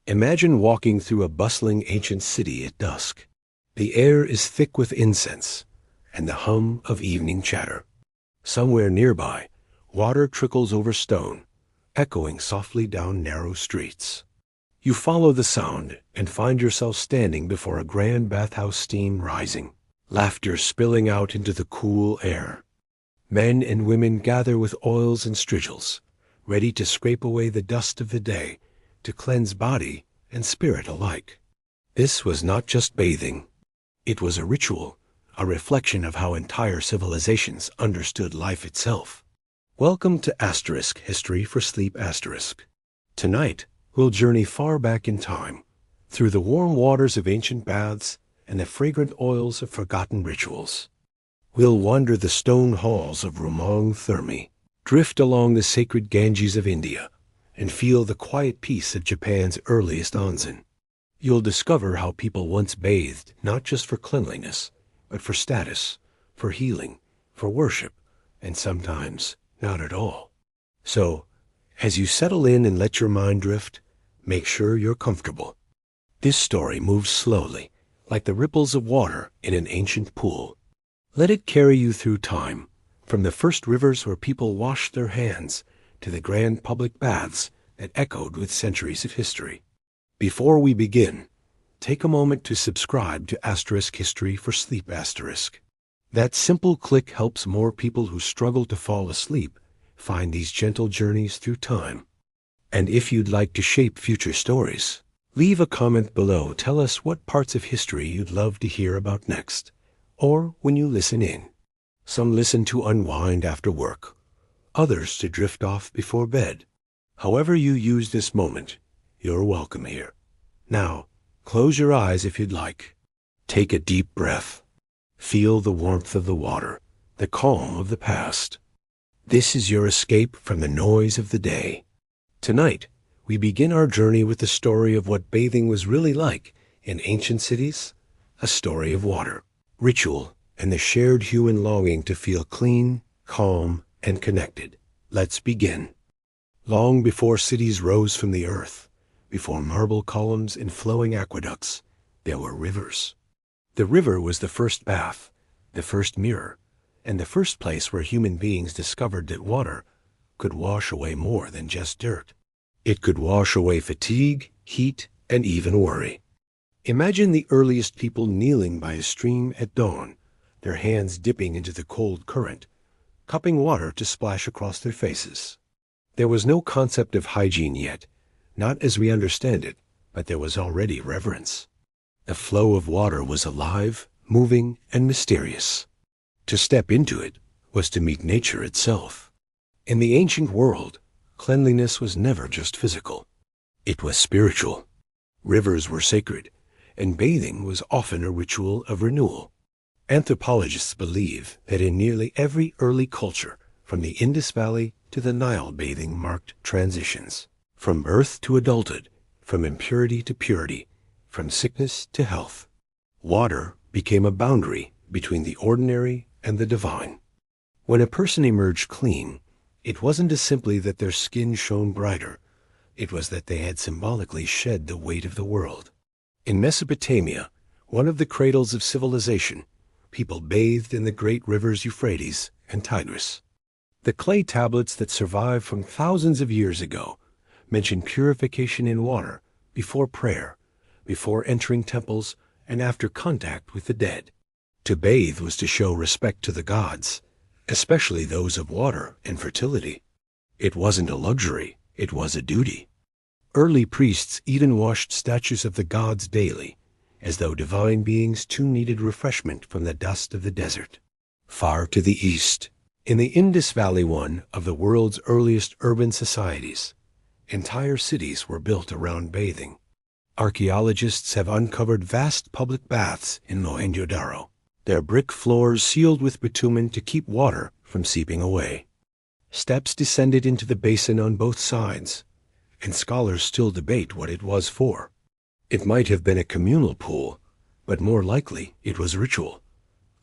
Imagine walking through a bustling ancient city at dusk. The air is thick with incense and the hum of evening chatter. Somewhere nearby, water trickles over stone, echoing softly down narrow streets. You follow the sound and find yourself standing before a grand bathhouse, steam rising, laughter spilling out into the cool air. Men and women gather with oils and strigils, ready to scrape away the dust of the day, to cleanse body and spirit alike. This was not just bathing. It was a ritual, a reflection of how entire civilizations understood life itself. Welcome to History for Sleep *. Tonight, we'll journey far back in time, through the warm waters of ancient baths and the fragrant oils of forgotten rituals. We'll wander the stone halls of thermae, drift along the sacred Ganges of India, and feel the quiet peace of Japan's earliest onsen. You'll discover how people once bathed not just for cleanliness, but for status, for healing, for worship, and sometimes not at all. So, as you settle in and let your mind drift, make sure you're comfortable. This story moves slowly, like the ripples of water in an ancient pool. Let it carry you through time, from the first rivers where people washed their hands to the grand public baths that echoed with centuries of history. Before we begin, take a moment to subscribe to History for Sleep *. That simple click helps more people who struggle to fall asleep find these gentle journeys through time. And if you'd like to shape future stories, leave a comment below. Tell us what parts of history you'd love to hear about next, or when you listen in. Some listen to unwind after work, others to drift off before bed. However you use this moment, you're welcome here. Now, close your eyes if you'd like. Take a deep breath. Feel the warmth of the water, the calm of the past. This is your escape from the noise of the day. Tonight, we begin our journey with the story of what bathing was really like in ancient cities, a story of water, ritual, and the shared human longing to feel clean, calm, and connected. Let's begin. Long before cities rose from the earth, before marble columns and flowing aqueducts, there were rivers. The river was the first bath, the first mirror, and the first place where human beings discovered that water could wash away more than just dirt. It could wash away fatigue, heat, and even worry. Imagine the earliest people kneeling by a stream at dawn, their hands dipping into the cold current, cupping water to splash across their faces. There was no concept of hygiene yet, not as we understand it, but there was already reverence. The flow of water was alive, moving, and mysterious. To step into it was to meet nature itself. In the ancient world, cleanliness was never just physical. It was spiritual. Rivers were sacred, and bathing was often a ritual of renewal. Anthropologists believe that in nearly every early culture, from the Indus Valley to the Nile, bathing marked transitions. From birth to adulthood, from impurity to purity, from sickness to health. Water became a boundary between the ordinary and the divine. When a person emerged clean, it wasn't as simply that their skin shone brighter. It was that they had symbolically shed the weight of the world. In Mesopotamia, one of the cradles of civilization, people bathed in the great rivers Euphrates and Tigris. The clay tablets that survived from thousands of years ago mention purification in water before prayer, before entering temples, and after contact with the dead. To bathe was to show respect to the gods, especially those of water and fertility. It wasn't a luxury, it was a duty. Early priests even washed statues of the gods daily, as though divine beings too needed refreshment from the dust of the desert. Far to the east, in the Indus Valley, one of the world's earliest urban societies, entire cities were built around bathing. Archaeologists have uncovered vast public baths in Mohenjo-Daro, their brick floors sealed with bitumen to keep water from seeping away. Steps descended into the basin on both sides, and scholars still debate what it was for. It might have been a communal pool, but more likely it was ritual,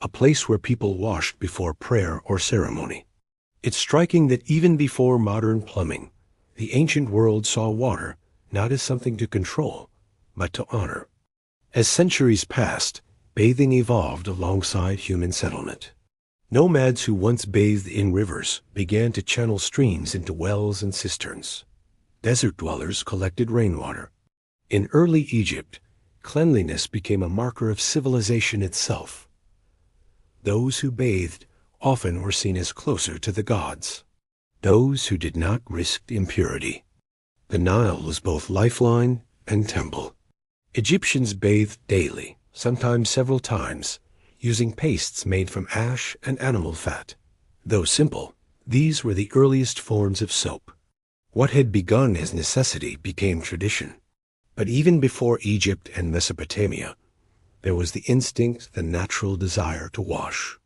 a place where people washed before prayer or ceremony. It's striking that even before modern plumbing, the ancient world saw water not as something to control, but to honor. As centuries passed, bathing evolved alongside human settlement. Nomads who once bathed in rivers began to channel streams into wells and cisterns. Desert dwellers collected rainwater. In early Egypt, cleanliness became a marker of civilization itself. Those who bathed often were seen as closer to the gods. Those who did not risk impurity. The Nile was both lifeline and temple. Egyptians bathed daily, sometimes several times, using pastes made from ash and animal fat. Though simple, these were the earliest forms of soap. What had begun as necessity became tradition. But even before Egypt and Mesopotamia, there was the instinct, the natural desire to wash.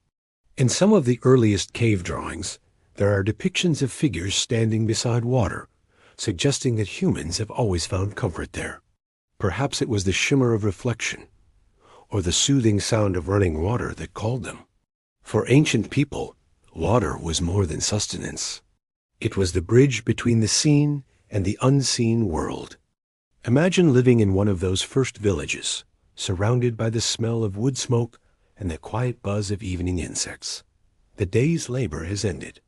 In some of the earliest cave drawings, there are depictions of figures standing beside water, suggesting that humans have always found comfort there. Perhaps it was the shimmer of reflection, or the soothing sound of running water that called them. For ancient people, water was more than sustenance. It was the bridge between the seen and the unseen world. Imagine living in one of those first villages, surrounded by the smell of wood smoke and the quiet buzz of evening insects. The day's labor has ended.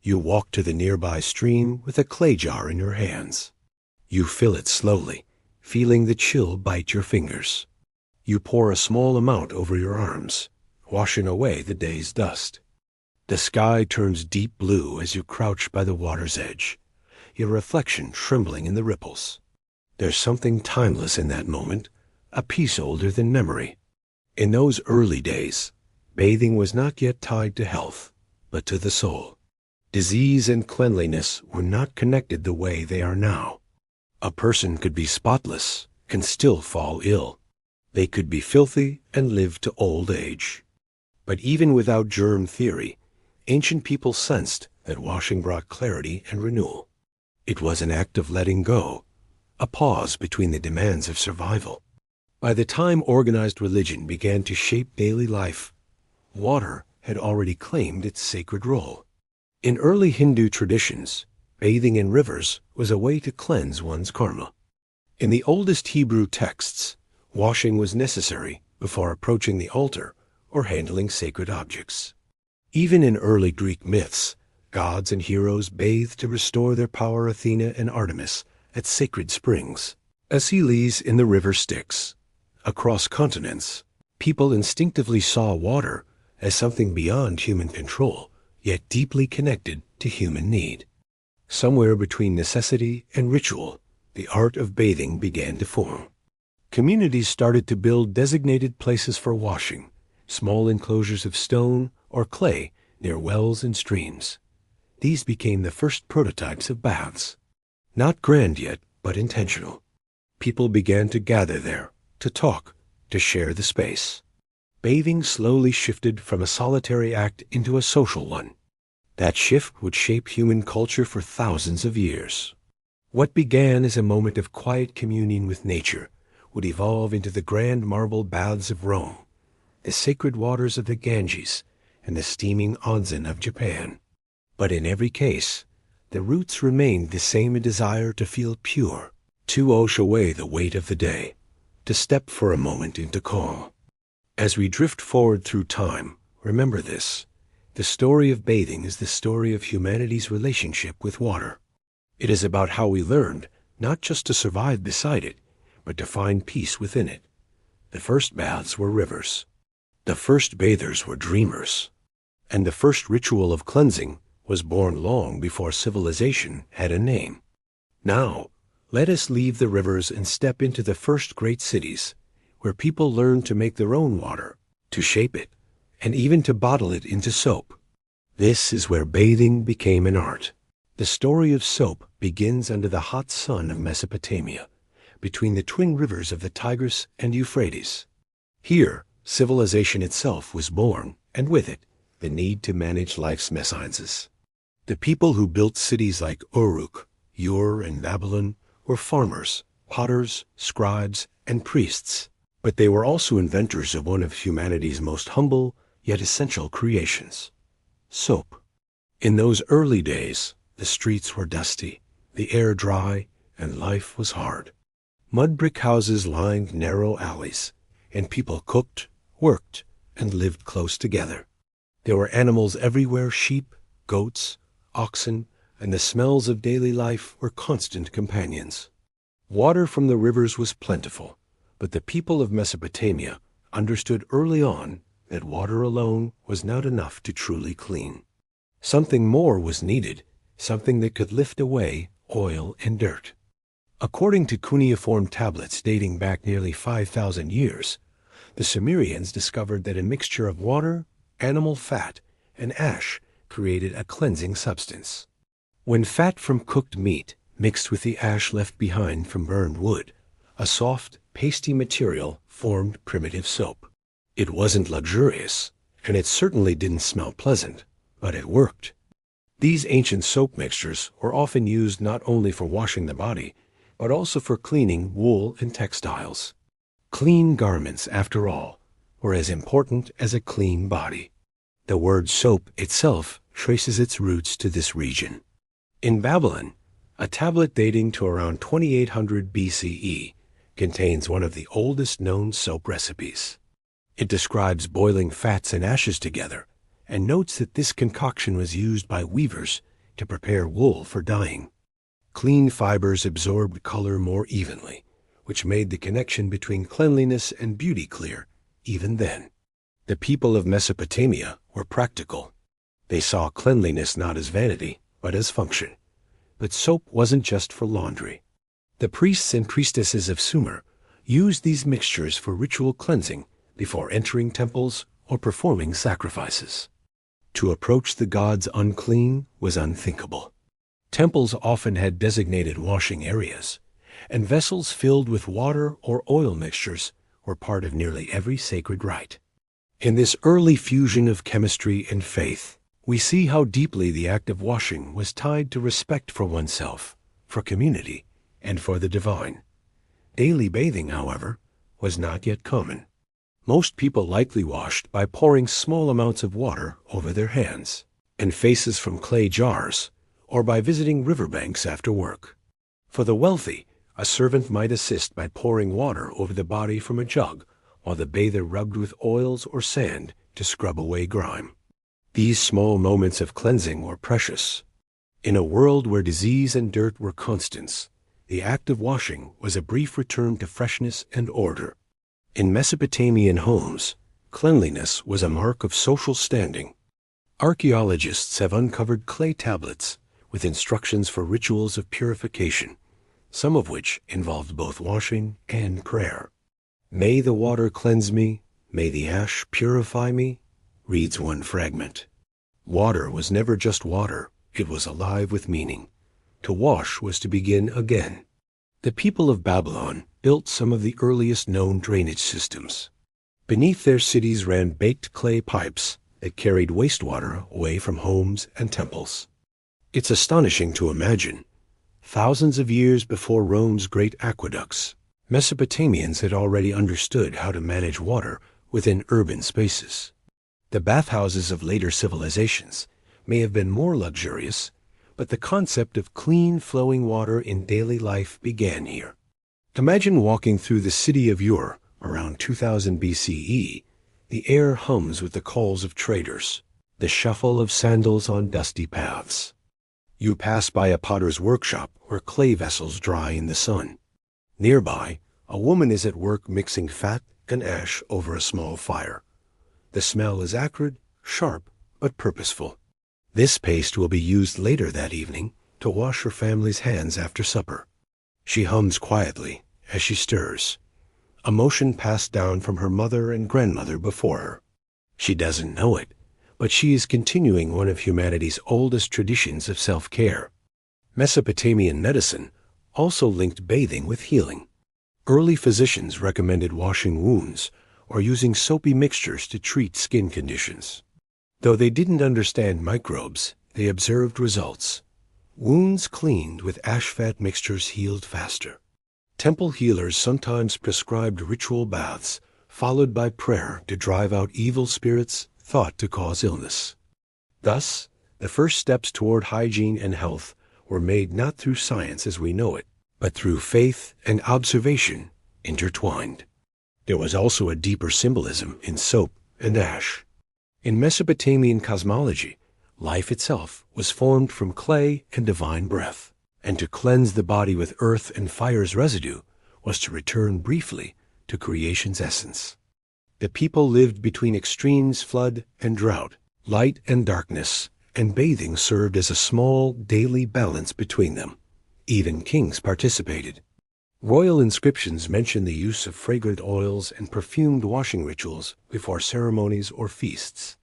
You walk to the nearby stream with a clay jar in your hands. You fill it slowly, feeling the chill bite your fingers. You pour a small amount over your arms, washing away the day's dust. The sky turns deep blue as you crouch by the water's edge, your reflection trembling in the ripples. There's something timeless in that moment, a piece older than memory. In those early days, bathing was not yet tied to health, but to the soul. Disease and cleanliness were not connected the way they are now. A person could be spotless, can still fall ill. They could be filthy and live to old age. But even without germ theory, ancient people sensed that washing brought clarity and renewal. It was an act of letting go, a pause between the demands of survival. By the time organized religion began to shape daily life, water had already claimed its sacred role. In early Hindu traditions, bathing in rivers was a way to cleanse one's karma. In the oldest Hebrew texts, washing was necessary before approaching the altar or handling sacred objects. Even in early Greek myths, gods and heroes bathed to restore their power. Athena and Artemis at sacred springs, Achilles in the river Styx. Across continents, people instinctively saw water as something beyond human control, yet deeply connected to human need. Somewhere between necessity and ritual, the art of bathing began to form. Communities started to build designated places for washing, small enclosures of stone or clay near wells and streams. These became the first prototypes of baths. Not grand yet, but intentional. People began to gather there, to talk, to share the space. Bathing slowly shifted from a solitary act into a social one. That shift would shape human culture for thousands of years. What began as a moment of quiet communion with nature would evolve into the grand marble baths of Rome, the sacred waters of the Ganges, and the steaming onsen of Japan. But in every case, the roots remained the same: a desire to feel pure, to wash away the weight of the day, to step for a moment into calm. As we drift forward through time, remember this: the story of bathing is the story of humanity's relationship with water. It is about how we learned not just to survive beside it, but to find peace within it. The first baths were rivers. The first bathers were dreamers. And the first ritual of cleansing was born long before civilization had a name. Now, let us leave the rivers and step into the first great cities, where people learned to make their own water, to shape it, and even to bottle it into soap. This is where bathing became an art. The story of soap begins under the hot sun of Mesopotamia, between the twin rivers of the Tigris and Euphrates. Here, civilization itself was born, and with it, the need to manage life's messiness. The people who built cities like Uruk, Ur, and Babylon were farmers, potters, scribes, and priests. But they were also inventors of one of humanity's most humble yet essential creations: soap. In those early days, the streets were dusty, the air dry, and life was hard. Mud brick houses lined narrow alleys, and people cooked, worked, and lived close together. There were animals everywhere: sheep, goats, oxen, and the smells of daily life were constant companions. Water from the rivers was plentiful, but the people of Mesopotamia understood early on that water alone was not enough to truly clean. Something more was needed, something that could lift away oil and dirt. According to cuneiform tablets dating back nearly 5,000 years, the Sumerians discovered that a mixture of water, animal fat, and ash created a cleansing substance. When fat from cooked meat mixed with the ash left behind from burned wood, a soft, pasty material formed primitive soap. It wasn't luxurious, and it certainly didn't smell pleasant, but it worked. These ancient soap mixtures were often used not only for washing the body, but also for cleaning wool and textiles. Clean garments, after all, were as important as a clean body. The word soap itself traces its roots to this region. In Babylon, a tablet dating to around 2800 BCE contains one of the oldest known soap recipes. It describes boiling fats and ashes together and notes that this concoction was used by weavers to prepare wool for dyeing. Clean fibers absorbed color more evenly, which made the connection between cleanliness and beauty clear even then. The people of Mesopotamia were practical. They saw cleanliness not as vanity, but as function. But soap wasn't just for laundry. The priests and priestesses of Sumer used these mixtures for ritual cleansing before entering temples or performing sacrifices. To approach the gods unclean was unthinkable. Temples often had designated washing areas, and vessels filled with water or oil mixtures were part of nearly every sacred rite. In this early fusion of chemistry and faith, we see how deeply the act of washing was tied to respect for oneself, for community, and for the divine. Daily bathing, however, was not yet common. Most people likely washed by pouring small amounts of water over their hands and faces from clay jars, or by visiting riverbanks after work. For the wealthy, a servant might assist by pouring water over the body from a jug, while the bather rubbed with oils or sand to scrub away grime. These small moments of cleansing were precious. In a world where disease and dirt were constants, the act of washing was a brief return to freshness and order. In Mesopotamian homes, cleanliness was a mark of social standing. Archaeologists have uncovered clay tablets with instructions for rituals of purification, some of which involved both washing and prayer. "May the water cleanse me, may the ash purify me," reads one fragment. Water was never just water, it was alive with meaning. To wash was to begin again. The people of Babylon built some of the earliest known drainage systems. Beneath their cities ran baked clay pipes that carried wastewater away from homes and temples. It's astonishing to imagine. Thousands of years before Rome's great aqueducts, Mesopotamians had already understood how to manage water within urban spaces. The bathhouses of later civilizations may have been more luxurious, but the concept of clean flowing water in daily life began here. Imagine walking through the city of Ur around 2000 BCE. The air hums with the calls of traders, the shuffle of sandals on dusty paths. You pass by a potter's workshop where clay vessels dry in the sun. Nearby, a woman is at work mixing fat and ash over a small fire. The smell is acrid, sharp, but purposeful. This paste will be used later that evening to wash her family's hands after supper. She hums quietly as she stirs, a motion passed down from her mother and grandmother before her. She doesn't know it, but she is continuing one of humanity's oldest traditions of self-care. Mesopotamian medicine also linked bathing with healing. Early physicians recommended washing wounds or using soapy mixtures to treat skin conditions. Though they didn't understand microbes, they observed results. Wounds cleaned with ash-fat mixtures healed faster. Temple healers sometimes prescribed ritual baths, followed by prayer to drive out evil spirits thought to cause illness. Thus, the first steps toward hygiene and health were made not through science as we know it, but through faith and observation intertwined. There was also a deeper symbolism in soap and ash. In Mesopotamian cosmology, life itself was formed from clay and divine breath, and to cleanse the body with earth and fire's residue was to return briefly to creation's essence. The people lived between extremes, flood and drought, light and darkness, and bathing served as a small daily balance between them. Even kings participated. Royal inscriptions mention the use of fragrant oils and perfumed washing rituals before ceremonies or feasts.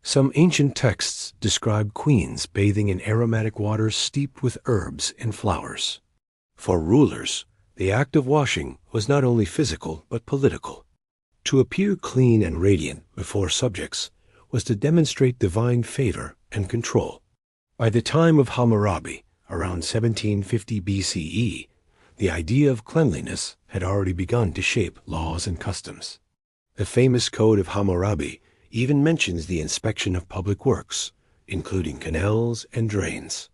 Some ancient texts describe queens bathing in aromatic waters steeped with herbs and flowers. For rulers, the act of washing was not only physical but political. To appear clean and radiant before subjects was to demonstrate divine favor and control. By the time of Hammurabi, around 1750 BCE, the idea of cleanliness had already begun to shape laws and customs. The famous Code of Hammurabi even mentions the inspection of public works, including canals and drains.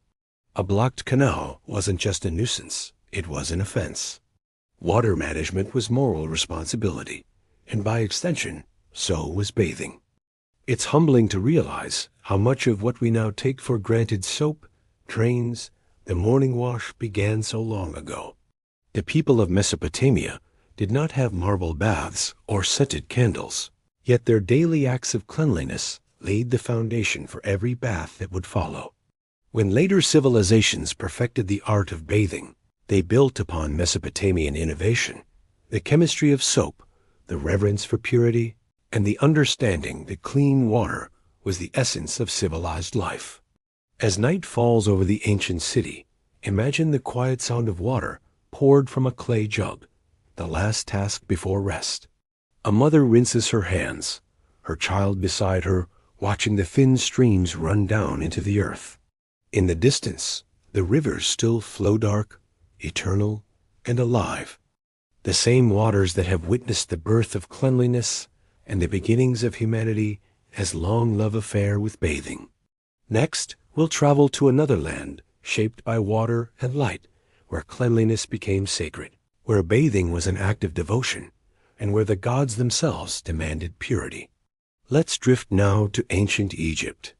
A blocked canal wasn't just a nuisance, it was an offense. Water management was moral responsibility, and by extension, so was bathing. It's humbling to realize how much of what we now take for granted, soap, drains, the morning wash, began so long ago. The people of Mesopotamia did not have marble baths or scented candles, yet their daily acts of cleanliness laid the foundation for every bath that would follow. When later civilizations perfected the art of bathing, they built upon Mesopotamian innovation, the chemistry of soap, the reverence for purity, and the understanding that clean water was the essence of civilized life. As night falls over the ancient city, imagine the quiet sound of water poured from a clay jug, the last task before rest. A mother rinses her hands, her child beside her, watching the thin streams run down into the earth. In the distance, the rivers still flow dark, eternal, and alive. The same waters that have witnessed the birth of cleanliness and the beginnings of humanity has long love affair with bathing. Next, we'll travel to another land shaped by water and light, where cleanliness became sacred, where bathing was an act of devotion, and where the gods themselves demanded purity. Let's drift now to ancient Egypt.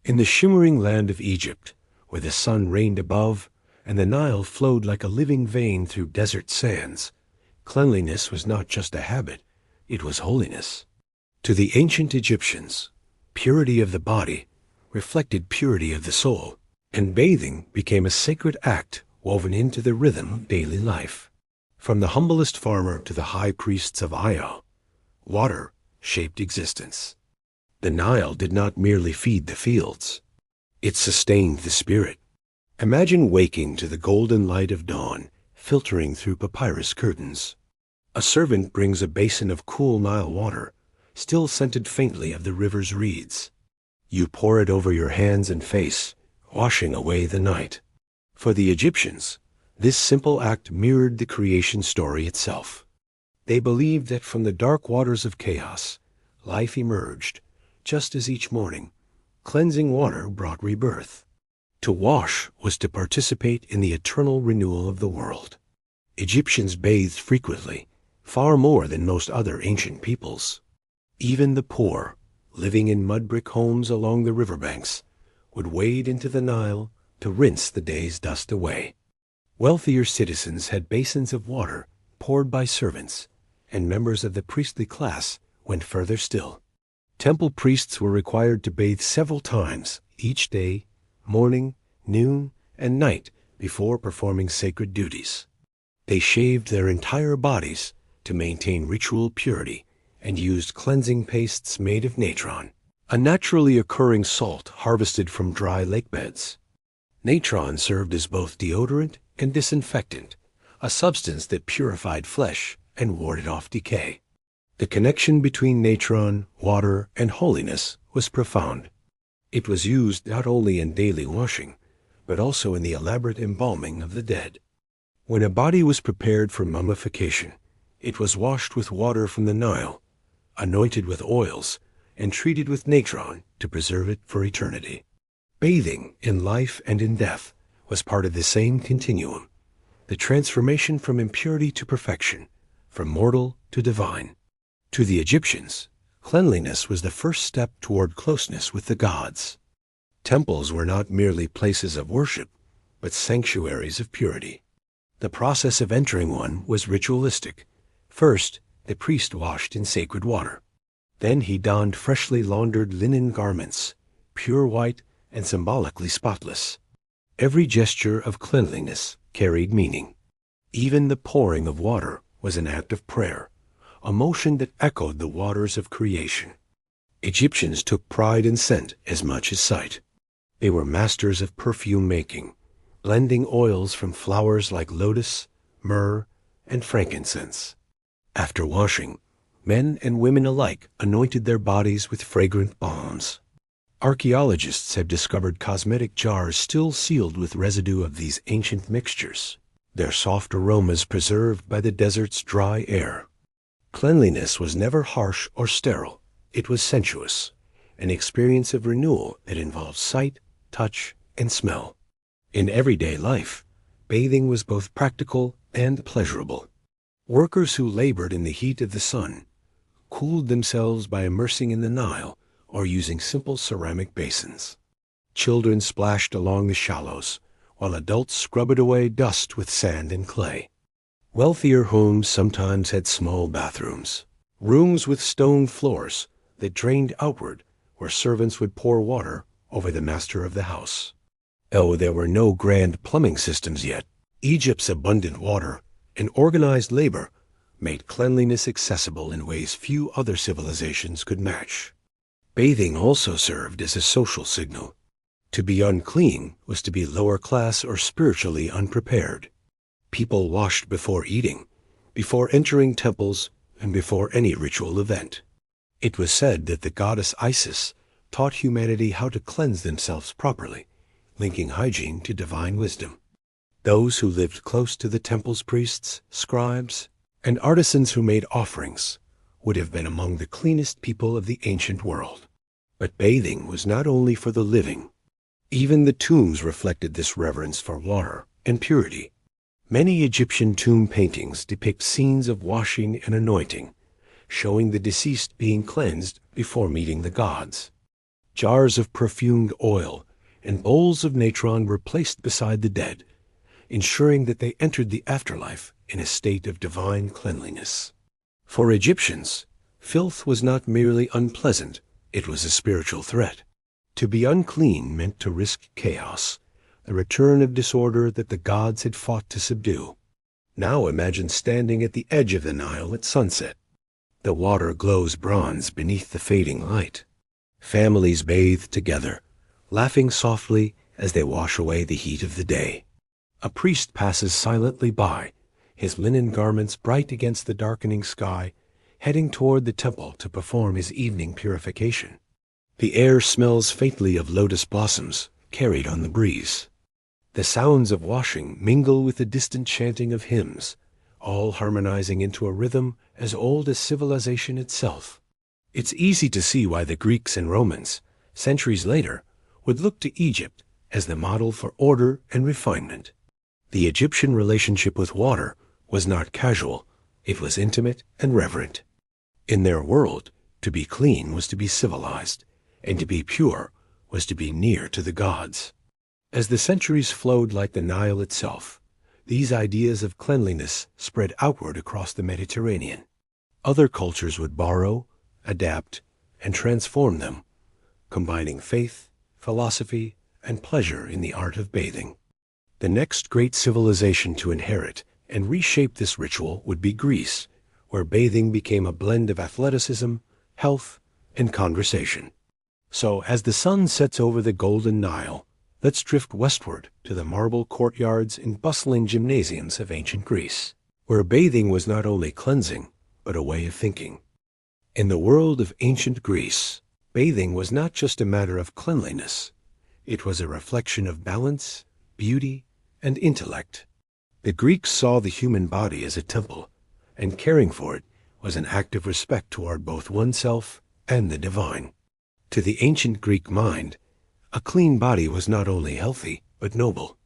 In the shimmering land of Egypt, where the sun reigned above and the Nile flowed like a living vein through desert sands, cleanliness was not just a habit, it was holiness. To the ancient Egyptians, purity of the body reflected purity of the soul, and bathing became a sacred act woven into the rhythm of daily life. From the humblest farmer to the high priests of Io, water shaped existence. The Nile did not merely feed the fields, it sustained the spirit. Imagine waking to the golden light of dawn filtering through papyrus curtains. A servant brings a basin of cool Nile water, still scented faintly of the river's reeds. You pour it over your hands and face, washing away the night. For the Egyptians, this simple act mirrored the creation story itself. They believed that from the dark waters of chaos, life emerged, just as each morning, cleansing water brought rebirth. To wash was to participate in the eternal renewal of the world. Egyptians bathed frequently, far more than most other ancient peoples. Even the poor, living in mud-brick homes along the riverbanks, would wade into the Nile to rinse the day's dust away. Wealthier citizens had basins of water poured by servants, and members of the priestly class went further still. Temple priests were required to bathe several times each day, morning, noon, and night, before performing sacred duties. They shaved their entire bodies to maintain ritual purity and used cleansing pastes made of natron, a naturally occurring salt harvested from dry lake beds. Natron served as both deodorant and disinfectant, a substance that purified flesh and warded off decay. The connection between natron, water, and holiness was profound. It was used not only in daily washing, but also in the elaborate embalming of the dead. When a body was prepared for mummification, it was washed with water from the Nile, anointed with oils, and treated with natron to preserve it for eternity. Bathing in life and in death was part of the same continuum. the transformation from impurity to perfection, from mortal to divine. To the Egyptians, cleanliness was the first step toward closeness with the gods. Temples were not merely places of worship, but sanctuaries of purity. The process of entering one was ritualistic. First, the priest washed in sacred water. Then he donned freshly laundered linen garments, pure white and symbolically spotless. Every gesture of cleanliness carried meaning. Even the pouring of water was an act of prayer, a motion that echoed the waters of creation. Egyptians took pride in scent as much as sight. They were masters of perfume making, blending oils from flowers like lotus, myrrh, and frankincense. After washing, men and women alike anointed their bodies with fragrant balms. Archaeologists have discovered cosmetic jars still sealed with residue of these ancient mixtures, their soft aromas preserved by the desert's dry air. Cleanliness was never harsh or sterile. It was sensuous, an experience of renewal that involved sight, touch, and smell. In everyday life, bathing was both practical and pleasurable. Workers who labored in the heat of the sun cooled themselves by immersing in the Nile or using simple ceramic basins. Children splashed along the shallows, while adults scrubbed away dust with sand and clay. Wealthier homes sometimes had small bathrooms, rooms with stone floors that drained outward, where servants would pour water over the master of the house. Though there were no grand plumbing systems yet, Egypt's abundant water and organized labor made cleanliness accessible in ways few other civilizations could match. Bathing also served as a social signal. To be unclean was to be lower class or spiritually unprepared. People washed before eating, before entering temples, and before any ritual event. It was said that the goddess Isis taught humanity how to cleanse themselves properly, linking hygiene to divine wisdom. Those who lived close to the temple's priests, scribes, and artisans who made offerings would have been among the cleanest people of the ancient world. But bathing was not only for the living. Even the tombs reflected this reverence for water and purity. Many Egyptian tomb paintings depict scenes of washing and anointing, showing the deceased being cleansed before meeting the gods. Jars of perfumed oil and bowls of natron were placed beside the dead, ensuring that they entered the afterlife in a state of divine cleanliness. For Egyptians, filth was not merely unpleasant, it was a spiritual threat. To be unclean meant to risk chaos, the return of disorder that the gods had fought to subdue. Now imagine standing at the edge of the Nile at sunset. The water glows bronze beneath the fading light. Families bathe together, laughing softly as they wash away the heat of the day. A priest passes silently by, his linen garments bright against the darkening sky, heading toward the temple to perform his evening purification. The air smells faintly of lotus blossoms carried on the breeze. The sounds of washing mingle with the distant chanting of hymns, all harmonizing into a rhythm as old as civilization itself. It's easy to see why the Greeks and Romans, centuries later, would look to Egypt as the model for order and refinement. The Egyptian relationship with water was not casual, it was intimate and reverent. In their world, to be clean was to be civilized, and to be pure was to be near to the gods. As the centuries flowed like the Nile itself, these ideas of cleanliness spread outward across the Mediterranean. Other cultures would borrow, adapt, and transform them, combining faith, philosophy, and pleasure in the art of bathing. The next great civilization to inherit and reshape this ritual would be Greece, where bathing became a blend of athleticism, health, and conversation. So, as the sun sets over the golden Nile, let's drift westward to the marble courtyards and bustling gymnasiums of ancient Greece, where bathing was not only cleansing, but a way of thinking. In the world of ancient Greece, bathing was not just a matter of cleanliness. It was a reflection of balance, beauty, and intellect. The Greeks saw the human body as a temple, and caring for it was an act of respect toward both oneself and the divine. To the ancient Greek mind, a clean body was not only healthy, but noble.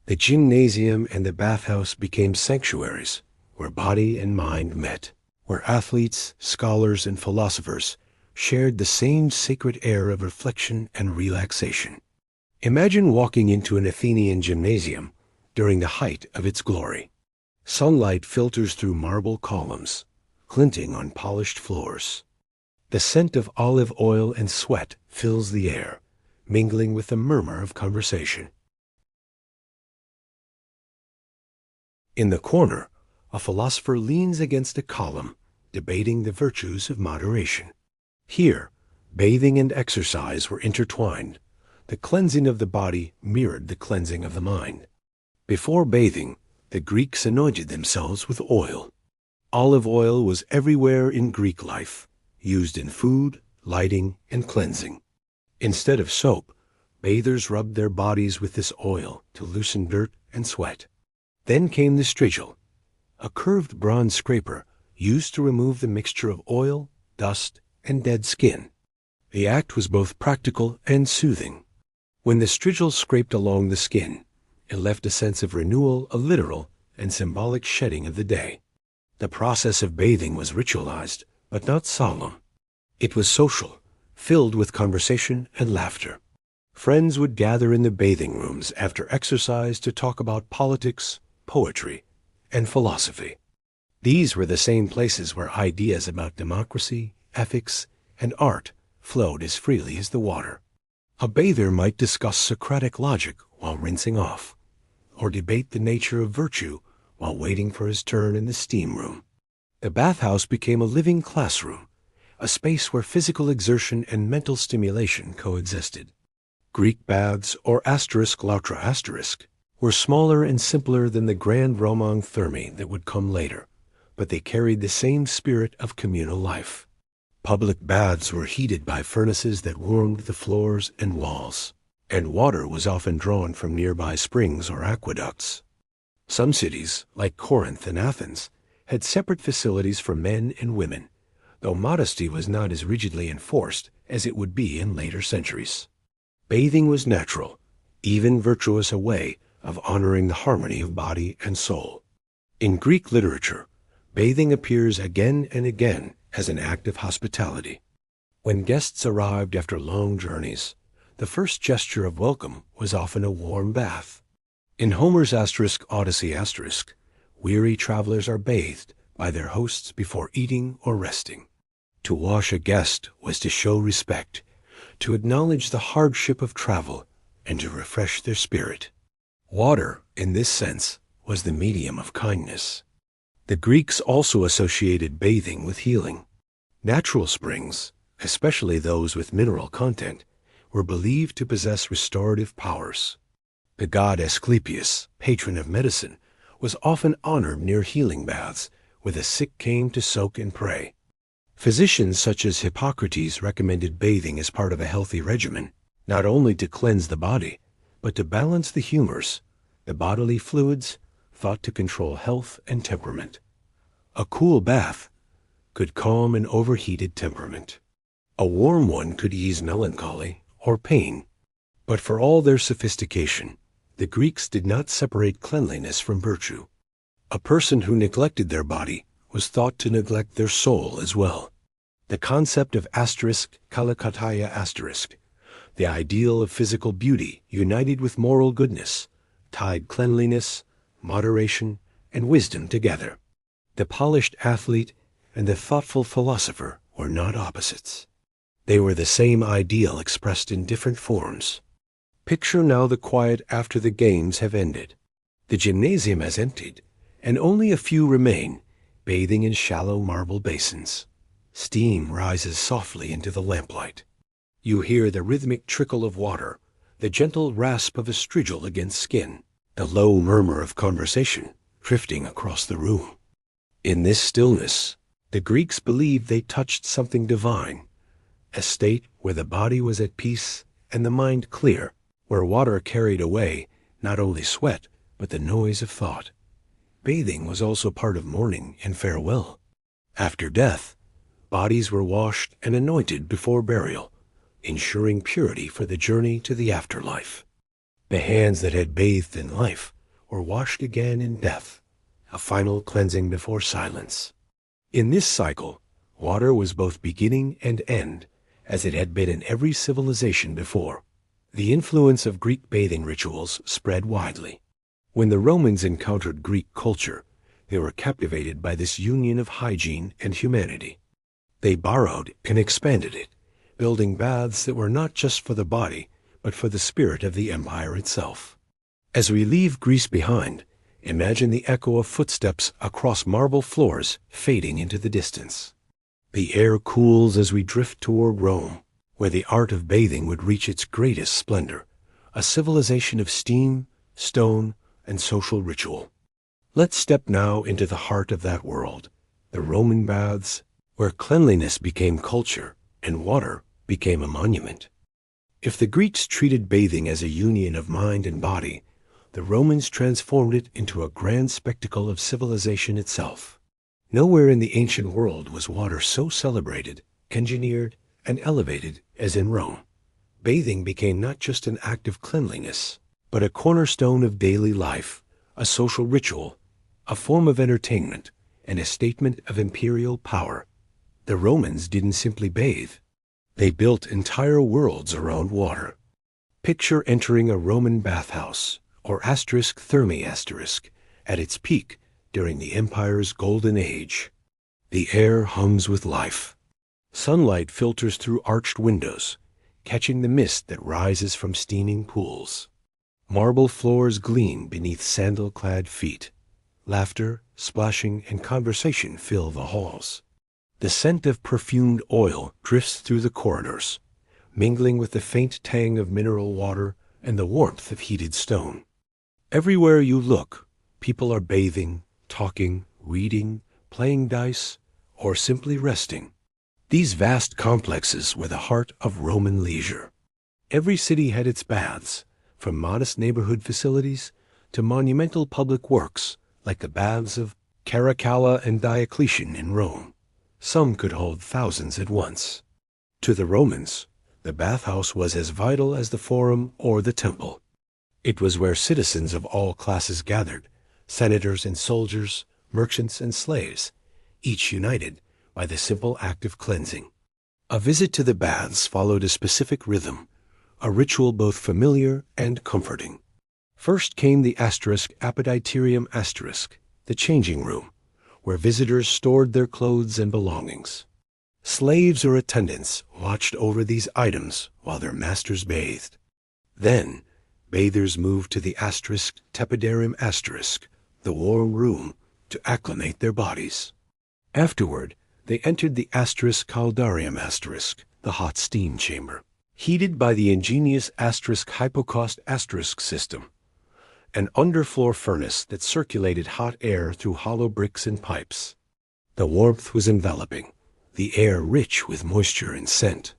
The gymnasium and the bathhouse became sanctuaries where body and mind met, where athletes, scholars, and philosophers shared the same sacred air of reflection and relaxation. Imagine walking into an Athenian gymnasium during the height of its glory. Sunlight filters through marble columns, glinting on polished floors. The scent of olive oil and sweat fills the air, mingling with the murmur of conversation. In the corner, a philosopher leans against a column, debating the virtues of moderation. Here, bathing and exercise were intertwined. The cleansing of the body mirrored the cleansing of the mind. Before bathing, the Greeks anointed themselves with oil. Olive oil was everywhere in Greek life, used in food, lighting, and cleansing. Instead of soap, bathers rubbed their bodies with this oil to loosen dirt and sweat. Then came the strigil, a curved bronze scraper used to remove the mixture of oil, dust, and dead skin. The act was both practical and soothing. When the strigil scraped along the skin, it left a sense of renewal, a literal and symbolic shedding of the day. The process of bathing was ritualized, but not solemn. It was social, filled with conversation and laughter. Friends would gather in the bathing rooms after exercise to talk about politics, poetry, and philosophy. These were the same places where ideas about democracy, ethics, and art flowed as freely as the water. A bather might discuss Socratic logic while rinsing off, or debate the nature of virtue while waiting for his turn in the steam room. The bathhouse became a living classroom, a space where physical exertion and mental stimulation coexisted. Greek baths, or ***, were smaller and simpler than the grand Roman thermae that would come later, but they carried the same spirit of communal life. Public baths were heated by furnaces that warmed the floors and walls, and water was often drawn from nearby springs or aqueducts. Some cities, like Corinth and Athens, had separate facilities for men and women, though modesty was not as rigidly enforced as it would be in later centuries. Bathing was natural, even virtuous, a way of honoring the harmony of body and soul. In Greek literature, bathing appears again and again as an act of hospitality. When guests arrived after long journeys, the first gesture of welcome was often a warm bath. In Homer's *Odyssey*, weary travelers are bathed by their hosts before eating or resting. To wash a guest was to show respect, to acknowledge the hardship of travel, and to refresh their spirit. Water, in this sense, was the medium of kindness. The Greeks also associated bathing with healing. Natural springs, especially those with mineral content, were believed to possess restorative powers. The god Asclepius, patron of medicine, was often honored near healing baths, where the sick came to soak and pray. Physicians such as Hippocrates recommended bathing as part of a healthy regimen, not only to cleanse the body, but to balance the humors, the bodily fluids, thought to control health and temperament. A cool bath could calm an overheated temperament. A warm one could ease melancholy or pain. But for all their sophistication, the Greeks did not separate cleanliness from virtue. A person who neglected their body was thought to neglect their soul as well. The concept of ****, the ideal of physical beauty united with moral goodness, tied cleanliness, moderation, and wisdom together. The polished athlete and the thoughtful philosopher were not opposites. They were the same ideal expressed in different forms. Picture now the quiet after the games have ended. The gymnasium has emptied, and only a few remain, bathing in shallow marble basins. Steam rises softly into the lamplight. You hear the rhythmic trickle of water, the gentle rasp of a strigil against skin, the low murmur of conversation drifting across the room. In this stillness, the Greeks believed they touched something divine, a state where the body was at peace and the mind clear, where water carried away not only sweat, but the noise of thought. Bathing was also part of mourning and farewell. After death, bodies were washed and anointed before burial, ensuring purity for the journey to the afterlife. The hands that had bathed in life were washed again in death, a final cleansing before silence. In this cycle, water was both beginning and end, as it had been in every civilization before. The influence of Greek bathing rituals spread widely. When the Romans encountered Greek culture, they were captivated by this union of hygiene and humanity. They borrowed and expanded it, building baths that were not just for the body, but for the spirit of the empire itself. As we leave Greece behind, imagine the echo of footsteps across marble floors fading into the distance. The air cools as we drift toward Rome, where the art of bathing would reach its greatest splendor, a civilization of steam, stone, and social ritual. Let's step now into the heart of that world, the Roman baths, where cleanliness became culture and water became a monument. If the Greeks treated bathing as a union of mind and body, the Romans transformed it into a grand spectacle of civilization itself. Nowhere in the ancient world was water so celebrated, engineered, and elevated as in Rome. Bathing became not just an act of cleanliness, but a cornerstone of daily life, a social ritual, a form of entertainment, and a statement of imperial power. The Romans didn't simply bathe. They built entire worlds around water. Picture entering a Roman bathhouse, or thermae at its peak during the empire's golden age. The air hums with life. Sunlight filters through arched windows, catching the mist that rises from steaming pools. Marble floors gleam beneath sandal-clad feet. Laughter, splashing, and conversation fill the halls. The scent of perfumed oil drifts through the corridors, mingling with the faint tang of mineral water and the warmth of heated stone. Everywhere you look, people are bathing, talking, reading, playing dice, or simply resting. These vast complexes were the heart of Roman leisure. Every city had its baths, from modest neighborhood facilities to monumental public works like the baths of Caracalla and Diocletian in Rome. Some could hold thousands at once. To the Romans, the bathhouse was as vital as the forum or the temple. It was where citizens of all classes gathered, senators and soldiers, merchants and slaves, each united by the simple act of cleansing. A visit to the baths followed a specific rhythm, a ritual both familiar and comforting. First came the appetiterium the changing room, where visitors stored their clothes and belongings. Slaves or attendants watched over these items while their masters bathed. Then, bathers moved to the tepidarium the warm room, to acclimate their bodies. Afterward, they entered the caldarium the hot steam chamber, heated by the ingenious hypocaust system, an underfloor furnace that circulated hot air through hollow bricks and pipes. The warmth was enveloping, the air rich with moisture and scent.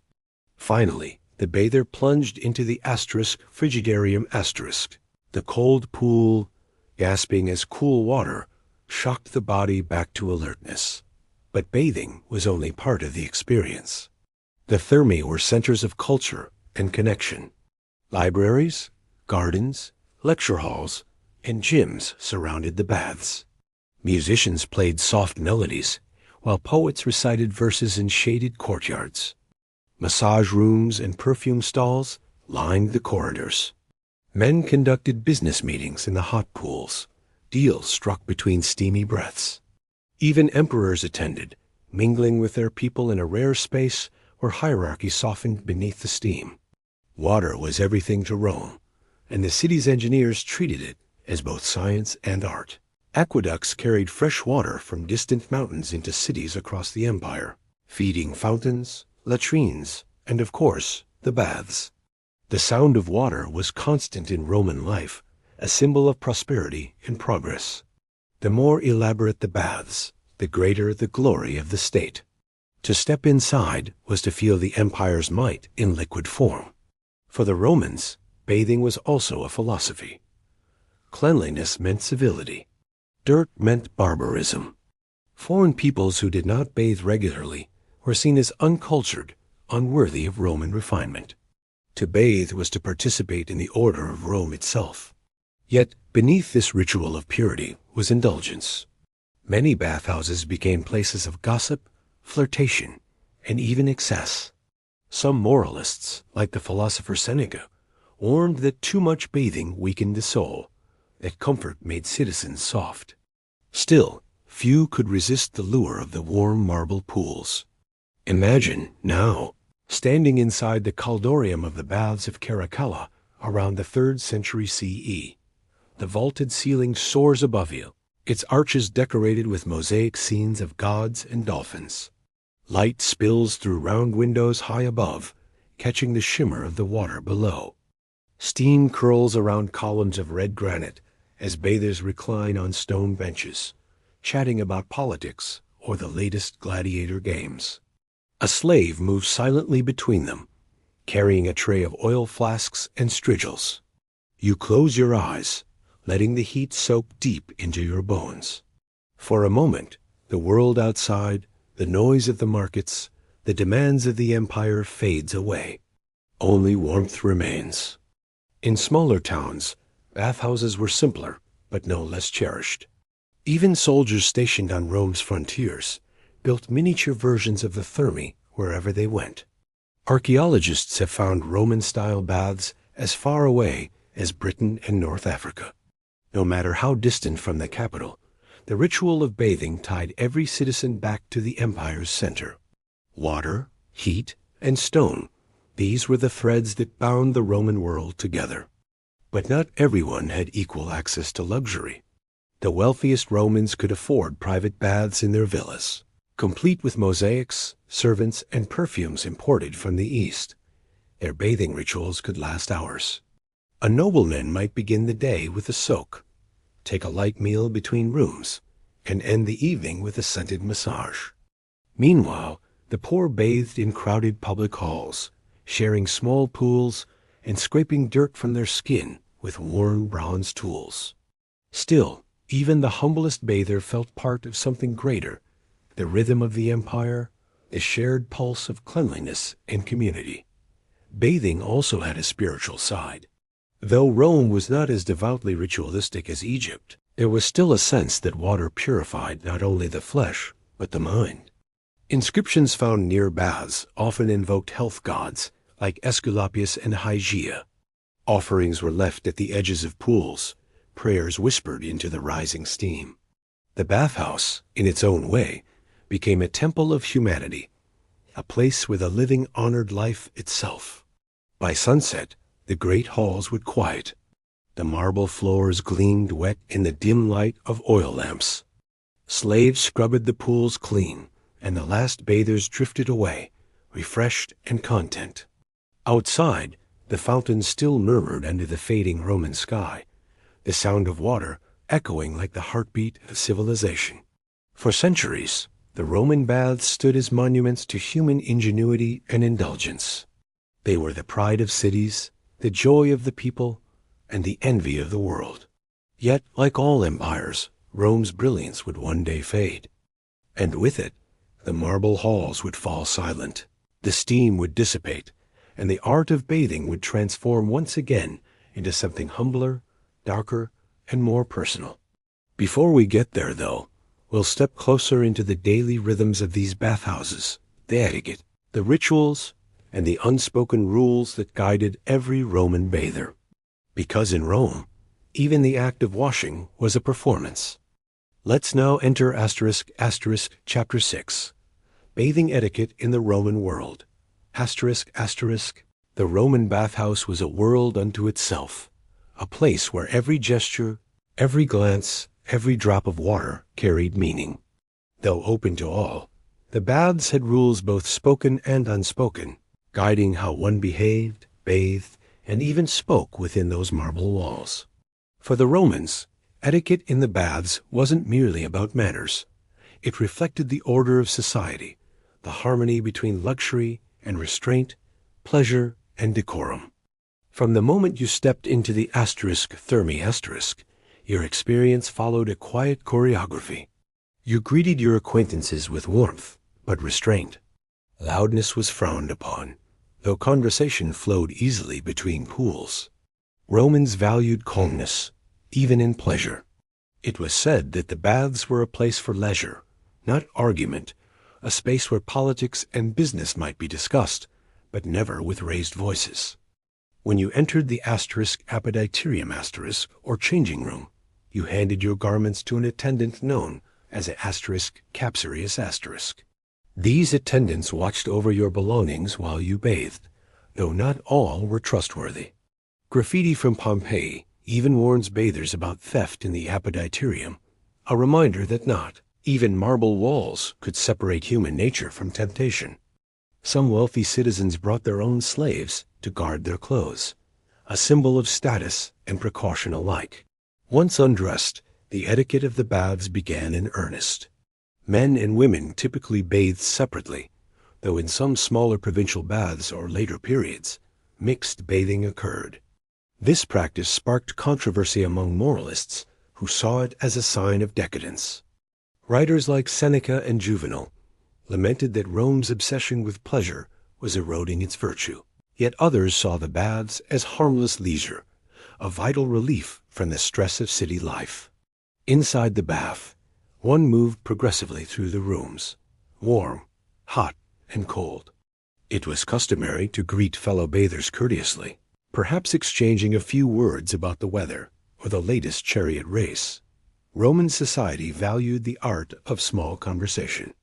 Finally, the bather plunged into the frigidarium The cold pool, gasping as cool water, shocked the body back to alertness. But bathing was only part of the experience. The thermae were centers of culture and connection. Libraries, gardens, lecture halls, and gyms surrounded the baths. Musicians played soft melodies, while poets recited verses in shaded courtyards. Massage rooms and perfume stalls lined the corridors. Men conducted business meetings in the hot pools, deals struck between steamy breaths. Even emperors attended, mingling with their people in a rare space where hierarchy softened beneath the steam. Water was everything to Rome, and the city's engineers treated it as both science and art. Aqueducts carried fresh water from distant mountains into cities across the empire, feeding fountains, latrines, and of course, the baths. The sound of water was constant in Roman life, a symbol of prosperity and progress. The more elaborate the baths, the greater the glory of the state. To step inside was to feel the empire's might in liquid form. For the Romans, bathing was also a philosophy. Cleanliness meant civility. Dirt meant barbarism. Foreign peoples who did not bathe regularly were seen as uncultured, unworthy of Roman refinement. To bathe was to participate in the order of Rome itself. Yet, beneath this ritual of purity was indulgence. Many bathhouses became places of gossip, flirtation, and even excess. Some moralists, like the philosopher Seneca, warned that too much bathing weakened the soul, that comfort made citizens soft. Still, few could resist the lure of the warm marble pools. Imagine, now, standing inside the caldorium of the baths of Caracalla around the 3rd century CE. The vaulted ceiling soars above you, its arches decorated with mosaic scenes of gods and dolphins. Light spills through round windows high above, catching the shimmer of the water below. Steam curls around columns of red granite as bathers recline on stone benches, chatting about politics or the latest gladiator games. A slave moves silently between them, carrying a tray of oil flasks and strigils. You close your eyes, letting the heat soak deep into your bones. For a moment, the world outside, the noise of the markets, the demands of the empire fades away. Only warmth remains. In smaller towns, bathhouses were simpler, but no less cherished. Even soldiers stationed on Rome's frontiers built miniature versions of the thermae wherever they went. Archaeologists have found Roman-style baths as far away as Britain and North Africa. No matter how distant from the capital, the ritual of bathing tied every citizen back to the empire's center. Water, heat, and stone, these were the threads that bound the Roman world together. But not everyone had equal access to luxury. The wealthiest Romans could afford private baths in their villas, complete with mosaics, servants, and perfumes imported from the East. Their bathing rituals could last hours. A nobleman might begin the day with a soak, take a light meal between rooms, and end the evening with a scented massage. Meanwhile, the poor bathed in crowded public halls, sharing small pools and scraping dirt from their skin with worn bronze tools. Still, even the humblest bather felt part of something greater, the rhythm of the empire, the shared pulse of cleanliness and community. Bathing also had a spiritual side. Though Rome was not as devoutly ritualistic as Egypt, there was still a sense that water purified not only the flesh, but the mind. Inscriptions found near baths often invoked health gods like Aesculapius and Hygeia. Offerings were left at the edges of pools, prayers whispered into the rising steam. The bathhouse, in its own way, became a temple of humanity, a place where the living honored life itself. By sunset, the great halls would quiet. The marble floors gleamed wet in the dim light of oil lamps. Slaves scrubbed the pools clean, and the last bathers drifted away, refreshed and content. Outside, the fountains still murmured under the fading Roman sky, the sound of water echoing like the heartbeat of civilization. For centuries, the Roman baths stood as monuments to human ingenuity and indulgence. They were the pride of cities, the joy of the people, and the envy of the world. Yet, like all empires, Rome's brilliance would one day fade. And with it, the marble halls would fall silent, the steam would dissipate, and the art of bathing would transform once again into something humbler, darker, and more personal. Before we get there, though, we'll step closer into the daily rhythms of these bathhouses, the etiquette, the rituals, and the unspoken rules that guided every Roman bather. Because in Rome, even the act of washing was a performance. Let's now enter chapter 6, Bathing Etiquette in the Roman World. The Roman bathhouse was a world unto itself, a place where every gesture, every glance, every drop of water carried meaning. Though open to all, the baths had rules both spoken and unspoken, guiding how one behaved, bathed, and even spoke within those marble walls. For the Romans, etiquette in the baths wasn't merely about manners. It reflected the order of society, the harmony between luxury and restraint, pleasure and decorum. From the moment you stepped into the thermae, your experience followed a quiet choreography. You greeted your acquaintances with warmth, but restraint. Loudness was frowned upon. though conversation flowed easily between pools. Romans valued calmness, even in pleasure. It was said that the baths were a place for leisure, not argument, a space where politics and business might be discussed, but never with raised voices. When you entered the apoditerium or changing room, you handed your garments to an attendant known as a capsarius. These attendants watched over your belongings while you bathed, though not all were trustworthy. Graffiti from Pompeii even warns bathers about theft in the apoditerium, a reminder that not even marble walls could separate human nature from temptation. Some wealthy citizens brought their own slaves to guard their clothes, a symbol of status and precaution alike. Once undressed, the etiquette of the baths began in earnest. Men and women typically bathed separately, though in some smaller provincial baths or later periods, mixed bathing occurred. This practice sparked controversy among moralists who saw it as a sign of decadence. Writers like Seneca and Juvenal lamented that Rome's obsession with pleasure was eroding its virtue. Yet others saw the baths as harmless leisure, a vital relief from the stress of city life. Inside the bath, one moved progressively through the rooms, warm, hot, and cold. It was customary to greet fellow bathers courteously, perhaps exchanging a few words about the weather or the latest chariot race. Roman society valued the art of small conversation.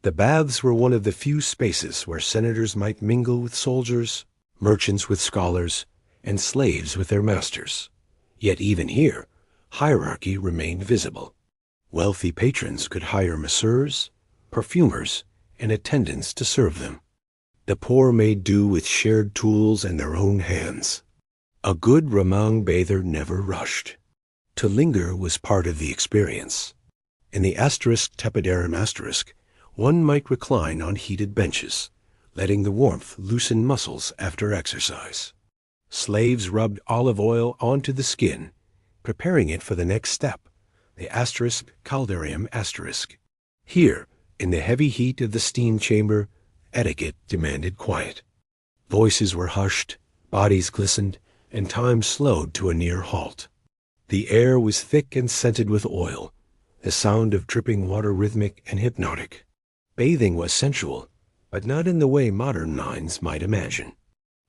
The baths were one of the few spaces where senators might mingle with soldiers, merchants with scholars, and slaves with their masters. Yet even here, hierarchy remained visible. Wealthy patrons could hire masseurs, perfumers, and attendants to serve them. The poor made do with shared tools and their own hands. A good Ramang bather never rushed. To linger was part of the experience. In the tepidarum one might recline on heated benches, letting the warmth loosen muscles after exercise. Slaves rubbed olive oil onto the skin, preparing it for the next step, the caldarium. Here, in the heavy heat of the steam chamber, etiquette demanded quiet. Voices were hushed, bodies glistened, and time slowed to a near halt. The air was thick and scented with oil, the sound of dripping water rhythmic and hypnotic. Bathing was sensual, but not in the way modern minds might imagine.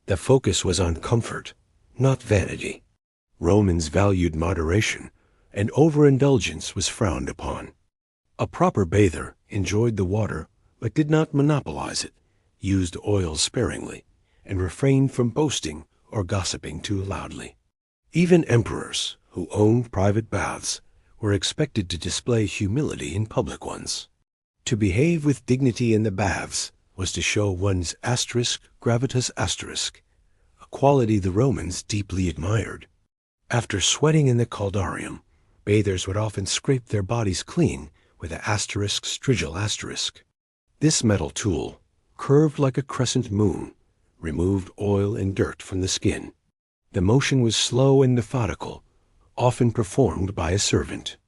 The focus was on comfort, not vanity. Romans valued moderation, and overindulgence was frowned upon. A proper bather enjoyed the water but did not monopolize it, used oil sparingly, and refrained from boasting or gossiping too loudly. Even emperors, who owned private baths, were expected to display humility in public ones. To behave with dignity in the baths was to show one's gravitas, a quality the Romans deeply admired. After sweating in the caldarium, bathers would often scrape their bodies clean with a strigil. This metal tool, curved like a crescent moon, removed oil and dirt from the skin. The motion was slow and methodical, often performed by a servant.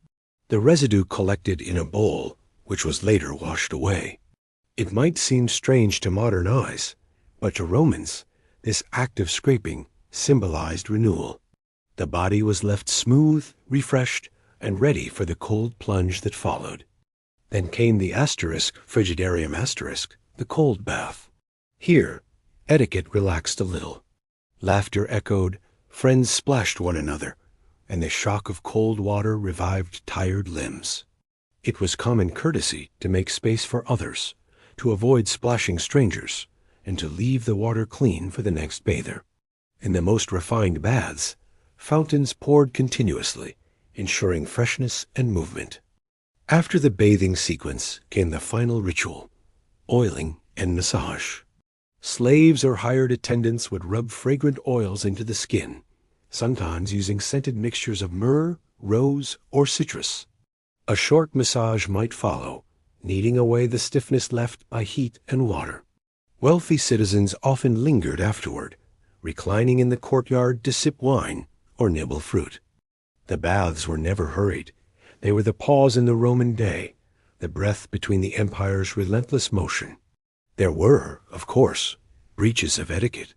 The residue collected in a bowl, which was later washed away. It might seem strange to modern eyes, but to Romans, this act of scraping symbolized renewal. The body was left smooth, refreshed, and ready for the cold plunge that followed. Then came the frigidarium, the cold bath. Here, etiquette relaxed a little. Laughter echoed, friends splashed one another, and the shock of cold water revived tired limbs. It was common courtesy to make space for others, to avoid splashing strangers, and to leave the water clean for the next bather. In the most refined baths, fountains poured continuously, ensuring freshness and movement. After the bathing sequence came the final ritual, oiling and massage. Slaves or hired attendants would rub fragrant oils into the skin, sometimes using scented mixtures of myrrh, rose, or citrus. A short massage might follow, kneading away the stiffness left by heat and water. Wealthy citizens often lingered afterward, reclining in the courtyard to sip wine or nibble fruit. The baths were never hurried. They were the pause in the Roman day, the breath between the empire's relentless motion. There were, of course, breaches of etiquette.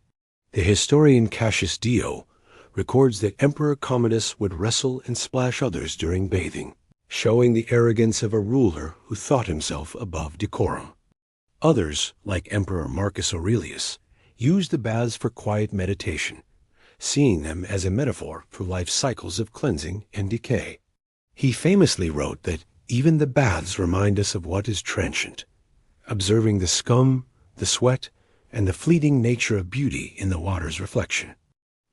The historian Cassius Dio records that Emperor Commodus would wrestle and splash others during bathing, showing the arrogance of a ruler who thought himself above decorum. Others, like Emperor Marcus Aurelius, used the baths for quiet meditation, seeing them as a metaphor for life's cycles of cleansing and decay. He famously wrote that even the baths remind us of what is transient, observing the scum, the sweat, and the fleeting nature of beauty in the water's reflection.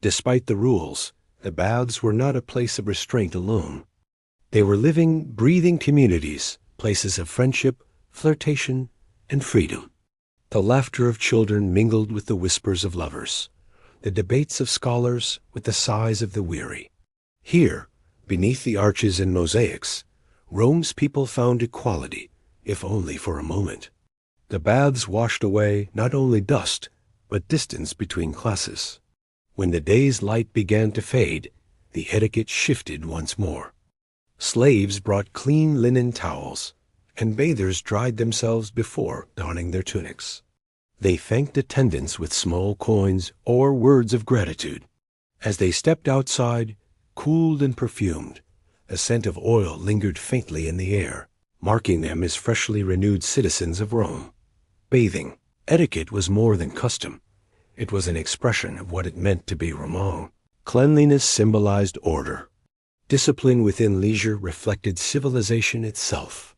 Despite the rules, the baths were not a place of restraint alone. They were living, breathing communities, places of friendship, flirtation, and freedom. The laughter of children mingled with the whispers of lovers, the debates of scholars with the sighs of the weary. Here, beneath the arches and mosaics, Rome's people found equality, if only for a moment. The baths washed away not only dust, but distance between classes. When the day's light began to fade, the etiquette shifted once more. Slaves brought clean linen towels, and bathers dried themselves before donning their tunics. They thanked attendants with small coins or words of gratitude. As they stepped outside, cooled and perfumed, a scent of oil lingered faintly in the air, marking them as freshly renewed citizens of Rome. Bathing etiquette was more than custom. It was an expression of what it meant to be Roman. Cleanliness symbolized order. Discipline within leisure reflected civilization itself.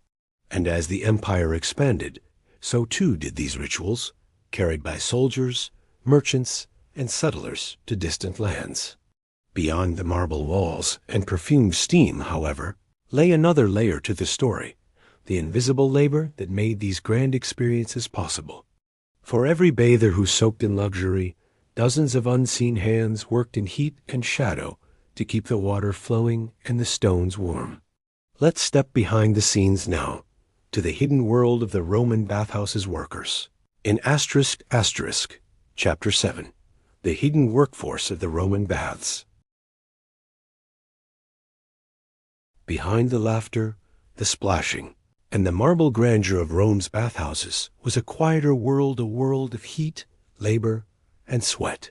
And as the empire expanded, so too did these rituals, carried by soldiers, merchants, and settlers to distant lands. Beyond the marble walls and perfumed steam, however, lay another layer to the story, the invisible labor that made these grand experiences possible. For every bather who soaked in luxury, dozens of unseen hands worked in heat and shadow to keep the water flowing and the stones warm. Let's step behind the scenes now, to the hidden world of the Roman bathhouses workers. In Chapter 7, the hidden workforce of the Roman baths. Behind the laughter, the splashing, and the marble grandeur of Rome's bathhouses was a quieter world, a world of heat, labor, and sweat.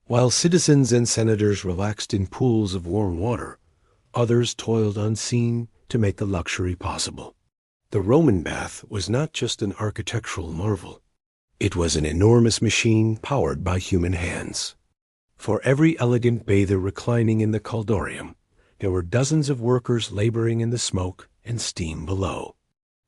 While citizens and senators relaxed in pools of warm water, others toiled unseen to make the luxury possible. The Roman bath was not just an architectural marvel. It was an enormous machine powered by human hands. For every elegant bather reclining in the caldorium, there were dozens of workers laboring in the smoke and steam below.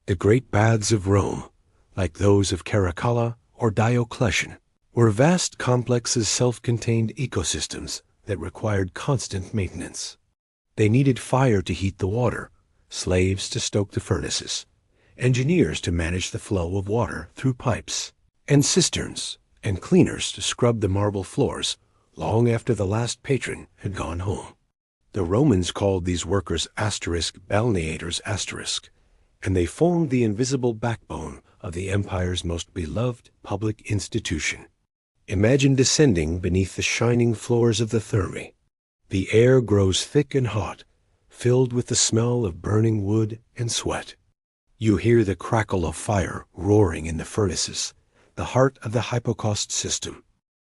The great baths of Rome, like those of Caracalla or Diocletian, were vast complexes, self-contained ecosystems that required constant maintenance. They needed fire to heat the water, slaves to stoke the furnaces, engineers to manage the flow of water through pipes, and cisterns and cleaners to scrub the marble floors long after the last patron had gone home. The Romans called these workers balneators, and they formed the invisible backbone of the empire's most beloved public institution. Imagine descending beneath the shining floors of the thermae. The air grows thick and hot, filled with the smell of burning wood and sweat. You hear the crackle of fire roaring in the furnaces, the heart of the hypocaust system.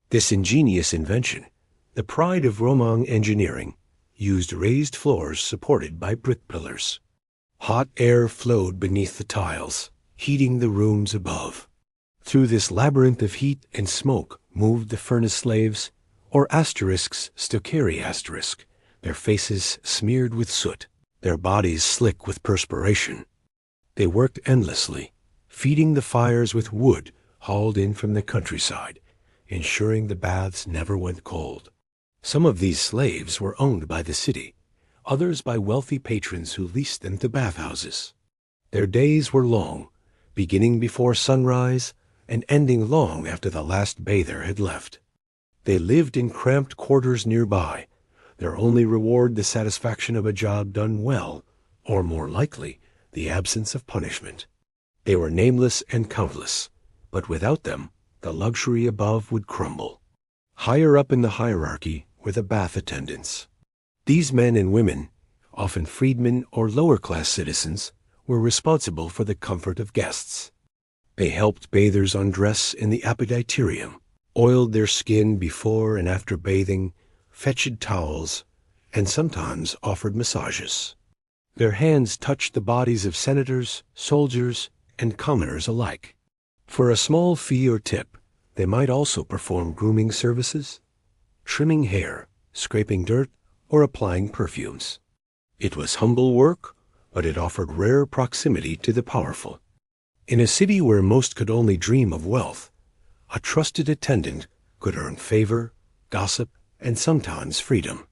This ingenious invention, the pride of Roman engineering, used raised floors supported by brick pillars. Hot air flowed beneath the tiles, heating the rooms above. Through this labyrinth of heat and smoke moved the furnace slaves, or still carry asterisk, their faces smeared with soot, their bodies slick with perspiration. They worked endlessly, feeding the fires with wood hauled in from the countryside, ensuring the baths never went cold. Some of these slaves were owned by the city, others by wealthy patrons who leased them to bathhouses. Their days were long, beginning before sunrise and ending long after the last bather had left. They lived in cramped quarters nearby, their only reward the satisfaction of a job done well, or more likely, the absence of punishment. They were nameless and countless, but without them, the luxury above would crumble. Higher up in the hierarchy were the bath attendants. These men and women, often freedmen or lower-class citizens, were responsible for the comfort of guests. They helped bathers undress in the appetiterium, oiled their skin before and after bathing, fetched towels, and sometimes offered massages. Their hands touched the bodies of senators, soldiers, and commoners alike. For a small fee or tip, they might also perform grooming services, trimming hair, scraping dirt, or applying perfumes. It was humble work, but it offered rare proximity to the powerful. In a city where most could only dream of wealth, a trusted attendant could earn favor, gossip, and sometimes freedom.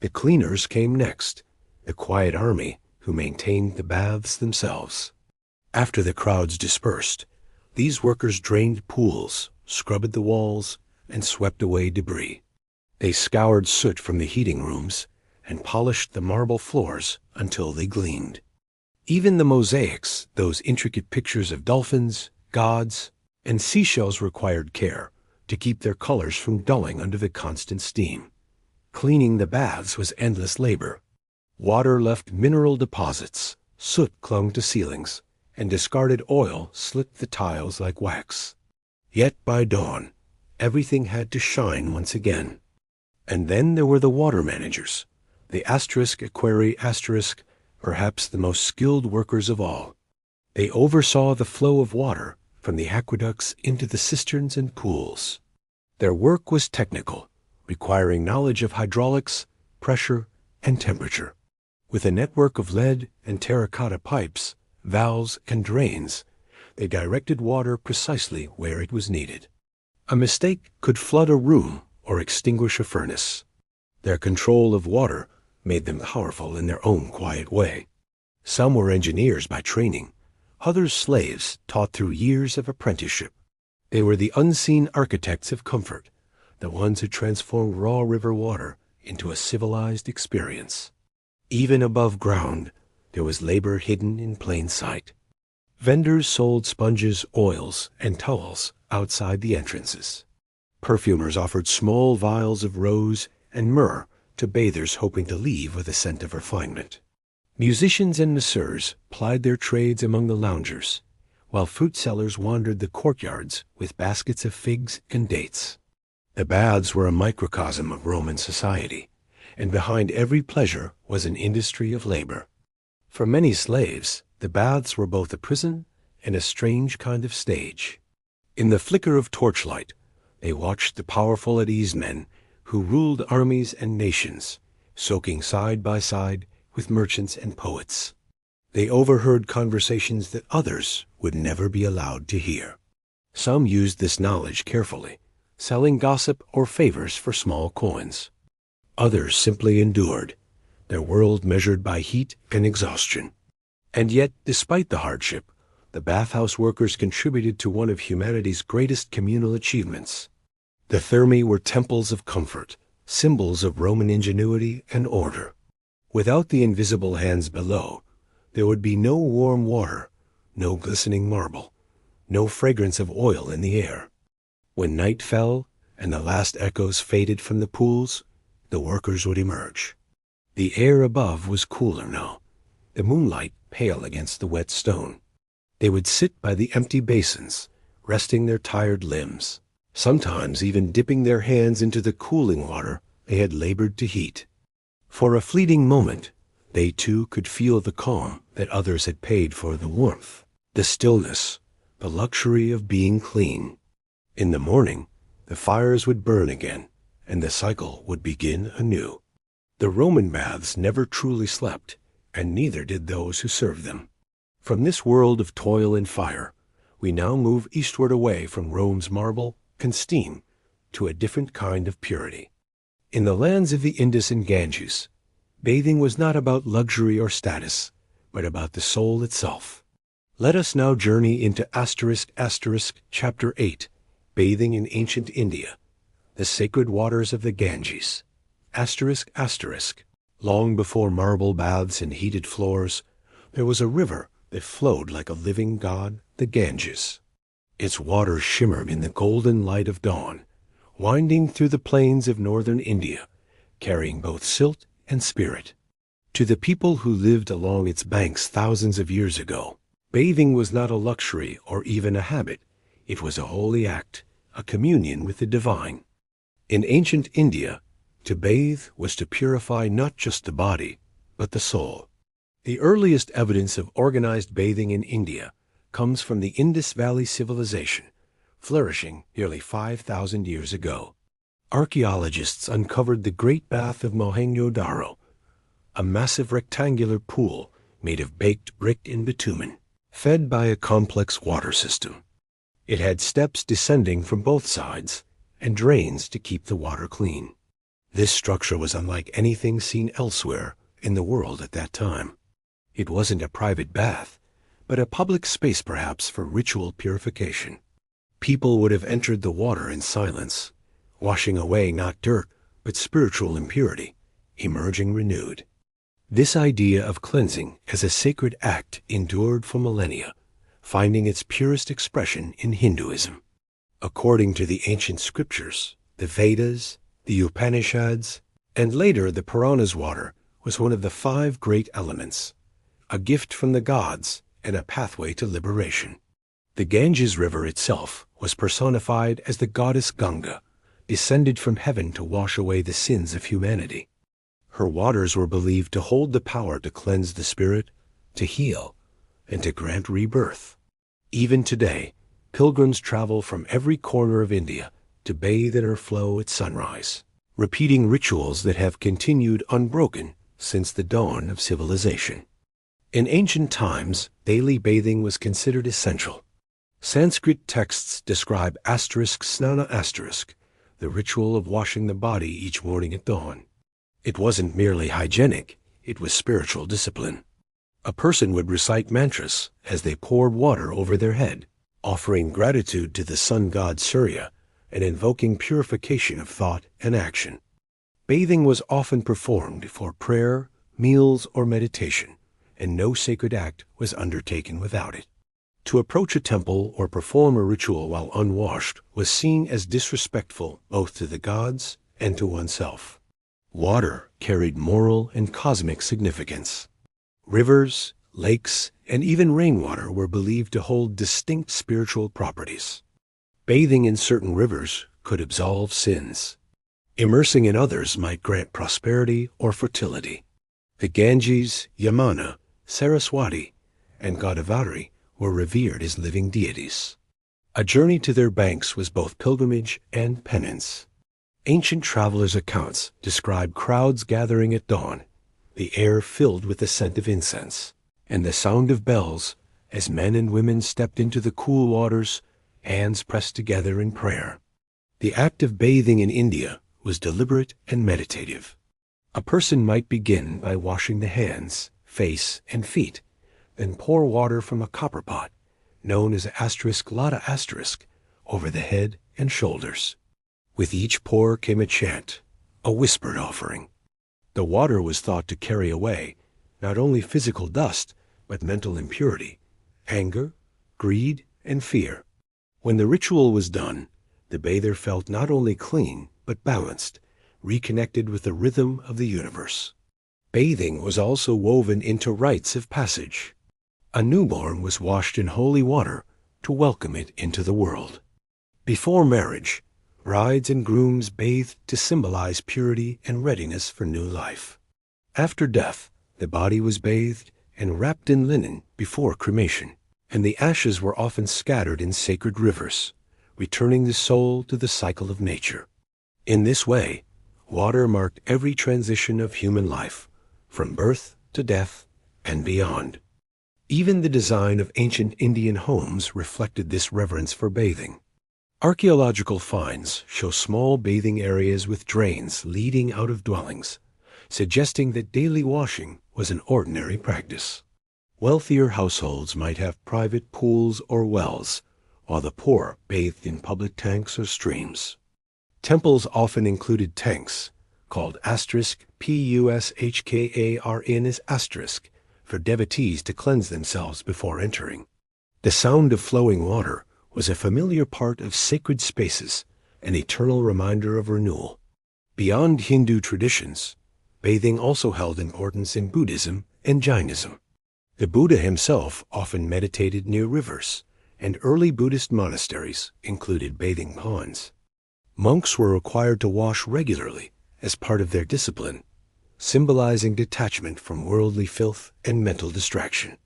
The cleaners came next, the quiet army who maintained the baths themselves. After the crowds dispersed, these workers drained pools, scrubbed the walls, and swept away debris. They scoured soot from the heating rooms and polished the marble floors until they gleamed. Even the mosaics, those intricate pictures of dolphins, gods, and seashells, required care to keep their colors from dulling under the constant steam. Cleaning the baths was endless labor. Water left mineral deposits, soot clung to ceilings, and discarded oil slicked the tiles like wax. Yet by dawn, everything had to shine once again. And then there were the water managers, the ***, perhaps the most skilled workers of all. They oversaw the flow of water from the aqueducts into the cisterns and pools. Their work was technical, requiring knowledge of hydraulics, pressure, and temperature. With a network of lead and terracotta pipes, valves, and drains, they directed water precisely where it was needed. A mistake could flood a room or extinguish a furnace. Their control of water made them powerful in their own quiet way. Some were engineers by training, others slaves taught through years of apprenticeship. They were the unseen architects of comfort, the ones who transformed raw river water into a civilized experience. Even above ground, there was labor hidden in plain sight. Vendors sold sponges, oils, and towels outside the entrances. Perfumers offered small vials of rose and myrrh to bathers hoping to leave with a scent of refinement. Musicians and masseurs plied their trades among the loungers, while fruit sellers wandered the courtyards with baskets of figs and dates. The baths were a microcosm of Roman society, and behind every pleasure was an industry of labor. For many slaves, the baths were both a prison and a strange kind of stage. In the flicker of torchlight, they watched the powerful at-ease men who ruled armies and nations, soaking side by side with merchants and poets. They overheard conversations that others would never be allowed to hear. Some used this knowledge carefully, selling gossip or favors for small coins. Others simply endured, their world measured by heat and exhaustion. And yet, despite the hardship, the bathhouse workers contributed to one of humanity's greatest communal achievements. The thermae were temples of comfort, symbols of Roman ingenuity and order. Without the invisible hands below, there would be no warm water, no glistening marble, no fragrance of oil in the air. When night fell and the last echoes faded from the pools, the workers would emerge. The air above was cooler now, the moonlight pale against the wet stone. They would sit by the empty basins, resting their tired limbs, sometimes even dipping their hands into the cooling water they had labored to heat. For a fleeting moment, they too could feel the calm that others had paid for the warmth, the stillness, the luxury of being clean. In the morning, the fires would burn again, and the cycle would begin anew. The Roman baths never truly slept, and neither did those who served them. From this world of toil and fire, we now move eastward away from Rome's marble and steam to a different kind of purity. In the lands of the Indus and Ganges, bathing was not about luxury or status, but about the soul itself. Let us now journey into chapter 8, Bathing in Ancient India, the sacred waters of the Ganges. Long before marble baths and heated floors, there was a river that flowed like a living god, the Ganges. Its waters shimmered in the golden light of dawn, winding through the plains of northern India, carrying both silt and spirit. To the people who lived along its banks thousands of years ago, bathing was not a luxury or even a habit. It was a holy act, a communion with the divine. In ancient India, to bathe was to purify not just the body, but the soul. The earliest evidence of organized bathing in India comes from the Indus Valley civilization, flourishing nearly 5,000 years ago. Archaeologists uncovered the Great Bath of Mohenjo-Daro, a massive rectangular pool made of baked brick and bitumen, fed by a complex water system. It had steps descending from both sides and drains to keep the water clean. This structure was unlike anything seen elsewhere in the world at that time. It wasn't a private bath, but a public space perhaps for ritual purification. People would have entered the water in silence, washing away not dirt, but spiritual impurity, emerging renewed. This idea of cleansing as a sacred act endured for millennia, finding its purest expression in Hinduism. According to the ancient scriptures, the Vedas, the Upanishads, and later the Puranas, water was one of the 5 great elements, a gift from the gods and a pathway to liberation. The Ganges River itself was personified as the goddess Ganga, descended from heaven to wash away the sins of humanity. Her waters were believed to hold the power to cleanse the spirit, to heal, and to grant rebirth. Even today, pilgrims travel from every corner of India to bathe in her flow at sunrise, repeating rituals that have continued unbroken since the dawn of civilization. In ancient times, daily bathing was considered essential. Sanskrit texts describe *snana*, the ritual of washing the body each morning at dawn. It wasn't merely hygienic, it was spiritual discipline. A person would recite mantras as they poured water over their head, offering gratitude to the sun god Surya and invoking purification of thought and action. Bathing was often performed for prayer, meals, or meditation, and no sacred act was undertaken without it. To approach a temple or perform a ritual while unwashed was seen as disrespectful both to the gods and to oneself. Water carried moral and cosmic significance. Rivers, lakes, and even rainwater were believed to hold distinct spiritual properties. Bathing in certain rivers could absolve sins. Immersing in others might grant prosperity or fertility. The Ganges, Yamuna, Saraswati, and Godavari were revered as living deities. A journey to their banks was both pilgrimage and penance. Ancient travelers' accounts describe crowds gathering at dawn, the air filled with the scent of incense, and the sound of bells as men and women stepped into the cool waters, hands pressed together in prayer. The act of bathing in India was deliberate and meditative. A person might begin by washing the hands, face, and feet, then pour water from a copper pot, known as *lada*, over the head and shoulders. With each pour came a chant, a whispered offering. The water was thought to carry away not only physical dust, but mental impurity, anger, greed, and fear. When the ritual was done, the bather felt not only clean, but balanced, reconnected with the rhythm of the universe. Bathing was also woven into rites of passage. A newborn was washed in holy water to welcome it into the world. Before marriage, brides and grooms bathed to symbolize purity and readiness for new life. After death, the body was bathed and wrapped in linen before cremation, and the ashes were often scattered in sacred rivers, returning the soul to the cycle of nature. In this way, water marked every transition of human life, from birth to death and beyond. Even the design of ancient Indian homes reflected this reverence for bathing. Archaeological finds show small bathing areas with drains leading out of dwellings, suggesting that daily washing was an ordinary practice. Wealthier households might have private pools or wells, while the poor bathed in public tanks or streams. Temples often included tanks, called *pushkarin, for devotees to cleanse themselves before entering. The sound of flowing water was a familiar part of sacred spaces, an eternal reminder of renewal. Beyond Hindu traditions, bathing also held importance in Buddhism and Jainism. The Buddha himself often meditated near rivers, and early Buddhist monasteries included bathing ponds. Monks were required to wash regularly as part of their discipline, symbolizing detachment from worldly filth and mental distraction.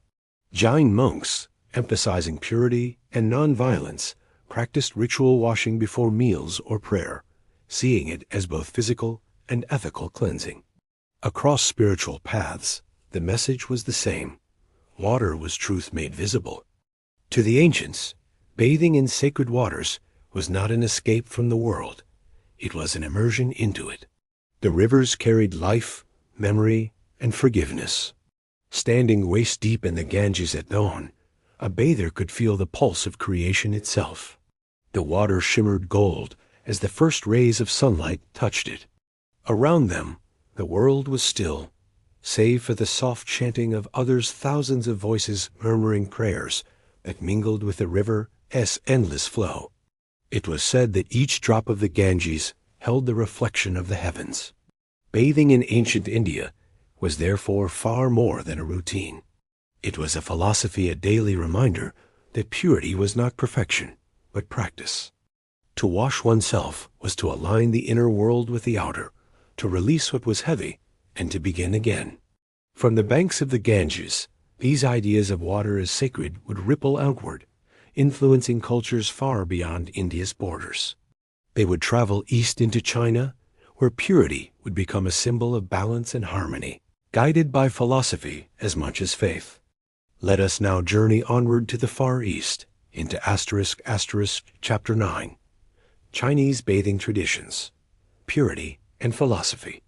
Jain monks, emphasizing purity and nonviolence, practiced ritual washing before meals or prayer, seeing it as both physical and ethical cleansing. Across spiritual paths, the message was the same. Water was truth made visible. To the ancients, bathing in sacred waters was not an escape from the world. It was an immersion into it. The rivers carried life, memory, and forgiveness. Standing waist-deep in the Ganges at dawn, a bather could feel the pulse of creation itself. The water shimmered gold as the first rays of sunlight touched it. Around them, the world was still, save for the soft chanting of others' thousands of voices murmuring prayers that mingled with the river's endless flow. It was said that each drop of the Ganges held the reflection of the heavens. Bathing in ancient India was therefore far more than a routine. It was a philosophy, a daily reminder that purity was not perfection, but practice. To wash oneself was to align the inner world with the outer, to release what was heavy, and to begin again. From the banks of the Ganges, these ideas of water as sacred would ripple outward, influencing cultures far beyond India's borders. They would travel east into China, where purity would become a symbol of balance and harmony, guided by philosophy as much as faith. Let us now journey onward to the Far East, into Chapter 9, Chinese Bathing Traditions, Purity and Philosophy.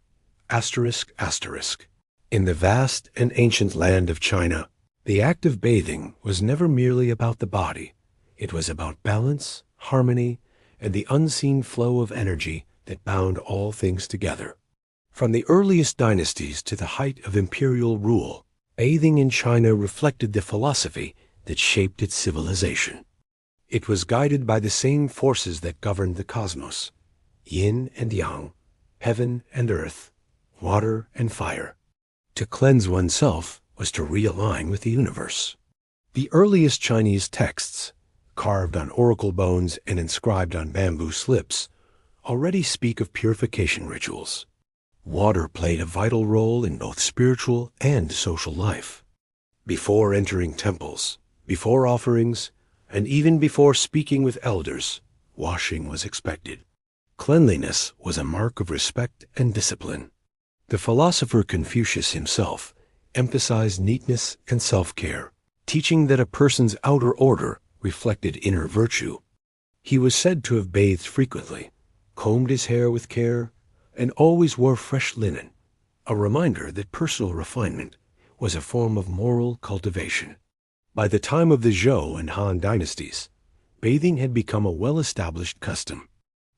In the vast and ancient land of China, the act of bathing was never merely about the body. It was about balance, harmony, and the unseen flow of energy that bound all things together. From the earliest dynasties to the height of imperial rule, bathing in China reflected the philosophy that shaped its civilization. It was guided by the same forces that governed the cosmos: yin and yang, heaven and earth, water and fire. To cleanse oneself was to realign with the universe. The earliest Chinese texts, carved on oracle bones and inscribed on bamboo slips, already speak of purification rituals. Water played a vital role in both spiritual and social life. Before entering temples, before offerings, and even before speaking with elders, washing was expected. Cleanliness was a mark of respect and discipline. The philosopher Confucius himself emphasized neatness and self-care, teaching that a person's outer order reflected inner virtue. He was said to have bathed frequently, combed his hair with care, and always wore fresh linen, a reminder that personal refinement was a form of moral cultivation. By the time of the Zhou and Han dynasties, bathing had become a well-established custom.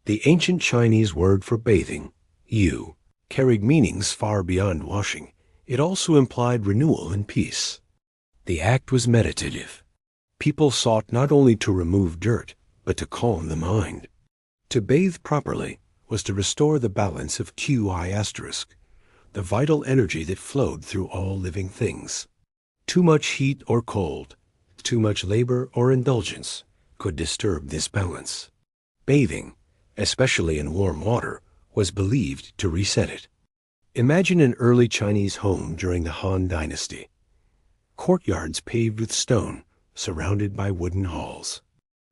The ancient Chinese word for bathing, yu, carried meanings far beyond washing. It also implied renewal and peace. The act was meditative. People sought not only to remove dirt, but to calm the mind. To bathe properly was to restore the balance of Qi*, the vital energy that flowed through all living things. Too much heat or cold, too much labor or indulgence could disturb this balance. Bathing, especially in warm water, was believed to reset it. Imagine an early Chinese home during the Han Dynasty. Courtyards paved with stone, surrounded by wooden halls.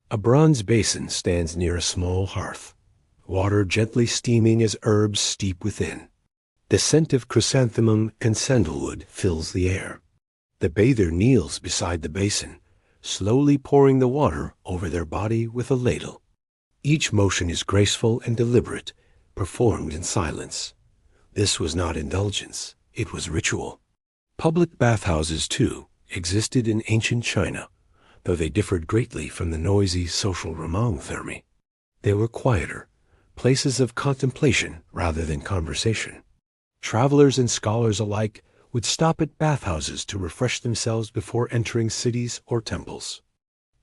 A bronze basin stands near a small hearth, water gently steaming as herbs steep within. The scent of chrysanthemum and sandalwood fills the air. The bather kneels beside the basin, slowly pouring the water over their body with a ladle. Each motion is graceful and deliberate, performed in silence. This was not indulgence, it was ritual. Public bathhouses, too, existed in ancient China, though they differed greatly from the noisy social thermae. They were quieter, places of contemplation rather than conversation. Travelers and scholars alike would stop at bathhouses to refresh themselves before entering cities or temples.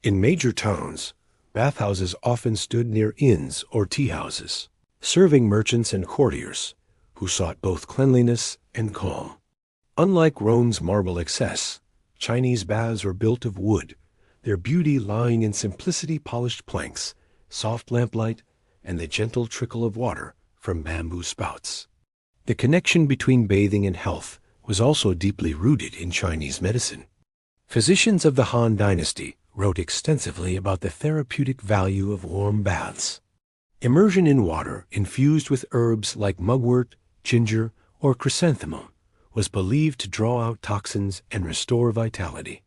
In major towns, bathhouses often stood near inns or tea houses, serving merchants and courtiers who sought both cleanliness and calm. Unlike Rome's marble excess, Chinese baths were built of wood, their beauty lying in simplicity polished planks, soft lamplight, and the gentle trickle of water from bamboo spouts. The connection between bathing and health was also deeply rooted in Chinese medicine. Physicians of the Han Dynasty wrote extensively about the therapeutic value of warm baths. Immersion in water infused with herbs like mugwort, ginger, or chrysanthemum was believed to draw out toxins and restore vitality.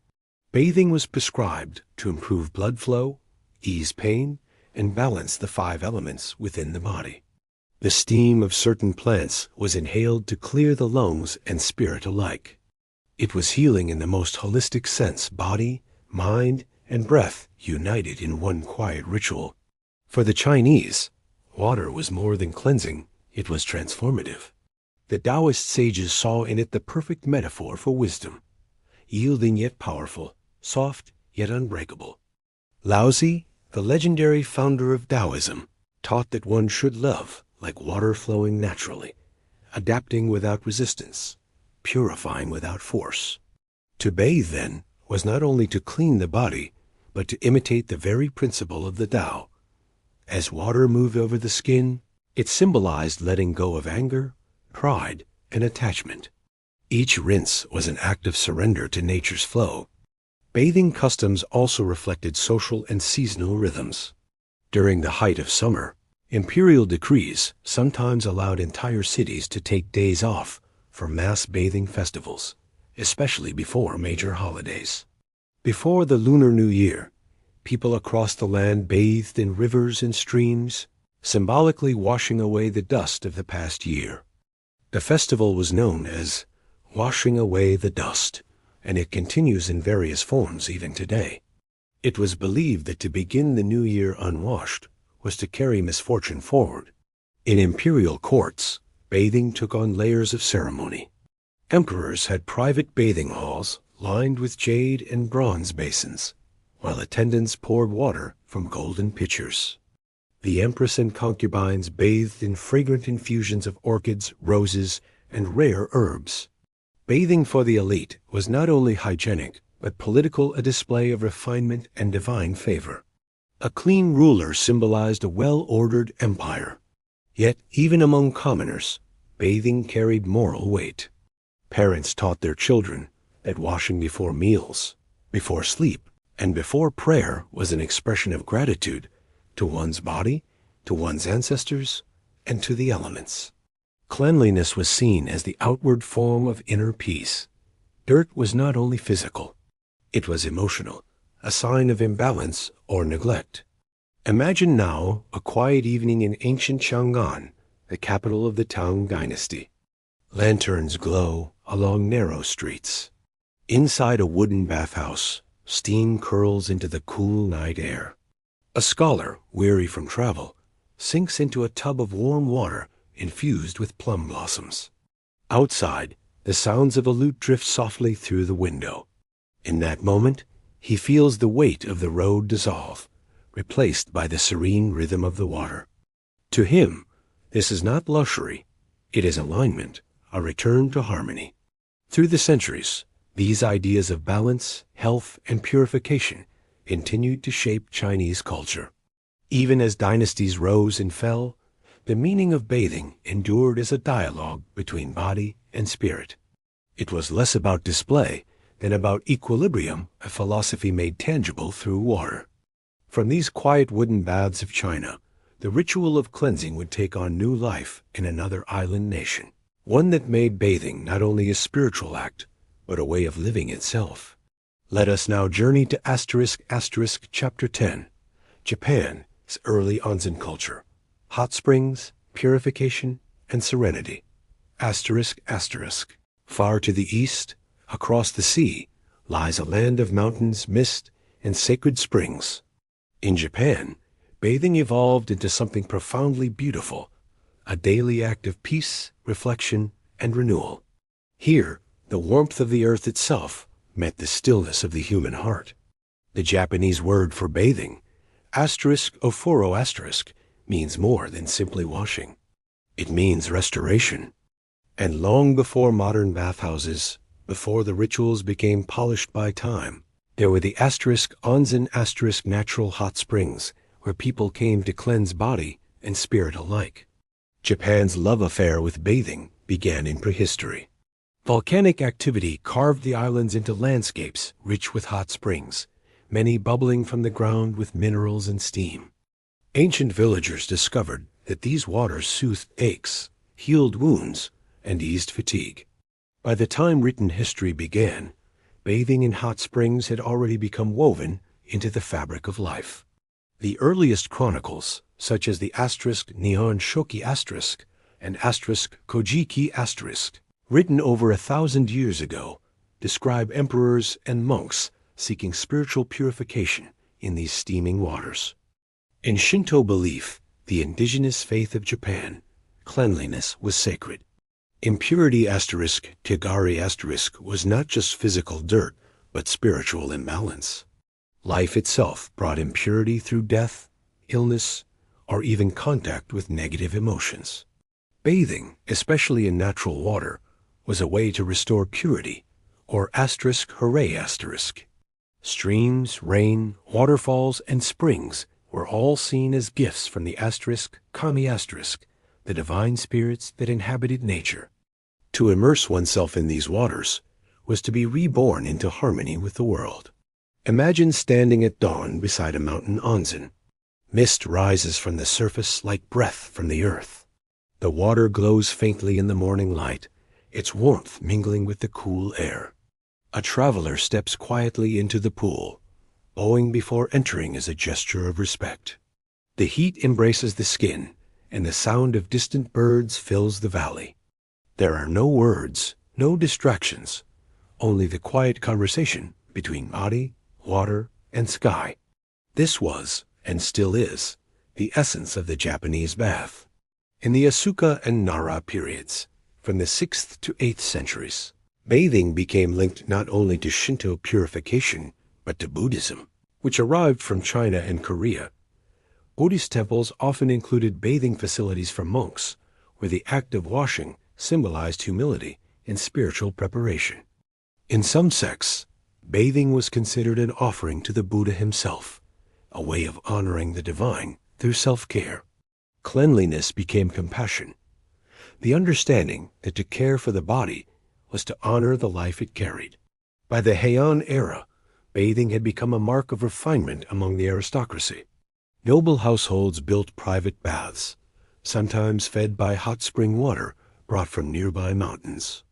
Bathing was prescribed to improve blood flow, ease pain, and balance the 5 elements within the body. The steam of certain plants was inhaled to clear the lungs and spirit alike. It was healing in the most holistic sense, body, mind, and breath united in one quiet ritual. For the Chinese, water was more than cleansing, it was transformative. The Taoist sages saw in it the perfect metaphor for wisdom, yielding yet powerful, soft yet unbreakable. Laozi, the legendary founder of Taoism, taught that one should love like water flowing naturally, adapting without resistance, purifying without force. To bathe, then, was not only to clean the body, but to imitate the very principle of the Tao. As water moved over the skin, it symbolized letting go of anger, pride, and attachment. Each rinse was an act of surrender to nature's flow. Bathing customs also reflected social and seasonal rhythms. During the height of summer, imperial decrees sometimes allowed entire cities to take days off for mass bathing festivals, especially before major holidays. Before the Lunar New Year, people across the land bathed in rivers and streams, symbolically washing away the dust of the past year. The festival was known as Washing Away the Dust, and it continues in various forms even today. It was believed that to begin the new year unwashed was to carry misfortune forward. In imperial courts, bathing took on layers of ceremony. Emperors had private bathing halls lined with jade and bronze basins, while attendants poured water from golden pitchers. The empress and concubines bathed in fragrant infusions of orchids, roses, and rare herbs. Bathing for the elite was not only hygienic, but political, a display of refinement and divine favor. A clean ruler symbolized a well-ordered empire. Yet, even among commoners, bathing carried moral weight. Parents taught their children that washing before meals, before sleep, and before prayer was an expression of gratitude to one's body, to one's ancestors, and to the elements. Cleanliness was seen as the outward form of inner peace. Dirt was not only physical, it was emotional, a sign of imbalance or neglect. Imagine now a quiet evening in ancient Chang'an, the capital of the Tang Dynasty. Lanterns glow along narrow streets. Inside a wooden bathhouse, steam curls into the cool night air. A scholar, weary from travel, sinks into a tub of warm water infused with plum blossoms. Outside, the sounds of a lute drift softly through the window. In that moment, he feels the weight of the road dissolve, replaced by the serene rhythm of the water. To him, this is not luxury, it is alignment, a return to harmony. Through the centuries, these ideas of balance, health, and purification continued to shape Chinese culture. Even as dynasties rose and fell, the meaning of bathing endured as a dialogue between body and spirit. It was less about display than about equilibrium, a philosophy made tangible through water. From these quiet wooden baths of China, the ritual of cleansing would take on new life in another island nation, one that made bathing not only a spiritual act, but a way of living itself. Let us now journey to Chapter 10, Japan's early onsen culture, hot springs, purification, and serenity. Far to the east, across the sea, lies a land of mountains, mist, and sacred springs. In Japan, bathing evolved into something profoundly beautiful, a daily act of peace, reflection, and renewal. Here, the warmth of the earth itself met the stillness of the human heart. The Japanese word for bathing, *ofuro*, means more than simply washing. It means restoration. And long before modern bathhouses, before the rituals became polished by time, There were the onsen natural hot springs, where people came to cleanse body and spirit alike. Japan's love affair with bathing began in prehistory. Volcanic activity carved the islands into landscapes rich with hot springs, many bubbling from the ground with minerals and steam. Ancient villagers discovered that these waters soothed aches, healed wounds, and eased fatigue. By the time written history began, bathing in hot springs had already become woven into the fabric of life. The earliest chronicles, such as the Nihon Shoki and Kojiki written over 1,000 years ago, describe emperors and monks seeking spiritual purification in these steaming waters. In Shinto belief, the indigenous faith of Japan, cleanliness was sacred. Impurity Tigari was not just physical dirt, but spiritual imbalance. Life itself brought impurity through death, illness, or even contact with negative emotions. Bathing, especially in natural water, was a way to restore purity, or hooray. Streams, rain, waterfalls, and springs were all seen as gifts from the kami, the divine spirits that inhabited nature. To immerse oneself in these waters was to be reborn into harmony with the world. Imagine standing at dawn beside a mountain onsen. Mist rises from the surface like breath from the earth. The water glows faintly in the morning light, its warmth mingling with the cool air. A traveler steps quietly into the pool. Bowing before entering is a gesture of respect. The heat embraces the skin, and the sound of distant birds fills the valley. There are no words, no distractions, only the quiet conversation between body, water, and sky. This was, and still is, the essence of the Japanese bath. In the Asuka and Nara periods, from the 6th to 8th centuries, bathing became linked not only to Shinto purification, but to Buddhism, which arrived from China and Korea. Buddhist temples often included bathing facilities for monks, where the act of washing symbolized humility and spiritual preparation. In some sects, bathing was considered an offering to the Buddha himself, a way of honoring the divine through self-care. Cleanliness became compassion, the understanding that to care for the body was to honor the life it carried. By the Heian era, bathing had become a mark of refinement among the aristocracy. Noble households built private baths, sometimes fed by hot spring water brought from nearby mountains.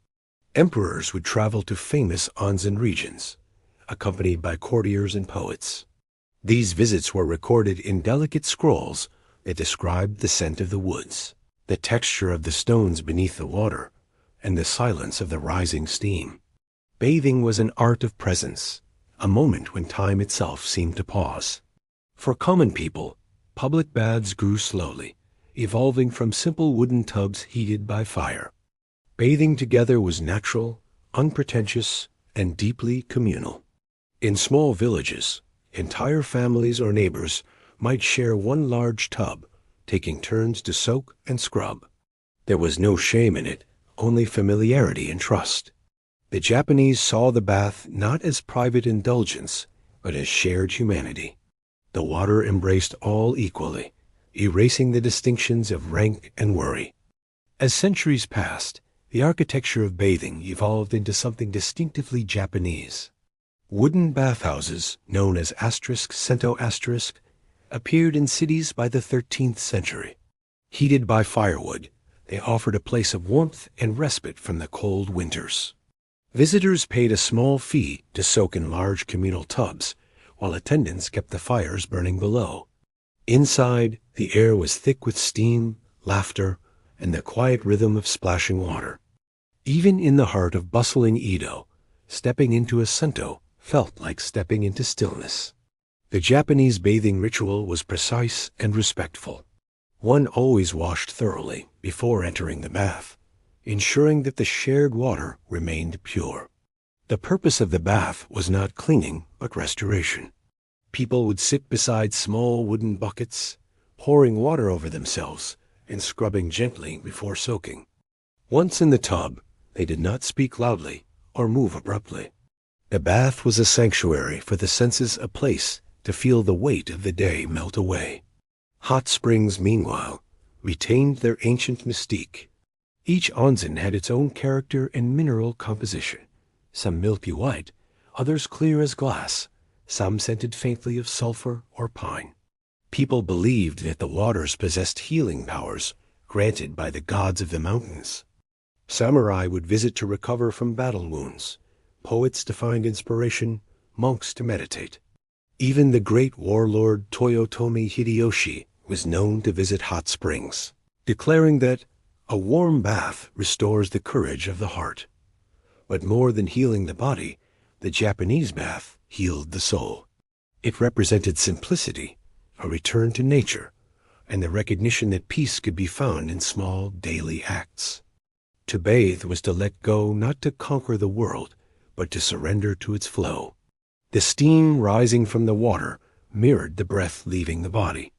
Emperors would travel to famous onsen regions, accompanied by courtiers and poets. These visits were recorded in delicate scrolls that described the scent of the woods, the texture of the stones beneath the water, and the silence of the rising steam. Bathing was an art of presence, a moment when time itself seemed to pause. For common people, public baths grew slowly, evolving from simple wooden tubs heated by fire. Bathing together was natural, unpretentious, and deeply communal. In small villages, entire families or neighbors might share one large tub, taking turns to soak and scrub. There was no shame in it, only familiarity and trust. The Japanese saw the bath not as private indulgence, but as shared humanity. The water embraced all equally, erasing the distinctions of rank and worry. As centuries passed, the architecture of bathing evolved into something distinctively Japanese. Wooden bathhouses, known as Sento appeared in cities by the 13th century. Heated by firewood, they offered a place of warmth and respite from the cold winters. Visitors paid a small fee to soak in large communal tubs, while attendants kept the fires burning below. Inside, the air was thick with steam, laughter, and the quiet rhythm of splashing water. Even in the heart of bustling Edo, stepping into a sento felt like stepping into stillness. The Japanese bathing ritual was precise and respectful. One always washed thoroughly before entering the bath, ensuring that the shared water remained pure. The purpose of the bath was not cleaning, but restoration. People would sit beside small wooden buckets, pouring water over themselves and scrubbing gently before soaking. Once in the tub, they did not speak loudly or move abruptly. The bath was a sanctuary for the senses, a place to feel the weight of the day melt away. Hot springs, meanwhile, retained their ancient mystique. Each onsen had its own character and mineral composition, some milky white, others clear as glass, some scented faintly of sulfur or pine. People believed that the waters possessed healing powers granted by the gods of the mountains. Samurai would visit to recover from battle wounds, poets to find inspiration, monks to meditate. Even the great warlord Toyotomi Hideyoshi was known to visit hot springs, declaring that a warm bath restores the courage of the heart. But more than healing the body, the Japanese bath healed the soul. It represented simplicity, a return to nature, and the recognition that peace could be found in small daily acts. To bathe was to let go, not to conquer the world, but to surrender to its flow. The steam rising from the water mirrored the breath leaving the body.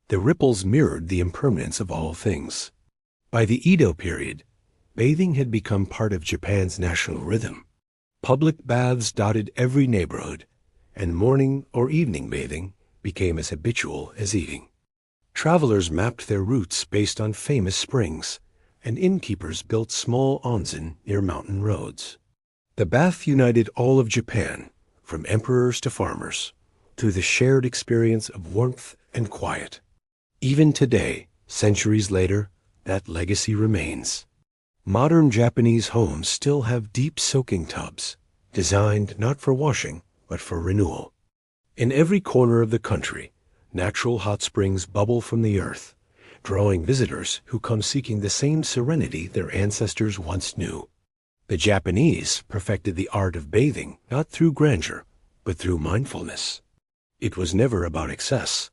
The ripples mirrored the impermanence of all things. By the Edo period, bathing had become part of Japan's national rhythm. Public baths dotted every neighborhood, and morning or evening bathing became as habitual as eating. Travelers mapped their routes based on famous springs, and innkeepers built small onsen near mountain roads. The bath united all of Japan, from emperors to farmers, through the shared experience of warmth and quiet. Even today, centuries later, that legacy remains. Modern Japanese homes still have deep soaking tubs, designed not for washing, but for renewal. In every corner of the country, natural hot springs bubble from the earth, drawing visitors who come seeking the same serenity their ancestors once knew. The Japanese perfected the art of bathing not through grandeur, but through mindfulness. It was never about excess,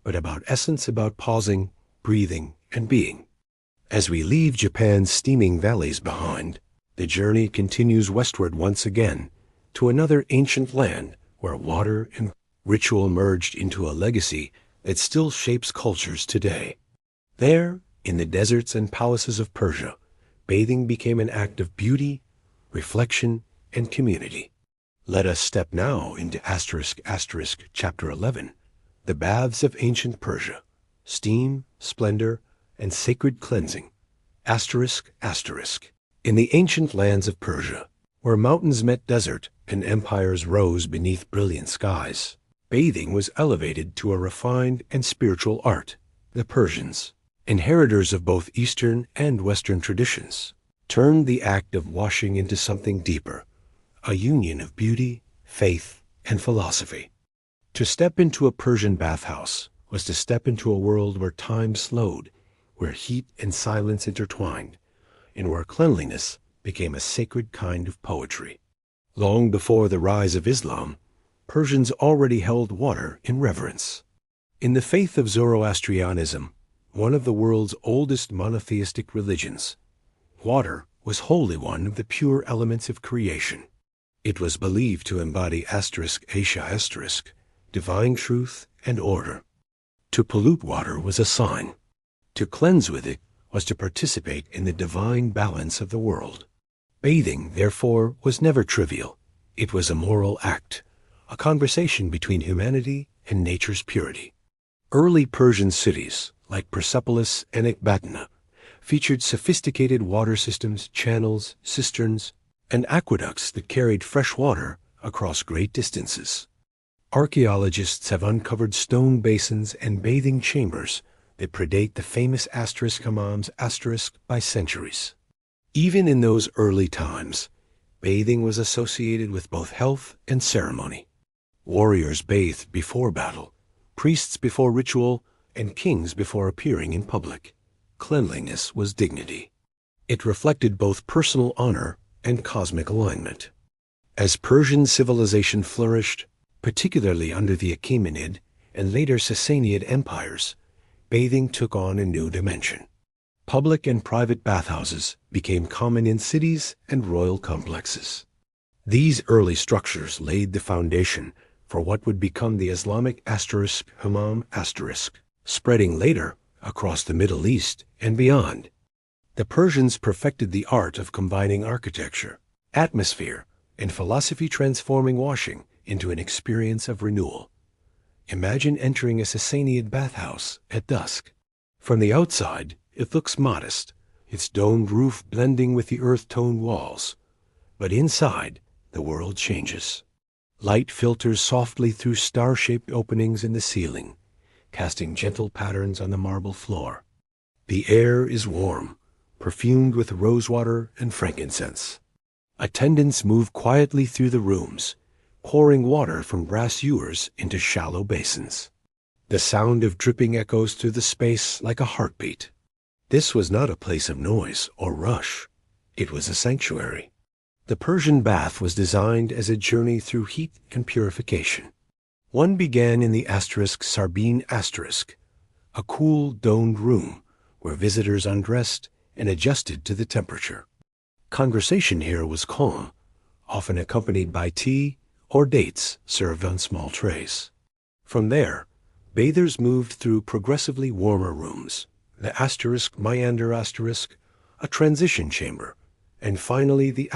but about essence, about pausing, breathing, and being. As we leave Japan's steaming valleys behind, the journey continues westward once again to another ancient land where water and ritual merged into a legacy that still shapes cultures today. There, in the deserts and palaces of Persia, bathing became an act of beauty, reflection, and community. Let us step now into Chapter 11, the baths of ancient Persia, steam, splendor, and sacred cleansing. In the ancient lands of Persia, where mountains met desert and empires rose beneath brilliant skies, bathing was elevated to a refined and spiritual art. The Persians, inheritors of both Eastern and Western traditions, turned the act of washing into something deeper, a union of beauty, faith, and philosophy. To step into a Persian bathhouse was to step into a world where time slowed, where heat and silence intertwined, and where cleanliness became a sacred kind of poetry. Long before the rise of Islam, Persians already held water in reverence. In the faith of Zoroastrianism, one of the world's oldest monotheistic religions, water was wholly one of the pure elements of creation. It was believed to embody Asha*, divine truth and order. To pollute water was a sign. To cleanse with it was to participate in the divine balance of the world. Bathing, therefore, was never trivial. It was a moral act, a conversation between humanity and nature's purity. Early Persian cities, like Persepolis and Ecbatana, featured sophisticated water systems, channels, cisterns, and aqueducts that carried fresh water across great distances. Archaeologists have uncovered stone basins and bathing chambers that predate the famous hammams by centuries. Even in those early times, bathing was associated with both health and ceremony. Warriors bathed before battle, priests before ritual, and kings before appearing in public. Cleanliness was dignity. It reflected both personal honor and cosmic alignment. As Persian civilization flourished, particularly under the Achaemenid and later Sassanid empires, bathing took on a new dimension. Public and private bathhouses became common in cities and royal complexes. These early structures laid the foundation for what would become the Islamic hammam, spreading later across the Middle East and beyond. The Persians perfected the art of combining architecture, atmosphere, and philosophy transforming washing into an experience of renewal. Imagine entering a Sasanian bathhouse at dusk. From the outside, it looks modest, its domed roof blending with the earth-toned walls. But inside, the world changes. Light filters softly through star-shaped openings in the ceiling, casting gentle patterns on the marble floor. The air is warm, perfumed with rosewater and frankincense. Attendants move quietly through the rooms, pouring water from brass ewers into shallow basins. The sound of dripping echoes through the space like a heartbeat. This was not a place of noise or rush. It was a sanctuary. The Persian bath was designed as a journey through heat and purification. One began in the Sarbin asterisk, a cool, domed room where visitors undressed and adjusted to the temperature. Conversation here was calm, often accompanied by tea or dates served on small trays. From there, bathers moved through progressively warmer rooms, the Meander asterisk, a transition chamber, and finally the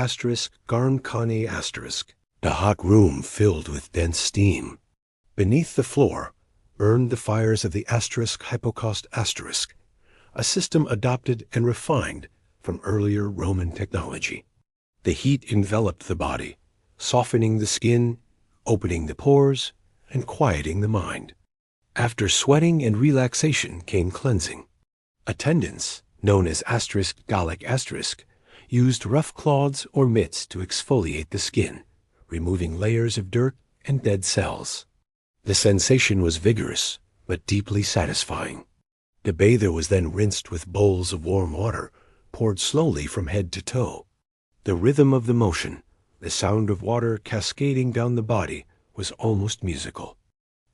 Garm Khane asterisk, the hot room filled with dense steam. Beneath the floor burned the fires of the Hypocaust asterisk, a system adopted and refined from earlier Roman technology. The heat enveloped the body, softening the skin, opening the pores, and quieting the mind. After sweating and relaxation came cleansing. Attendants, known as Gallic asterisk, used rough cloths or mitts to exfoliate the skin, removing layers of dirt and dead cells. The sensation was vigorous, but deeply satisfying. The bather was then rinsed with bowls of warm water, poured slowly from head to toe. The rhythm of the motion, the sound of water cascading down the body, was almost musical.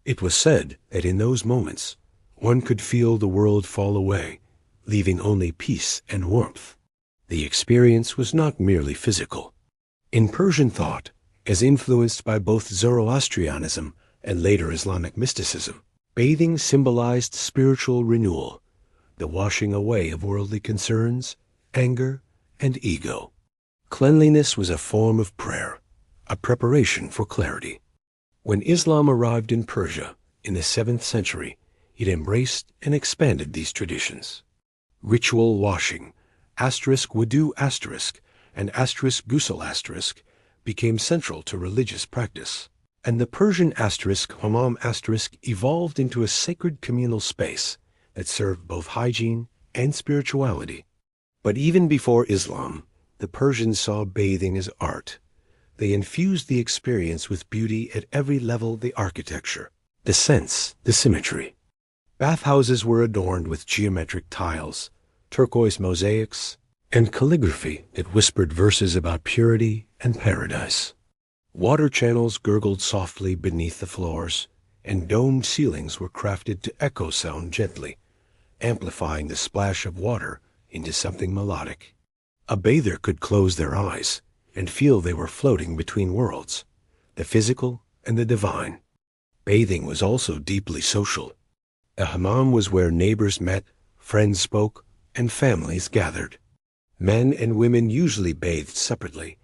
It was said that in those moments, one could feel the world fall away, leaving only peace and warmth. The experience was not merely physical. In Persian thought, as influenced by both Zoroastrianism and later Islamic mysticism, bathing symbolized spiritual renewal, the washing away of worldly concerns, anger, and ego. Cleanliness was a form of prayer, a preparation for clarity. When Islam arrived in Persia in the 7th century, it embraced and expanded these traditions. Ritual washing, wudu asterisk, and ghusl asterisk, became central to religious practice, and the Persian hammam asterisk evolved into a sacred communal space that served both hygiene and spirituality. But even before Islam, the Persians saw bathing as art. They infused the experience with beauty at every level of the architecture, the sense, the symmetry. Bathhouses were adorned with geometric tiles, turquoise mosaics, and calligraphy that whispered verses about purity and paradise. Water channels gurgled softly beneath the floors, and domed ceilings were crafted to echo sound gently, amplifying the splash of water into something melodic. A bather could close their eyes and feel they were floating between worlds, the physical and the divine. Bathing was also deeply social. A hammam was where neighbors met, friends spoke, and families gathered. Men and women usually bathed separately,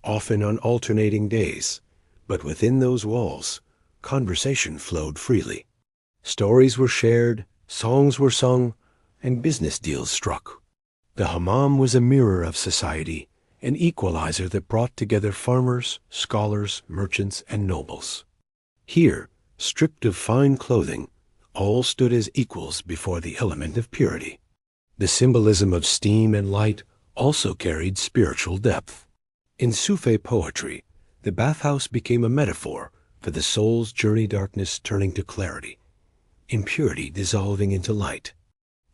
often on alternating days, but within those walls, conversation flowed freely. Stories were shared, songs were sung, and business deals struck. The hammam was a mirror of society, an equalizer that brought together farmers, scholars, merchants, and nobles. Here, stripped of fine clothing, all stood as equals before the element of purity. The symbolism of steam and light also carried spiritual depth. In Sufi poetry, the bathhouse became a metaphor for the soul's journey, darkness turning to clarity, impurity dissolving into light.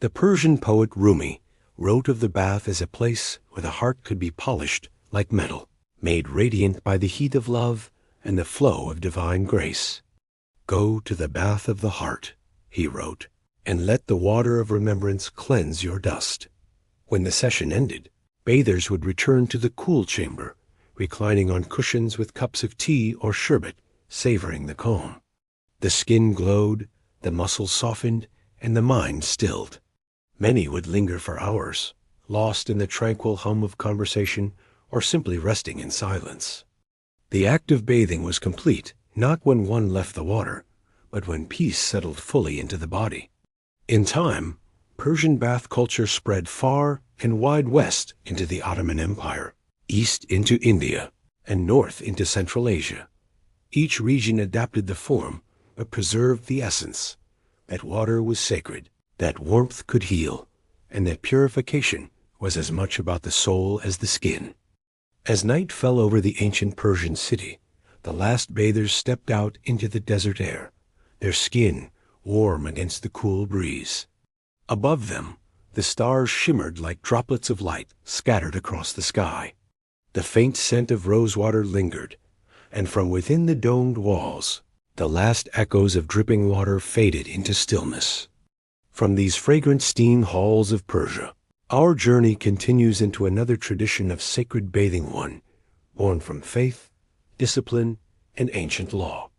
The Persian poet Rumi wrote of the bath as a place where the heart could be polished like metal, made radiant by the heat of love and the flow of divine grace. "Go to the bath of the heart," he wrote, "and let the water of remembrance cleanse your dust." When the session ended, bathers would return to the cool chamber, reclining on cushions with cups of tea or sherbet, savoring the calm. The skin glowed, the muscles softened, and the mind stilled. Many would linger for hours, lost in the tranquil hum of conversation or simply resting in silence. The act of bathing was complete, not when one left the water, but when peace settled fully into the body. In time, Persian bath culture spread far and wide west into the Ottoman Empire, east into India, and north into Central Asia. Each region adapted the form, but preserved the essence, that water was sacred, that warmth could heal, and that purification was as much about the soul as the skin. As night fell over the ancient Persian city, the last bathers stepped out into the desert air, their skin warm against the cool breeze. Above them, the stars shimmered like droplets of light scattered across the sky. The faint scent of rosewater lingered, and from within the domed walls, the last echoes of dripping water faded into stillness. From these fragrant steam halls of Persia, our journey continues into another tradition of sacred bathing, one born from faith, discipline, and ancient law.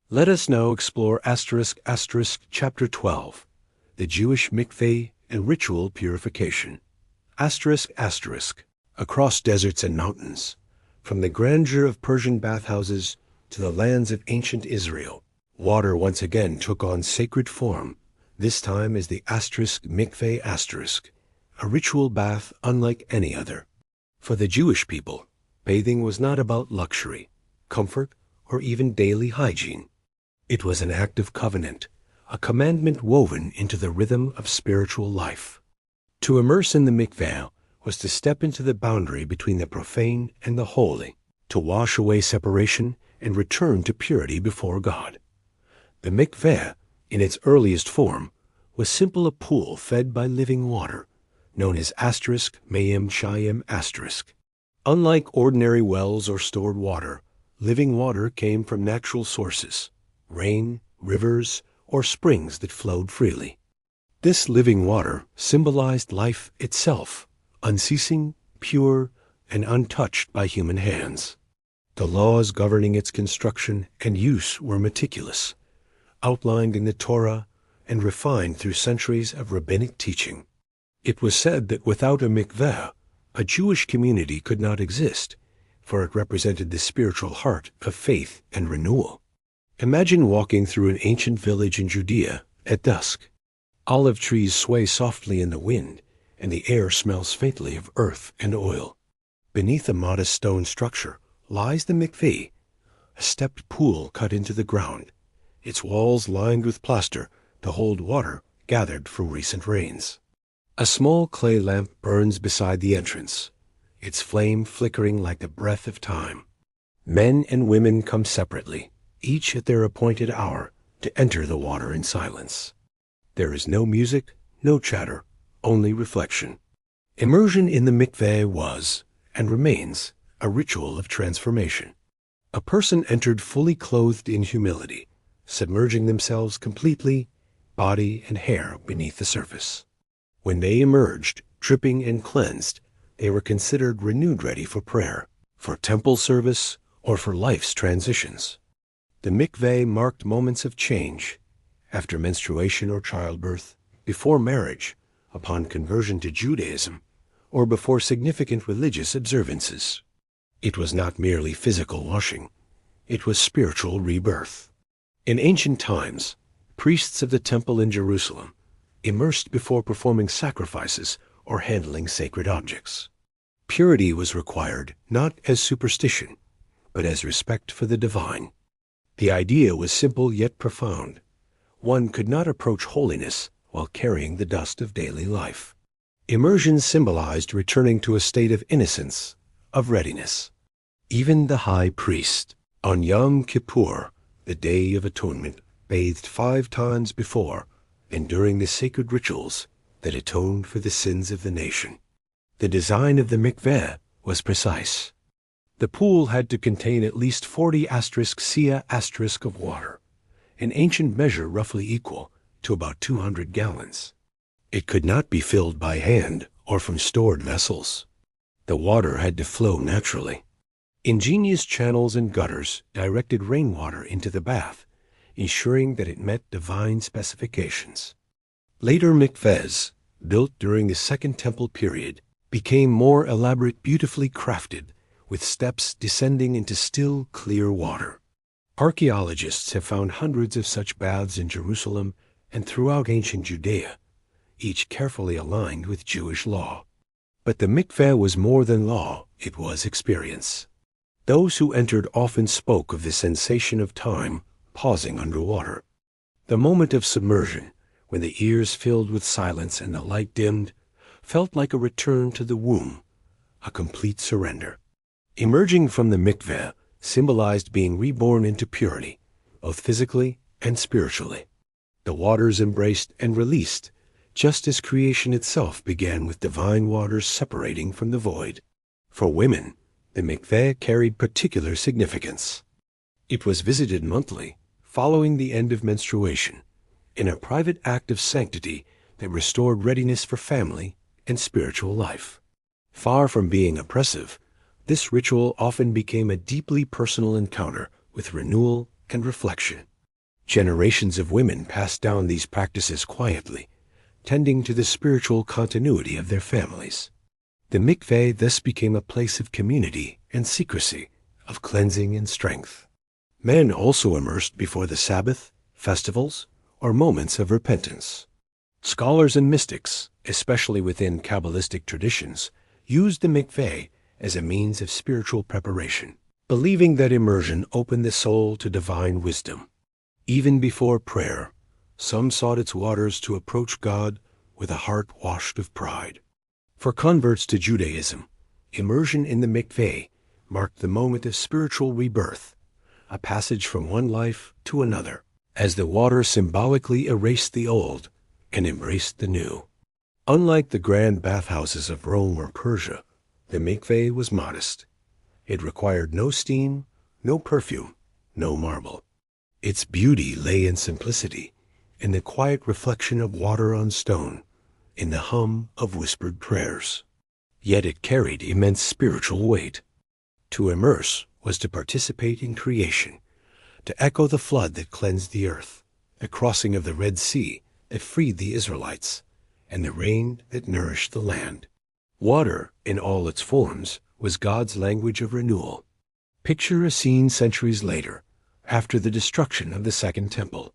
Let us now explore chapter 12, the Jewish mikveh and ritual purification. Across deserts and mountains, from the grandeur of Persian bathhouses to the lands of ancient Israel, water once again took on sacred form, this time as the mikveh a ritual bath unlike any other. For the Jewish people, bathing was not about luxury, comfort, or even daily hygiene. It was an act of covenant, a commandment woven into the rhythm of spiritual life. To immerse in the mikveh was to step into the boundary between the profane and the holy, to wash away separation and return to purity before God. The mikveh, in its earliest form, was simply a pool fed by living water, known as *mayim shayim*. Unlike ordinary wells or stored water, living water came from natural sources, rain, rivers, or springs that flowed freely. This living water symbolized life itself, unceasing, pure, and untouched by human hands. The laws governing its construction and use were meticulous, outlined in the Torah and refined through centuries of rabbinic teaching. It was said that without a mikveh, a Jewish community could not exist, for it represented the spiritual heart of faith and renewal. Imagine walking through an ancient village in Judea at dusk. Olive trees sway softly in the wind, and the air smells faintly of earth and oil. Beneath a modest stone structure lies the mikveh, a stepped pool cut into the ground, its walls lined with plaster to hold water gathered from recent rains. A small clay lamp burns beside the entrance, its flame flickering like the breath of time. Men and women come separately, each at their appointed hour, to enter the water in silence. There is no music, no chatter, only reflection. Immersion in the mikveh was, and remains, a ritual of transformation. A person entered fully clothed in humility, submerging themselves completely, body and hair beneath the surface. When they emerged, dripping and cleansed, they were considered renewed, ready for prayer, for temple service, or for life's transitions. The mikveh marked moments of change, after menstruation or childbirth, before marriage, upon conversion to Judaism, or before significant religious observances. It was not merely physical washing, it was spiritual rebirth. In ancient times, priests of the temple in Jerusalem immersed before performing sacrifices or handling sacred objects. Purity was required not as superstition, but as respect for the divine. The idea was simple yet profound. One could not approach holiness while carrying the dust of daily life. Immersion symbolized returning to a state of innocence, of readiness. Even the high priest, on Yom Kippur, the Day of Atonement, bathed 5 times before and during the sacred rituals that atoned for the sins of the nation. The design of the mikveh was precise. The pool had to contain at least 40 sia of water, an ancient measure roughly equal to about 200 gallons. It could not be filled by hand or from stored vessels. The water had to flow naturally. Ingenious channels and gutters directed rainwater into the bath, ensuring that it met divine specifications. Later mikvehs, built during the Second Temple period, became more elaborate, beautifully crafted, with steps descending into still, clear water. Archaeologists have found hundreds of such baths in Jerusalem and throughout ancient Judea, each carefully aligned with Jewish law. But the mikveh was more than law, it was experience. Those who entered often spoke of the sensation of time pausing underwater. The moment of submersion, when the ears filled with silence and the light dimmed, felt like a return to the womb, a complete surrender. Emerging from the mikveh symbolized being reborn into purity, both physically and spiritually. The waters embraced and released, just as creation itself began with divine waters separating from the void. For women, the mikveh carried particular significance. It was visited monthly, following the end of menstruation, in a private act of sanctity that restored readiness for family and spiritual life. Far from being oppressive, this ritual often became a deeply personal encounter with renewal and reflection. Generations of women passed down these practices quietly, tending to the spiritual continuity of their families. The mikveh thus became a place of community and secrecy, of cleansing and strength. Men also immersed before the Sabbath, festivals, or moments of repentance. Scholars and mystics, especially within Kabbalistic traditions, used the mikveh as a means of spiritual preparation, believing that immersion opened the soul to divine wisdom. Even before prayer, some sought its waters to approach God with a heart washed of pride. For converts to Judaism, immersion in the mikveh marked the moment of spiritual rebirth, a passage from one life to another, as the water symbolically erased the old and embraced the new. Unlike the grand bathhouses of Rome or Persia, the mikveh was modest. It required no steam, no perfume, no marble. Its beauty lay in simplicity, in the quiet reflection of water on stone, in the hum of whispered prayers. Yet it carried immense spiritual weight. To immerse was to participate in creation, to echo the flood that cleansed the earth, the crossing of the Red Sea that freed the Israelites, and the rain that nourished the land. Water, in all its forms, was God's language of renewal. Picture a scene centuries later, after the destruction of the Second Temple.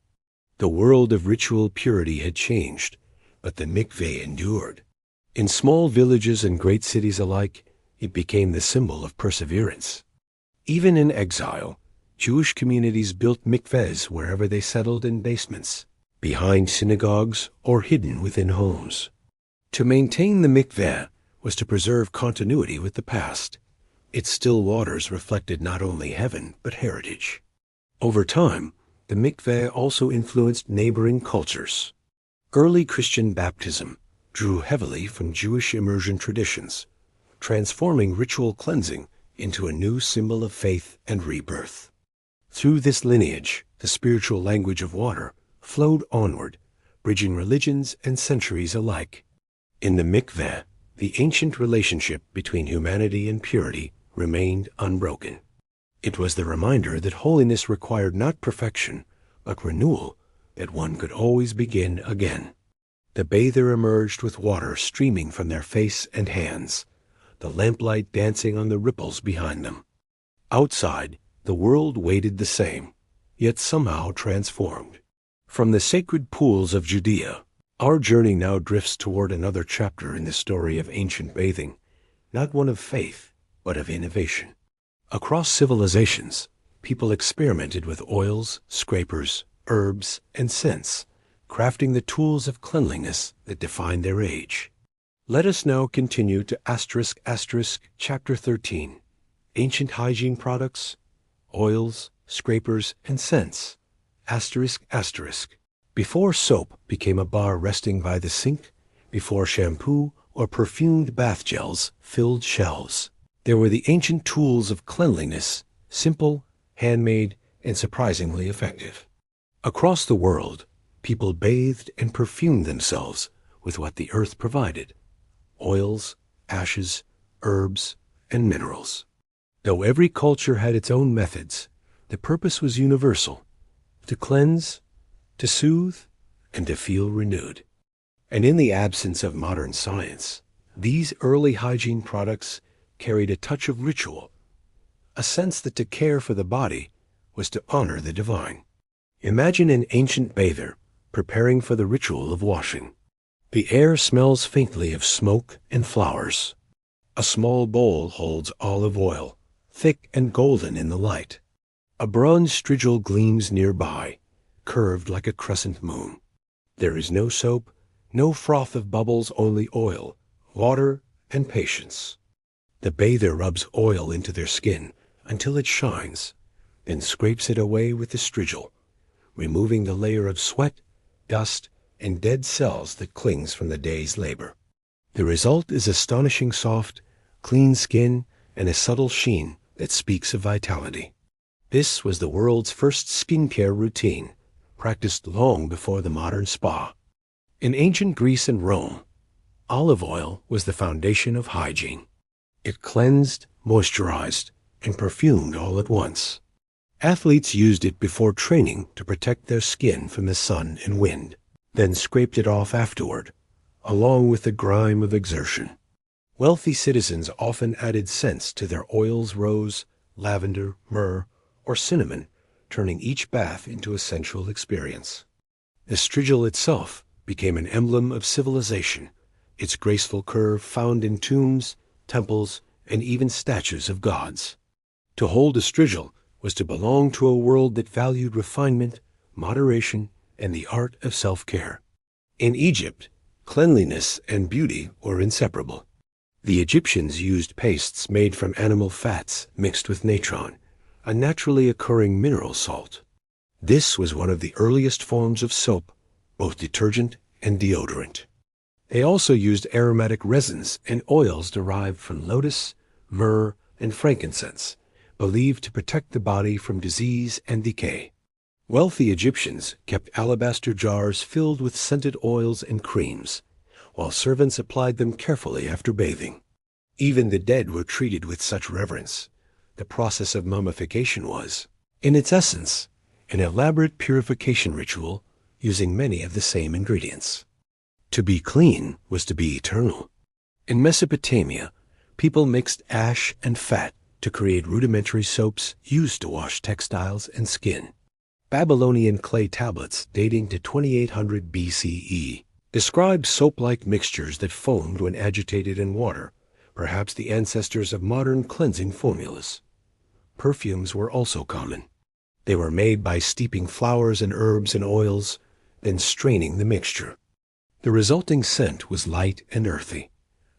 The world of ritual purity had changed, but the mikveh endured. In small villages and great cities alike, it became the symbol of perseverance. Even in exile, Jewish communities built mikvehs wherever they settled, in basements, behind synagogues, or hidden within homes. To maintain the mikveh was to preserve continuity with the past. Its still waters reflected not only heaven but heritage. Over time, the mikveh also influenced neighboring cultures. Early Christian baptism drew heavily from Jewish immersion traditions, transforming ritual cleansing into a new symbol of faith and rebirth. Through this lineage, the spiritual language of water flowed onward, bridging religions and centuries alike. In the mikveh, the ancient relationship between humanity and purity remained unbroken. It was the reminder that holiness required not perfection, but renewal, that one could always begin again. The bather emerged with water streaming from their face and hands, the lamplight dancing on the ripples behind them. Outside, the world waited the same, yet somehow transformed. From the sacred pools of Judea, our journey now drifts toward another chapter in the story of ancient bathing, not one of faith, but of innovation. Across civilizations, people experimented with oils, scrapers, herbs, and scents, crafting the tools of cleanliness that defined their age. Let us now continue to chapter 13, Ancient Hygiene Products, Oils, Scrapers, and Scents, Before soap became a bar resting by the sink, before shampoo or perfumed bath gels filled shelves, there were the ancient tools of cleanliness, simple, handmade, and surprisingly effective. Across the world, people bathed and perfumed themselves with what the earth provided: oils, ashes, herbs, and minerals. Though every culture had its own methods, the purpose was universal: to cleanse, to soothe, and to feel renewed. And in the absence of modern science, these early hygiene products carried a touch of ritual a sense that to care for the body was to honor the divine. Imagine an ancient bather preparing for the ritual of washing. The air smells faintly of smoke and flowers. A small bowl holds olive oil, thick and golden in the light. A bronze strigil gleams nearby, curved like a crescent moon. There is no soap, no froth of bubbles, only oil, water, and patience. The bather rubs oil into their skin until it shines, then scrapes it away with the strigil, removing the layer of sweat, dust, and dead cells that clings from the day's labor. The result is astonishing soft, clean skin and a subtle sheen that speaks of vitality. This was the world's first skincare routine, practiced long before the modern spa. In ancient Greece and Rome, olive oil was the foundation of hygiene. It cleansed, moisturized, and perfumed all at once. Athletes used it before training to protect their skin from the sun and wind, then scraped it off afterward, along with the grime of exertion. Wealthy citizens often added scents to their oils: rose, lavender, myrrh, or cinnamon, turning each bath into a sensual experience. The strigil itself became an emblem of civilization, its graceful curve found in tombs, temples, and even statues of gods. To hold a strigil was to belong to a world that valued refinement, moderation, and the art of self-care. In Egypt, cleanliness and beauty were inseparable. The Egyptians used pastes made from animal fats mixed with natron, a naturally occurring mineral salt. This was one of the earliest forms of soap, both detergent and deodorant. They also used aromatic resins and oils derived from lotus, myrrh, and frankincense, believed to protect the body from disease and decay. Wealthy Egyptians kept alabaster jars filled with scented oils and creams, while servants applied them carefully after bathing. Even the dead were treated with such reverence. The process of mummification was, in its essence, an elaborate purification ritual using many of the same ingredients. To be clean was to be eternal. In Mesopotamia, people mixed ash and fat to create rudimentary soaps used to wash textiles and skin. Babylonian clay tablets dating to 2800 BCE described soap-like mixtures that foamed when agitated in water, perhaps the ancestors of modern cleansing formulas. Perfumes were also common. They were made by steeping flowers and herbs in oils, then straining the mixture. The resulting scent was light and earthy,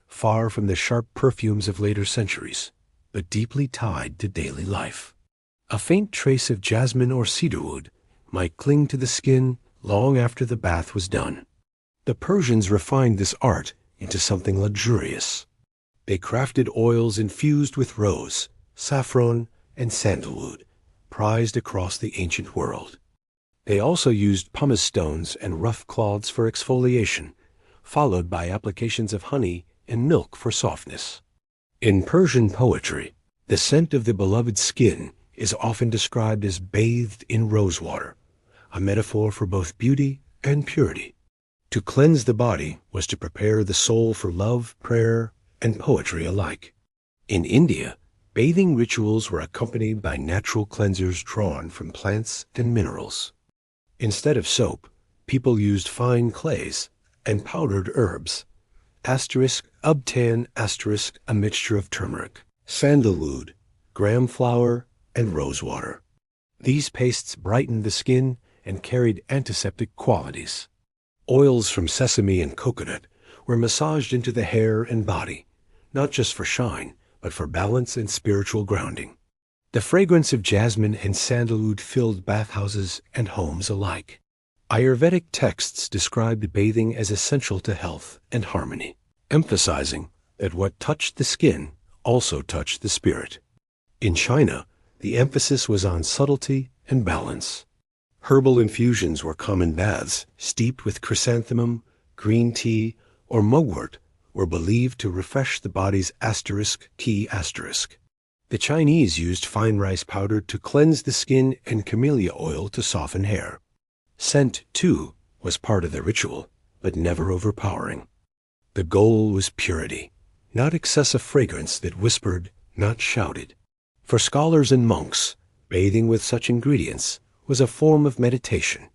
far from the sharp perfumes of later centuries, but deeply tied to daily life. A faint trace of jasmine or cedarwood might cling to the skin long after the bath was done. The Persians refined this art into something luxurious. They crafted oils infused with rose, saffron, and sandalwood, prized across the ancient world. They also used pumice stones and rough cloths for exfoliation, followed by applications of honey and milk for softness. In Persian poetry, the scent of the beloved skin is often described as bathed in rosewater, a metaphor for both beauty and purity. To cleanse the body was to prepare the soul for love, prayer, and poetry alike. In India, bathing rituals were accompanied by natural cleansers drawn from plants and minerals. Instead of soap, people used fine clays and powdered herbs. Ubtan *, a mixture of turmeric, sandalwood, gram flour, and rosewater. These pastes brightened the skin and carried antiseptic qualities. Oils from sesame and coconut were massaged into the hair and body, not just for shine, but for balance and spiritual grounding. The fragrance of jasmine and sandalwood filled bathhouses and homes alike. Ayurvedic texts described bathing as essential to health and harmony, emphasizing that what touched the skin also touched the spirit. In China, the emphasis was on subtlety and balance. Herbal infusions were common. Baths steeped with chrysanthemum, green tea, or mugwort were believed to refresh the body's *T*. The Chinese used fine rice powder to cleanse the skin and camellia oil to soften hair. Scent, too, was part of the ritual, but never overpowering. The goal was purity, not excessive fragrance that whispered, not shouted. For scholars and monks, bathing with such ingredients was a form of meditation,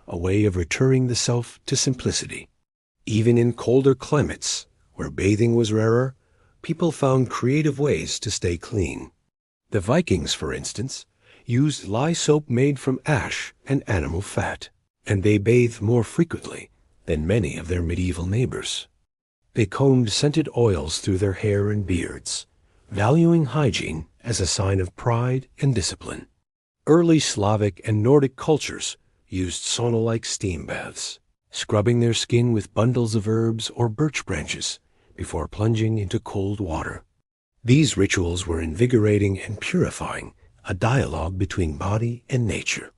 a way of returning the self to simplicity. Even in colder climates, where bathing was rarer, people found creative ways to stay clean. The Vikings, for instance, used lye soap made from ash and animal fat, and they bathed more frequently than many of their medieval neighbors. They combed scented oils through their hair and beards, valuing hygiene as a sign of pride and discipline. Early Slavic and Nordic cultures used sauna-like steam baths, scrubbing their skin with bundles of herbs or birch branches before plunging into cold water. These rituals were invigorating and purifying, a dialogue between body and nature.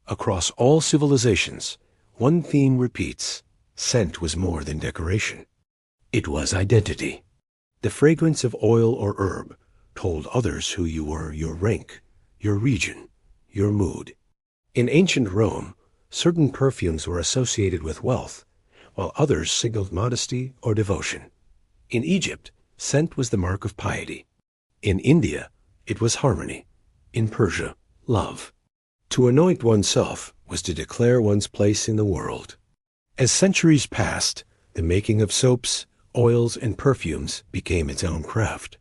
Across all civilizations, one theme repeats: scent was more than decoration. It was identity. The fragrance of oil or herb told others who you were, your rank, your region, your mood. In ancient Rome, certain perfumes were associated with wealth, while others signaled modesty or devotion. In Egypt, scent was the mark of piety. In India, it was harmony. In Persia, love. To anoint oneself was to declare one's place in the world. As centuries passed, the making of soaps, oils, and perfumes became its own craft.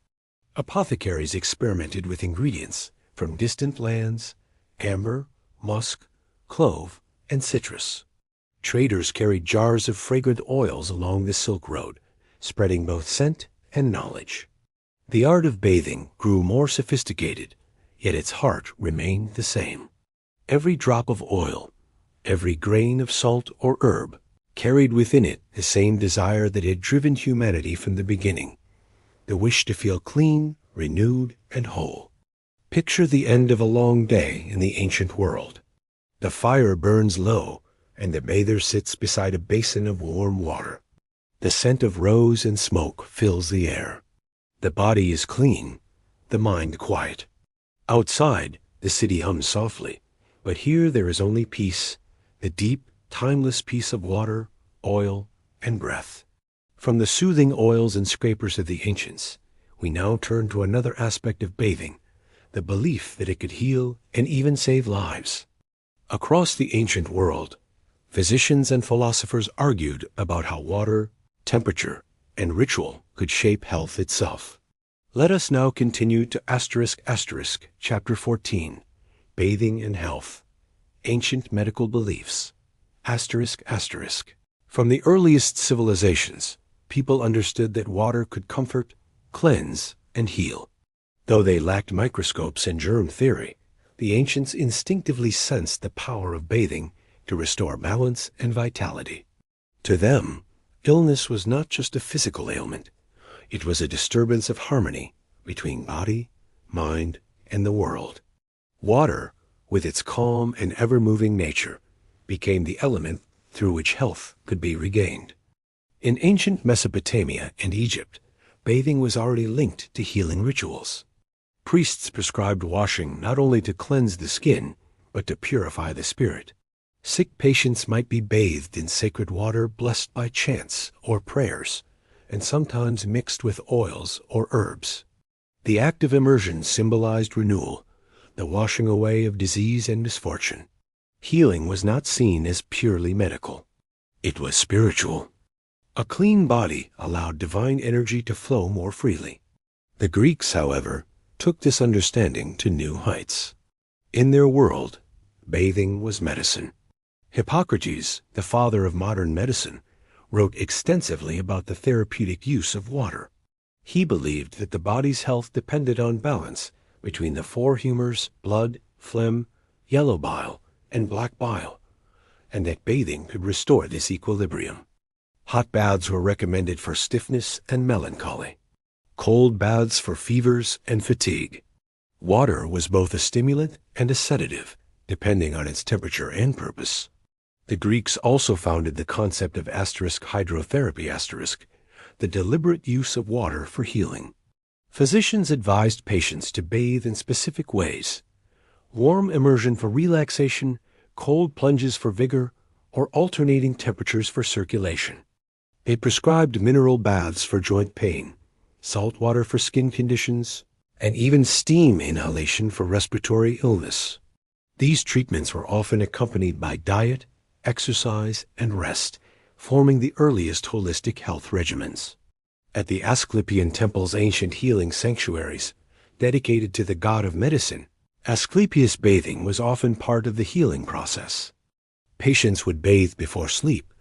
Apothecaries experimented with ingredients from distant lands: amber, musk, clove, and citrus. Traders carried jars of fragrant oils along the Silk Road, spreading both scent and knowledge. The art of bathing grew more sophisticated, yet its heart remained the same. Every drop of oil, every grain of salt or herb, carried within it the same desire that had driven humanity from the beginning: the wish to feel clean, renewed, and whole. Picture the end of a long day in the ancient world. The fire burns low, and the bather sits beside a basin of warm water. The scent of rose and smoke fills the air. The body is clean, the mind quiet. Outside, the city hums softly, but here there is only peace, the deep, timeless peace of water, oil, and breath. From the soothing oils and scrapers of the ancients, we now turn to another aspect of bathing: the belief that it could heal and even save lives. Across the ancient world, physicians and philosophers argued about how water, temperature, and ritual could shape health itself. Let us now continue to Chapter 14, Bathing and Health, Ancient Medical Beliefs. From the earliest civilizations, people understood that water could comfort, cleanse, and heal. Though they lacked microscopes and germ theory, the ancients instinctively sensed the power of bathing to restore balance and vitality. To them, illness was not just a physical ailment. It was a disturbance of harmony between body, mind, and the world. Water, with its calm and ever-moving nature, became the element through which health could be regained. In ancient Mesopotamia and Egypt, bathing was already linked to healing rituals. Priests prescribed washing not only to cleanse the skin, but to purify the spirit. Sick patients might be bathed in sacred water blessed by chants or prayers, and sometimes mixed with oils or herbs. The act of immersion symbolized renewal, the washing away of disease and misfortune. Healing was not seen as purely medical. It was spiritual. A clean body allowed divine energy to flow more freely. The Greeks, however, took this understanding to new heights. In their world, bathing was medicine. Hippocrates, the father of modern medicine, wrote extensively about the therapeutic use of water. He believed that the body's health depended on balance between the four humors: blood, phlegm, yellow bile, and black bile, and that bathing could restore this equilibrium. Hot baths were recommended for stiffness and melancholy. Cold baths for fevers and fatigue. Water was both a stimulant and a sedative, depending on its temperature and purpose. The Greeks also founded the concept of hydrotherapy, the deliberate use of water for healing. Physicians advised patients to bathe in specific ways: warm immersion for relaxation, cold plunges for vigor, or alternating temperatures for circulation. They prescribed mineral baths for joint pain, salt water for skin conditions, and even steam inhalation for respiratory illness. These treatments were often accompanied by diet, exercise, and rest, forming the earliest holistic health regimens. At the Asclepian temple's ancient healing sanctuaries, dedicated to the god of medicine, Asclepius bathing was often part of the healing process. Patients would bathe before sleep,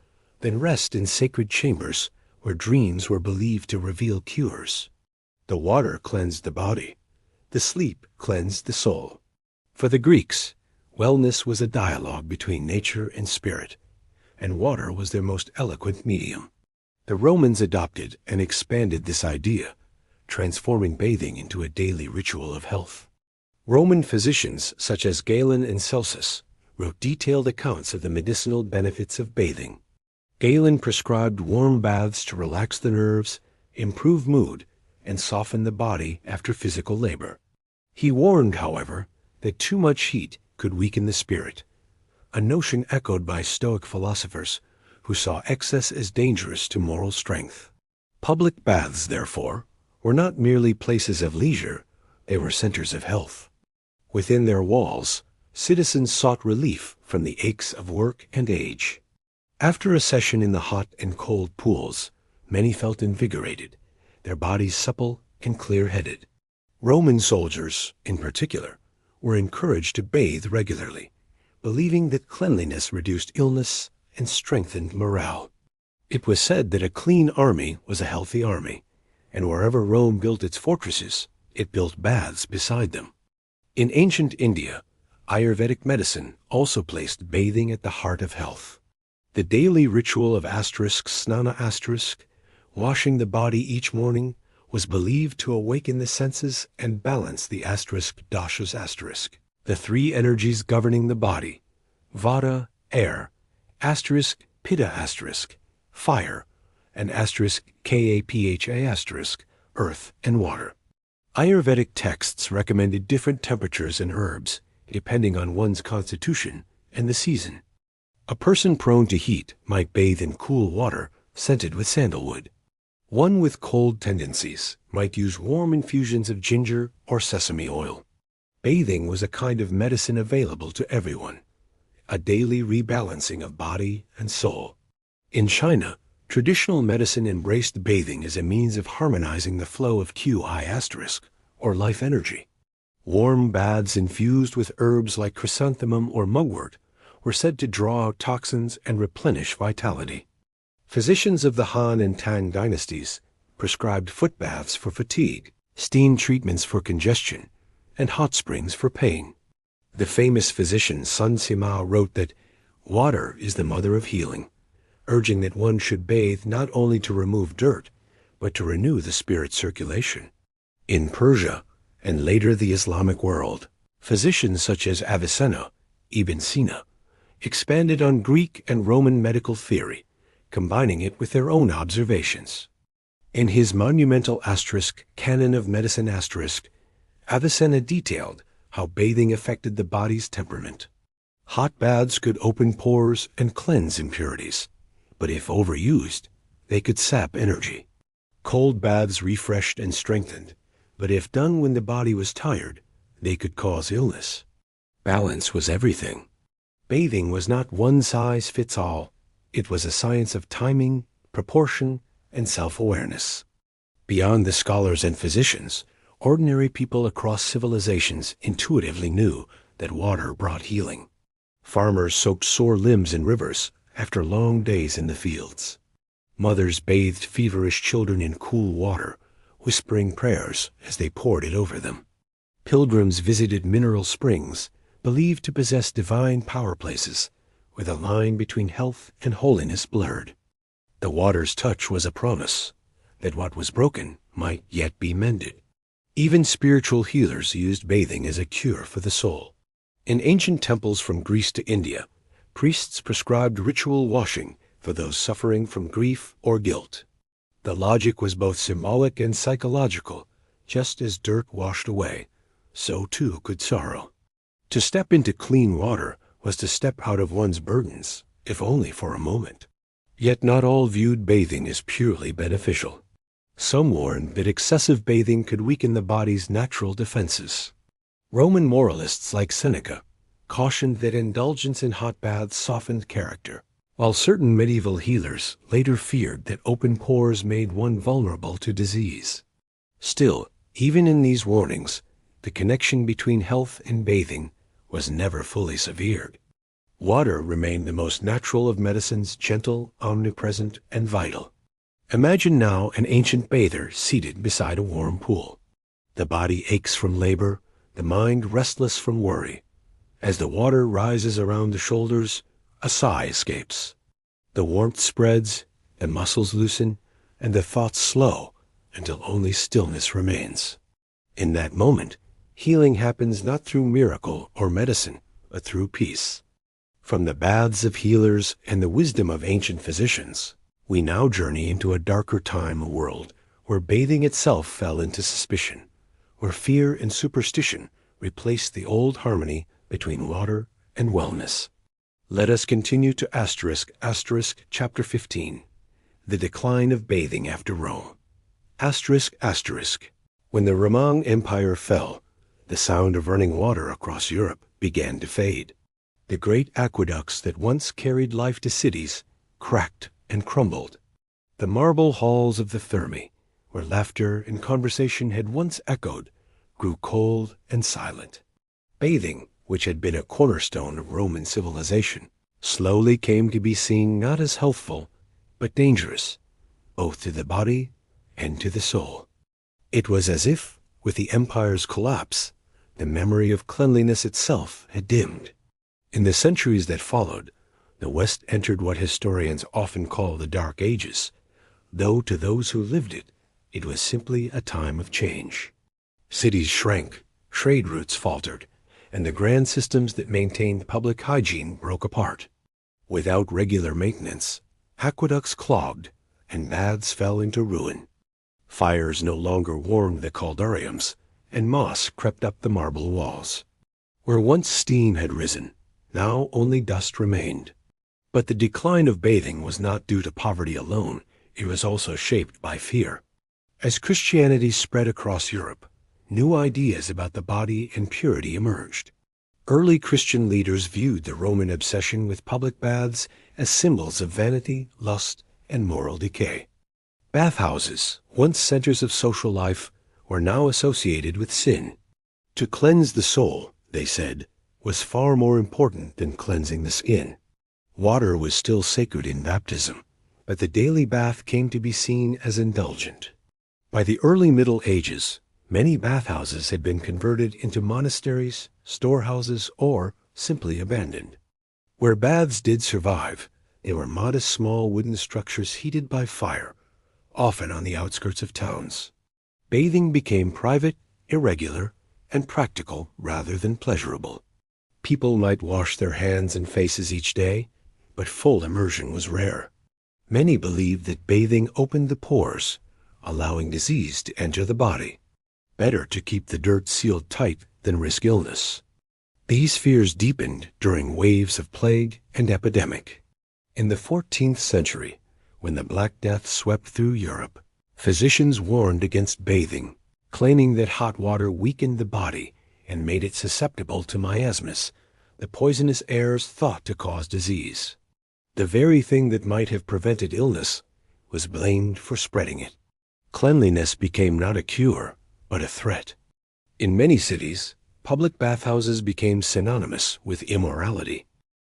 then rest in sacred chambers where dreams were believed to reveal cures. The water cleansed the body. The sleep cleansed the soul. For the Greeks, wellness was a dialogue between nature and spirit, and water was their most eloquent medium. The Romans adopted and expanded this idea, transforming bathing into a daily ritual of health. Roman physicians such as Galen and Celsus wrote detailed accounts of the medicinal benefits of bathing. Galen prescribed warm baths to relax the nerves, improve mood, and soften the body after physical labor. He warned, however, that too much heat could weaken the spirit, a notion echoed by Stoic philosophers who saw excess as dangerous to moral strength. Public baths, therefore, were not merely places of leisure, they were centers of health. Within their walls, citizens sought relief from the aches of work and age. After a session in the hot and cold pools, many felt invigorated, their bodies supple and clear-headed. Roman soldiers, in particular, were encouraged to bathe regularly, believing that cleanliness reduced illness and strengthened morale. It was said that a clean army was a healthy army, and wherever Rome built its fortresses, it built baths beside them. In ancient India, Ayurvedic medicine also placed bathing at the heart of health. The daily ritual of snana washing the body each morning, was believed to awaken the senses and balance the dashas. The three energies governing the body, vata, air, pitta, fire, and kapha, earth and water. Ayurvedic texts recommended different temperatures and herbs, depending on one's constitution and the season. A person prone to heat might bathe in cool water scented with sandalwood. One with cold tendencies might use warm infusions of ginger or sesame oil. Bathing was a kind of medicine available to everyone, a daily rebalancing of body and soul. In China, traditional medicine embraced bathing as a means of harmonizing the flow of qi*, or life energy. Warm baths infused with herbs like chrysanthemum or mugwort were said to draw out toxins and replenish vitality. Physicians of the Han and Tang dynasties prescribed foot baths for fatigue, steam treatments for congestion, and hot springs for pain. The famous physician Sun Sima wrote that water is the mother of healing, urging that one should bathe not only to remove dirt, but to renew the spirit circulation. In Persia, and later the Islamic world, physicians such as Avicenna, Ibn Sina, expanded on Greek and Roman medical theory, combining it with their own observations. In his monumental Canon of Medicine Avicenna detailed how bathing affected the body's temperament. Hot baths could open pores and cleanse impurities, but if overused, they could sap energy. Cold baths refreshed and strengthened, but if done when the body was tired, they could cause illness. Balance was everything. Bathing was not one size fits all. It was a science of timing, proportion, and self-awareness. Beyond the scholars and physicians, ordinary people across civilizations intuitively knew that water brought healing. Farmers soaked sore limbs in rivers after long days in the fields. Mothers bathed feverish children in cool water, whispering prayers as they poured it over them. Pilgrims visited mineral springs, believed to possess divine power places, where the line between health and holiness blurred. The water's touch was a promise that what was broken might yet be mended. Even spiritual healers used bathing as a cure for the soul. In ancient temples from Greece to India, priests prescribed ritual washing for those suffering from grief or guilt. The logic was both symbolic and psychological. Just as dirt washed away, so too could sorrow. To step into clean water was to step out of one's burdens, if only for a moment. Yet not all viewed bathing as purely beneficial. Some warned that excessive bathing could weaken the body's natural defenses. Roman moralists like Seneca cautioned that indulgence in hot baths softened character, while certain medieval healers later feared that open pores made one vulnerable to disease. Still, even in these warnings, the connection between health and bathing was never fully severed. Water remained the most natural of medicines, gentle, omnipresent, and vital. Imagine now an ancient bather seated beside a warm pool. The body aches from labor, the mind restless from worry. As the water rises around the shoulders, a sigh escapes. The warmth spreads, the muscles loosen, and the thoughts slow until only stillness remains. In that moment, healing happens not through miracle or medicine, but through peace. From the baths of healers and the wisdom of ancient physicians, we now journey into a darker time world where bathing itself fell into suspicion, where fear and superstition replaced the old harmony between water and wellness. Let us continue to chapter 15, the decline of bathing after Rome. When the Roman Empire fell, the sound of running water across Europe began to fade. The great aqueducts that once carried life to cities cracked and crumbled. The marble halls of the thermae, where laughter and conversation had once echoed, grew cold and silent. Bathing, which had been a cornerstone of Roman civilization, slowly came to be seen not as healthful, but dangerous, both to the body and to the soul. It was as if, with the empire's collapse, the memory of cleanliness itself had dimmed. In the centuries that followed, the West entered what historians often call the Dark Ages, though to those who lived it, it was simply a time of change. Cities shrank, trade routes faltered, and the grand systems that maintained public hygiene broke apart. Without regular maintenance, aqueducts clogged, and baths fell into ruin. Fires no longer warmed the caldariums, and moss crept up the marble walls. Where once steam had risen, now only dust remained. But the decline of bathing was not due to poverty alone, it was also shaped by fear. As Christianity spread across Europe, new ideas about the body and purity emerged. Early Christian leaders viewed the Roman obsession with public baths as symbols of vanity, lust, and moral decay. Bathhouses, once centers of social life, were now associated with sin. To cleanse the soul, they said, was far more important than cleansing the skin. Water was still sacred in baptism, but the daily bath came to be seen as indulgent. By the early Middle Ages, many bathhouses had been converted into monasteries, storehouses, or simply abandoned. Where baths did survive, they were modest small wooden structures heated by fire, often on the outskirts of towns. Bathing became private, irregular, and practical rather than pleasurable. People might wash their hands and faces each day, but full immersion was rare. Many believed that bathing opened the pores, allowing disease to enter the body. Better to keep the dirt sealed tight than risk illness. These fears deepened during waves of plague and epidemic. In the 14th century, when the Black Death swept through Europe, physicians warned against bathing, claiming that hot water weakened the body and made it susceptible to miasmas, the poisonous airs thought to cause disease. The very thing that might have prevented illness was blamed for spreading it. Cleanliness became not a cure, but a threat. In many cities, public bathhouses became synonymous with immorality.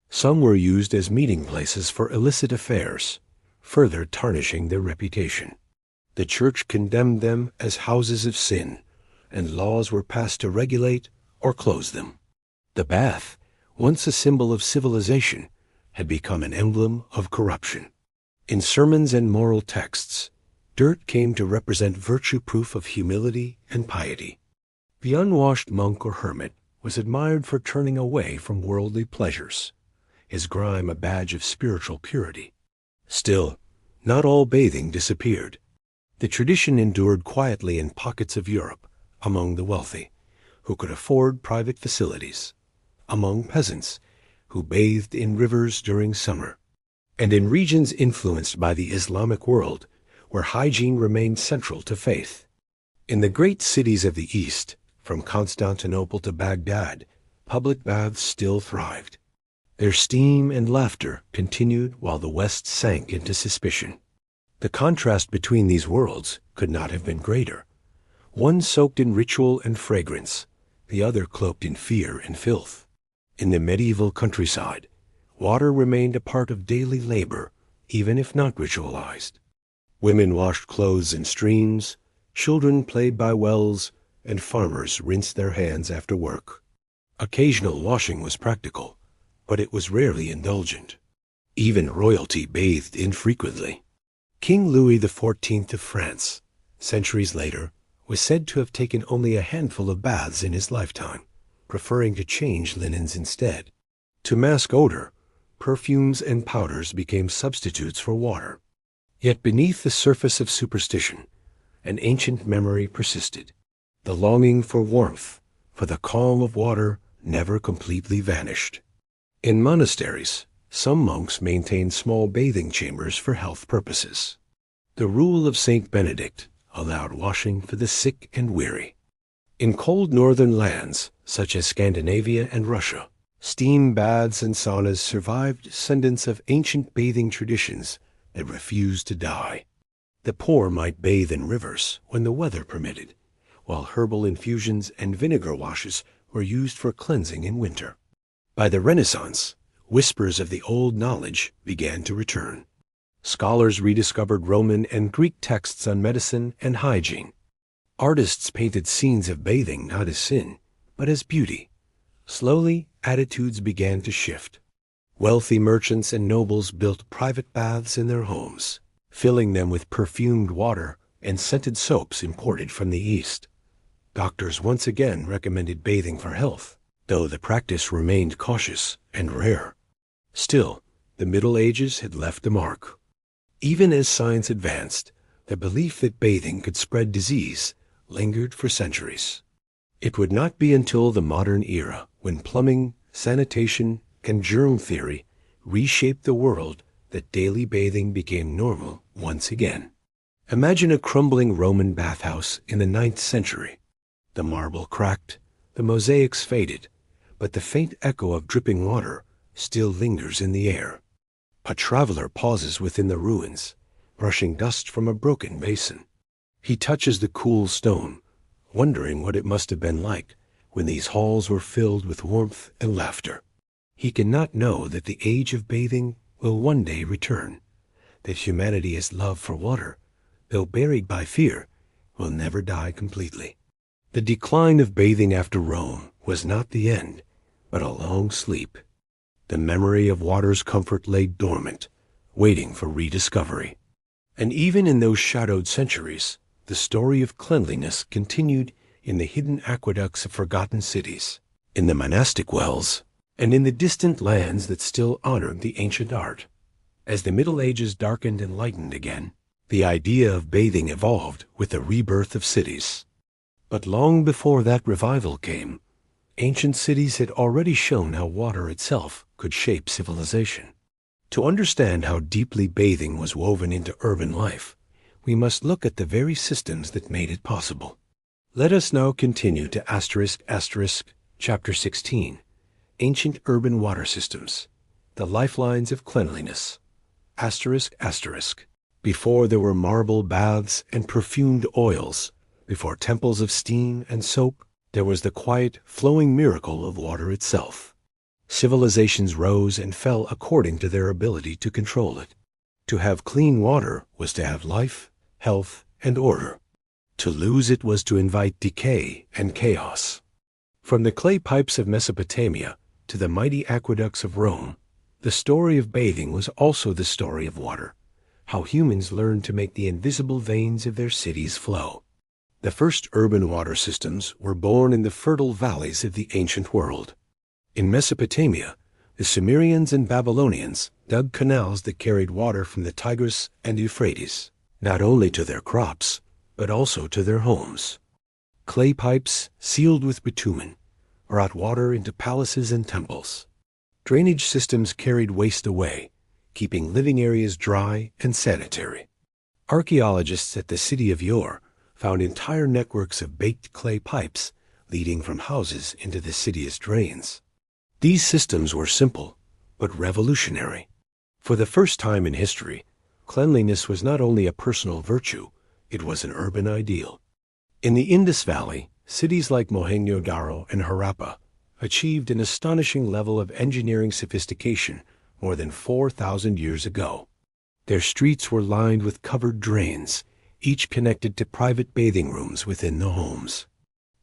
Some were used as meeting places for illicit affairs, further tarnishing their reputation. The church condemned them as houses of sin, and laws were passed to regulate or close them. The bath, once a symbol of civilization, had become an emblem of corruption. In sermons and moral texts, dirt came to represent virtue proof of humility and piety. The unwashed monk or hermit was admired for turning away from worldly pleasures, his grime a badge of spiritual purity. Still, not all bathing disappeared. The tradition endured quietly in pockets of Europe, among the wealthy, who could afford private facilities, among peasants, who bathed in rivers during summer, and in regions influenced by the Islamic world, where hygiene remained central to faith. In the great cities of the East, from Constantinople to Baghdad, public baths still thrived. Their steam and laughter continued while the West sank into suspicion. The contrast between these worlds could not have been greater. One soaked in ritual and fragrance, the other cloaked in fear and filth. In the medieval countryside, water remained a part of daily labor, even if not ritualized. Women washed clothes in streams, children played by wells, and farmers rinsed their hands after work. Occasional washing was practical, but it was rarely indulgent. Even royalty bathed infrequently. King Louis XIV of France, centuries later, was said to have taken only a handful of baths in his lifetime, preferring to change linens instead. To mask odor, perfumes and powders became substitutes for water. Yet beneath the surface of superstition, an ancient memory persisted. The longing for warmth, for the calm of water, never completely vanished. In monasteries, some monks maintained small bathing chambers for health purposes. The rule of Saint Benedict allowed washing for the sick and weary. In cold northern lands, such as Scandinavia and Russia, steam baths and saunas survived descendants of ancient bathing traditions that refused to die. The poor might bathe in rivers when the weather permitted, while herbal infusions and vinegar washes were used for cleansing in winter. By the Renaissance, whispers of the old knowledge began to return. Scholars rediscovered Roman and Greek texts on medicine and hygiene. Artists painted scenes of bathing not as sin, but as beauty. Slowly, attitudes began to shift. Wealthy merchants and nobles built private baths in their homes, filling them with perfumed water and scented soaps imported from the East. Doctors once again recommended bathing for health, though the practice remained cautious and rare. Still, the Middle Ages had left a mark. Even as science advanced, the belief that bathing could spread disease lingered for centuries. It would not be until the modern era, when plumbing, sanitation, and germ theory reshaped the world, that daily bathing became normal once again. Imagine a crumbling Roman bathhouse in the 9th century. The marble cracked, the mosaics faded, but the faint echo of dripping water still lingers in the air. A traveler pauses within the ruins, brushing dust from a broken basin. He touches the cool stone, wondering what it must have been like when these halls were filled with warmth and laughter. He cannot know that the age of bathing will one day return, that humanity's love for water, though buried by fear, will never die completely. The decline of bathing after Rome was not the end, but a long sleep. The memory of water's comfort lay dormant, waiting for rediscovery. And even in those shadowed centuries, the story of cleanliness continued in the hidden aqueducts of forgotten cities, in the monastic wells, and in the distant lands that still honored the ancient art. As the Middle Ages darkened and lightened again, the idea of bathing evolved with the rebirth of cities. But long before that revival came, ancient cities had already shown how water itself could shape civilization. To understand how deeply bathing was woven into urban life, we must look at the very systems that made it possible. Let us now continue to Chapter 16, Ancient Urban Water Systems, the Lifelines of Cleanliness. Before there were marble baths and perfumed oils, before temples of steam and soap, there was the quiet, flowing miracle of water itself. Civilizations rose and fell according to their ability to control it. To have clean water was to have life, health, and order. To lose it was to invite decay and chaos. From the clay pipes of Mesopotamia to the mighty aqueducts of Rome, the story of bathing was also the story of water, how humans learned to make the invisible veins of their cities flow. The first urban water systems were born in the fertile valleys of the ancient world. In Mesopotamia, the Sumerians and Babylonians dug canals that carried water from the Tigris and Euphrates, not only to their crops, but also to their homes. Clay pipes, sealed with bitumen, brought water into palaces and temples. Drainage systems carried waste away, keeping living areas dry and sanitary. Archaeologists at the city of Yor found entire networks of baked clay pipes leading from houses into the city's drains. These systems were simple, but revolutionary. For the first time in history, cleanliness was not only a personal virtue, it was an urban ideal. In the Indus Valley, cities like Mohenjo-Daro and Harappa achieved an astonishing level of engineering sophistication more than 4,000 years ago. Their streets were lined with covered drains, each connected to private bathing rooms within the homes.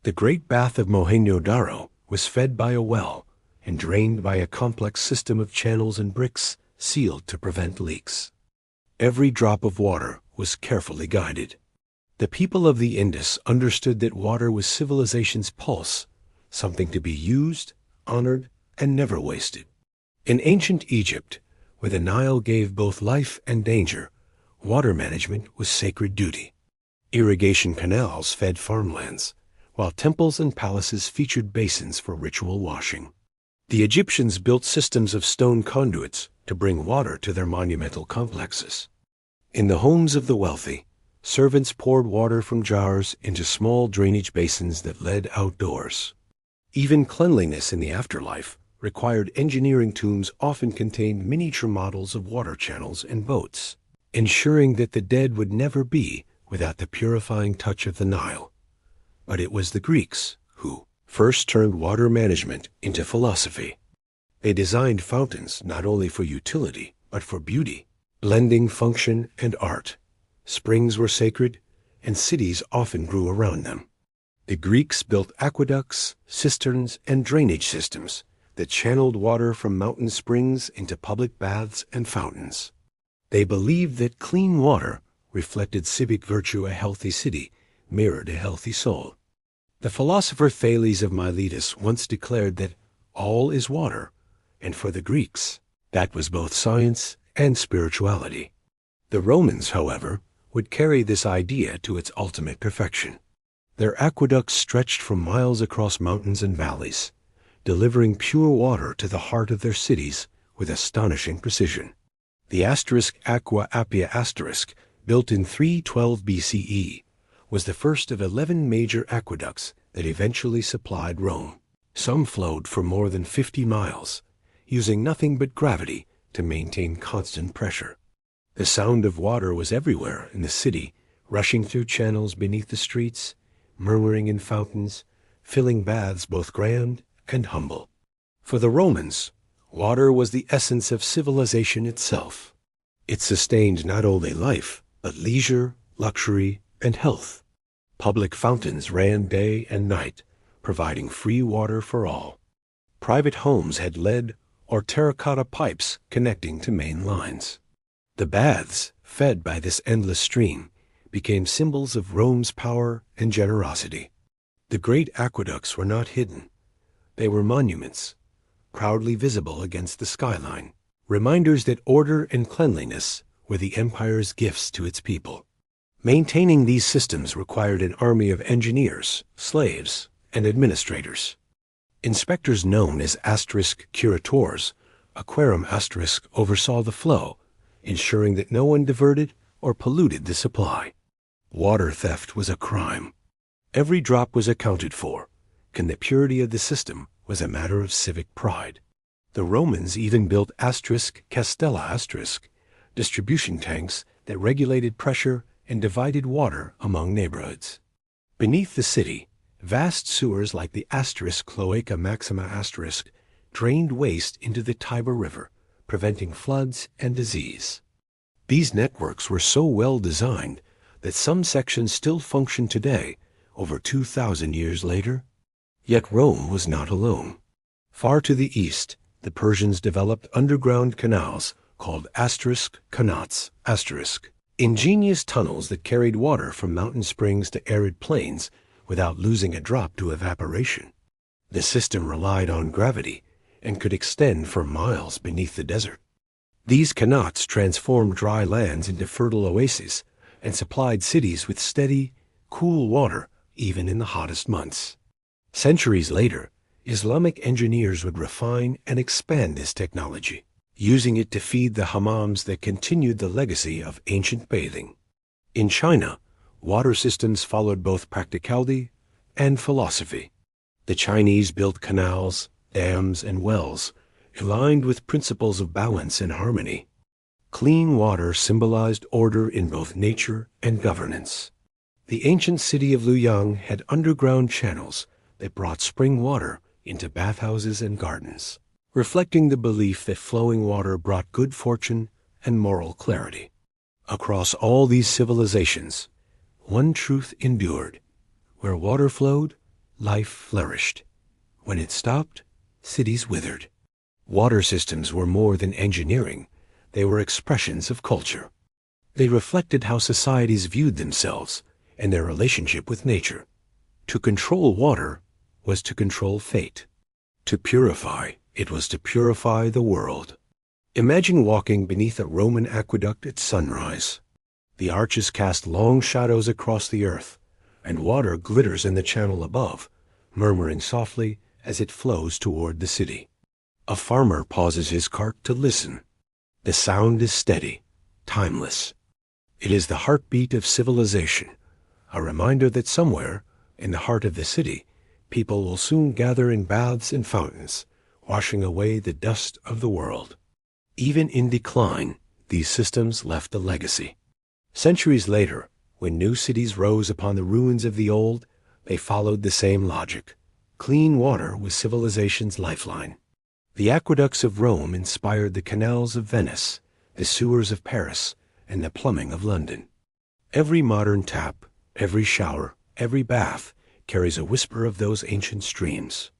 The Great Bath of Mohenjo-Daro was fed by a well and drained by a complex system of channels and bricks sealed to prevent leaks. Every drop of water was carefully guided. The people of the Indus understood that water was civilization's pulse, something to be used, honored, and never wasted. In ancient Egypt, where the Nile gave both life and danger, water management was sacred duty. Irrigation canals fed farmlands, while temples and palaces featured basins for ritual washing. The Egyptians built systems of stone conduits to bring water to their monumental complexes. In the homes of the wealthy, servants poured water from jars into small drainage basins that led outdoors. Even cleanliness in the afterlife required engineering tombs often contained miniature models of water channels and boats, ensuring that the dead would never be without the purifying touch of the Nile. But it was the Greeks who first turned water management into philosophy. They designed fountains not only for utility, but for beauty, blending function and art. Springs were sacred, and cities often grew around them. The Greeks built aqueducts, cisterns, and drainage systems that channeled water from mountain springs into public baths and fountains. They believed that clean water reflected civic virtue. A healthy city mirrored a healthy soul. The philosopher Thales of Miletus once declared that all is water, and for the Greeks, that was both science and spirituality. The Romans, however, would carry this idea to its ultimate perfection. Their aqueducts stretched for miles across mountains and valleys, delivering pure water to the heart of their cities with astonishing precision. The Aqua Appia built in 312 BCE, was the first of 11 major aqueducts that eventually supplied Rome. Some flowed for more than 50 miles, using nothing but gravity to maintain constant pressure. The sound of water was everywhere in the city, rushing through channels beneath the streets, murmuring in fountains, filling baths both grand and humble. For the Romans, water was the essence of civilization itself. It sustained not only life, but leisure, luxury, and health. Public fountains ran day and night, providing free water for all. Private homes had lead or terracotta pipes connecting to main lines. The baths, fed by this endless stream, became symbols of Rome's power and generosity. The great aqueducts were not hidden. They were monuments, proudly visible against the skyline, reminders that order and cleanliness were the empire's gifts to its people. Maintaining these systems required an army of engineers, slaves, and administrators. Inspectors known as curators, aquarum oversaw the flow, ensuring that no one diverted or polluted the supply. Water theft was a crime. Every drop was accounted for, and the purity of the system was a matter of civic pride. The Romans even built castella distribution tanks that regulated pressure and divided water among neighborhoods. Beneath the city, vast sewers like the Cloaca Maxima drained waste into the Tiber River, preventing floods and disease. These networks were so well designed that some sections still function today, over 2,000 years later. Yet Rome was not alone. Far to the east, the Persians developed underground canals called qanats, ingenious tunnels that carried water from mountain springs to arid plains without losing a drop to evaporation. The system relied on gravity and could extend for miles beneath the desert. These qanats transformed dry lands into fertile oases and supplied cities with steady, cool water even in the hottest months. Centuries later, Islamic engineers would refine and expand this technology, using it to feed the hammams that continued the legacy of ancient bathing. In China, water systems followed both practicality and philosophy. The Chinese built canals, dams, and wells, aligned with principles of balance and harmony. Clean water symbolized order in both nature and governance. The ancient city of Luoyang had underground channels that brought spring water into bathhouses and gardens, reflecting the belief that flowing water brought good fortune and moral clarity. Across all these civilizations, one truth endured. Where water flowed, life flourished. When it stopped, cities withered. Water systems were more than engineering. They were expressions of culture. They reflected how societies viewed themselves and their relationship with nature. To control water was to control fate. To purify, it was to purify the world. Imagine walking beneath a Roman aqueduct at sunrise. The arches cast long shadows across the earth, and water glitters in the channel above, murmuring softly as it flows toward the city. A farmer pauses his cart to listen. The sound is steady, timeless. It is the heartbeat of civilization, a reminder that somewhere, in the heart of the city, people will soon gather in baths and fountains, washing away the dust of the world. Even in decline, these systems left a legacy. Centuries later, when new cities rose upon the ruins of the old, they followed the same logic. Clean water was civilization's lifeline. The aqueducts of Rome inspired the canals of Venice, the sewers of Paris, and the plumbing of London. Every modern tap, every shower, every bath carries a whisper of those ancient streams.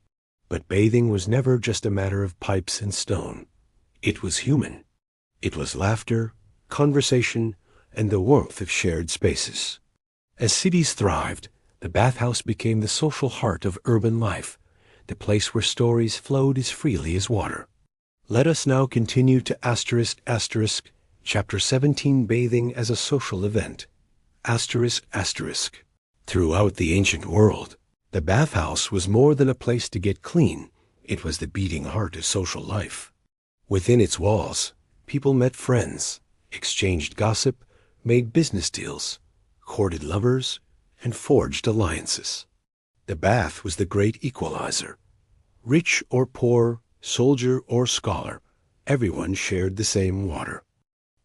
But bathing was never just a matter of pipes and stone. It was human. It was laughter, conversation, and the warmth of shared spaces. As cities thrived, the bathhouse became the social heart of urban life, the place where stories flowed as freely as water. Let us now continue to ***, Chapter 17, Bathing as a Social Event. ***. Throughout the ancient world, the bathhouse was more than a place to get clean. It was the beating heart of social life. Within its walls, people met friends, exchanged gossip, made business deals, courted lovers, and forged alliances. The bath was the great equalizer. Rich or poor, soldier or scholar, everyone shared the same water.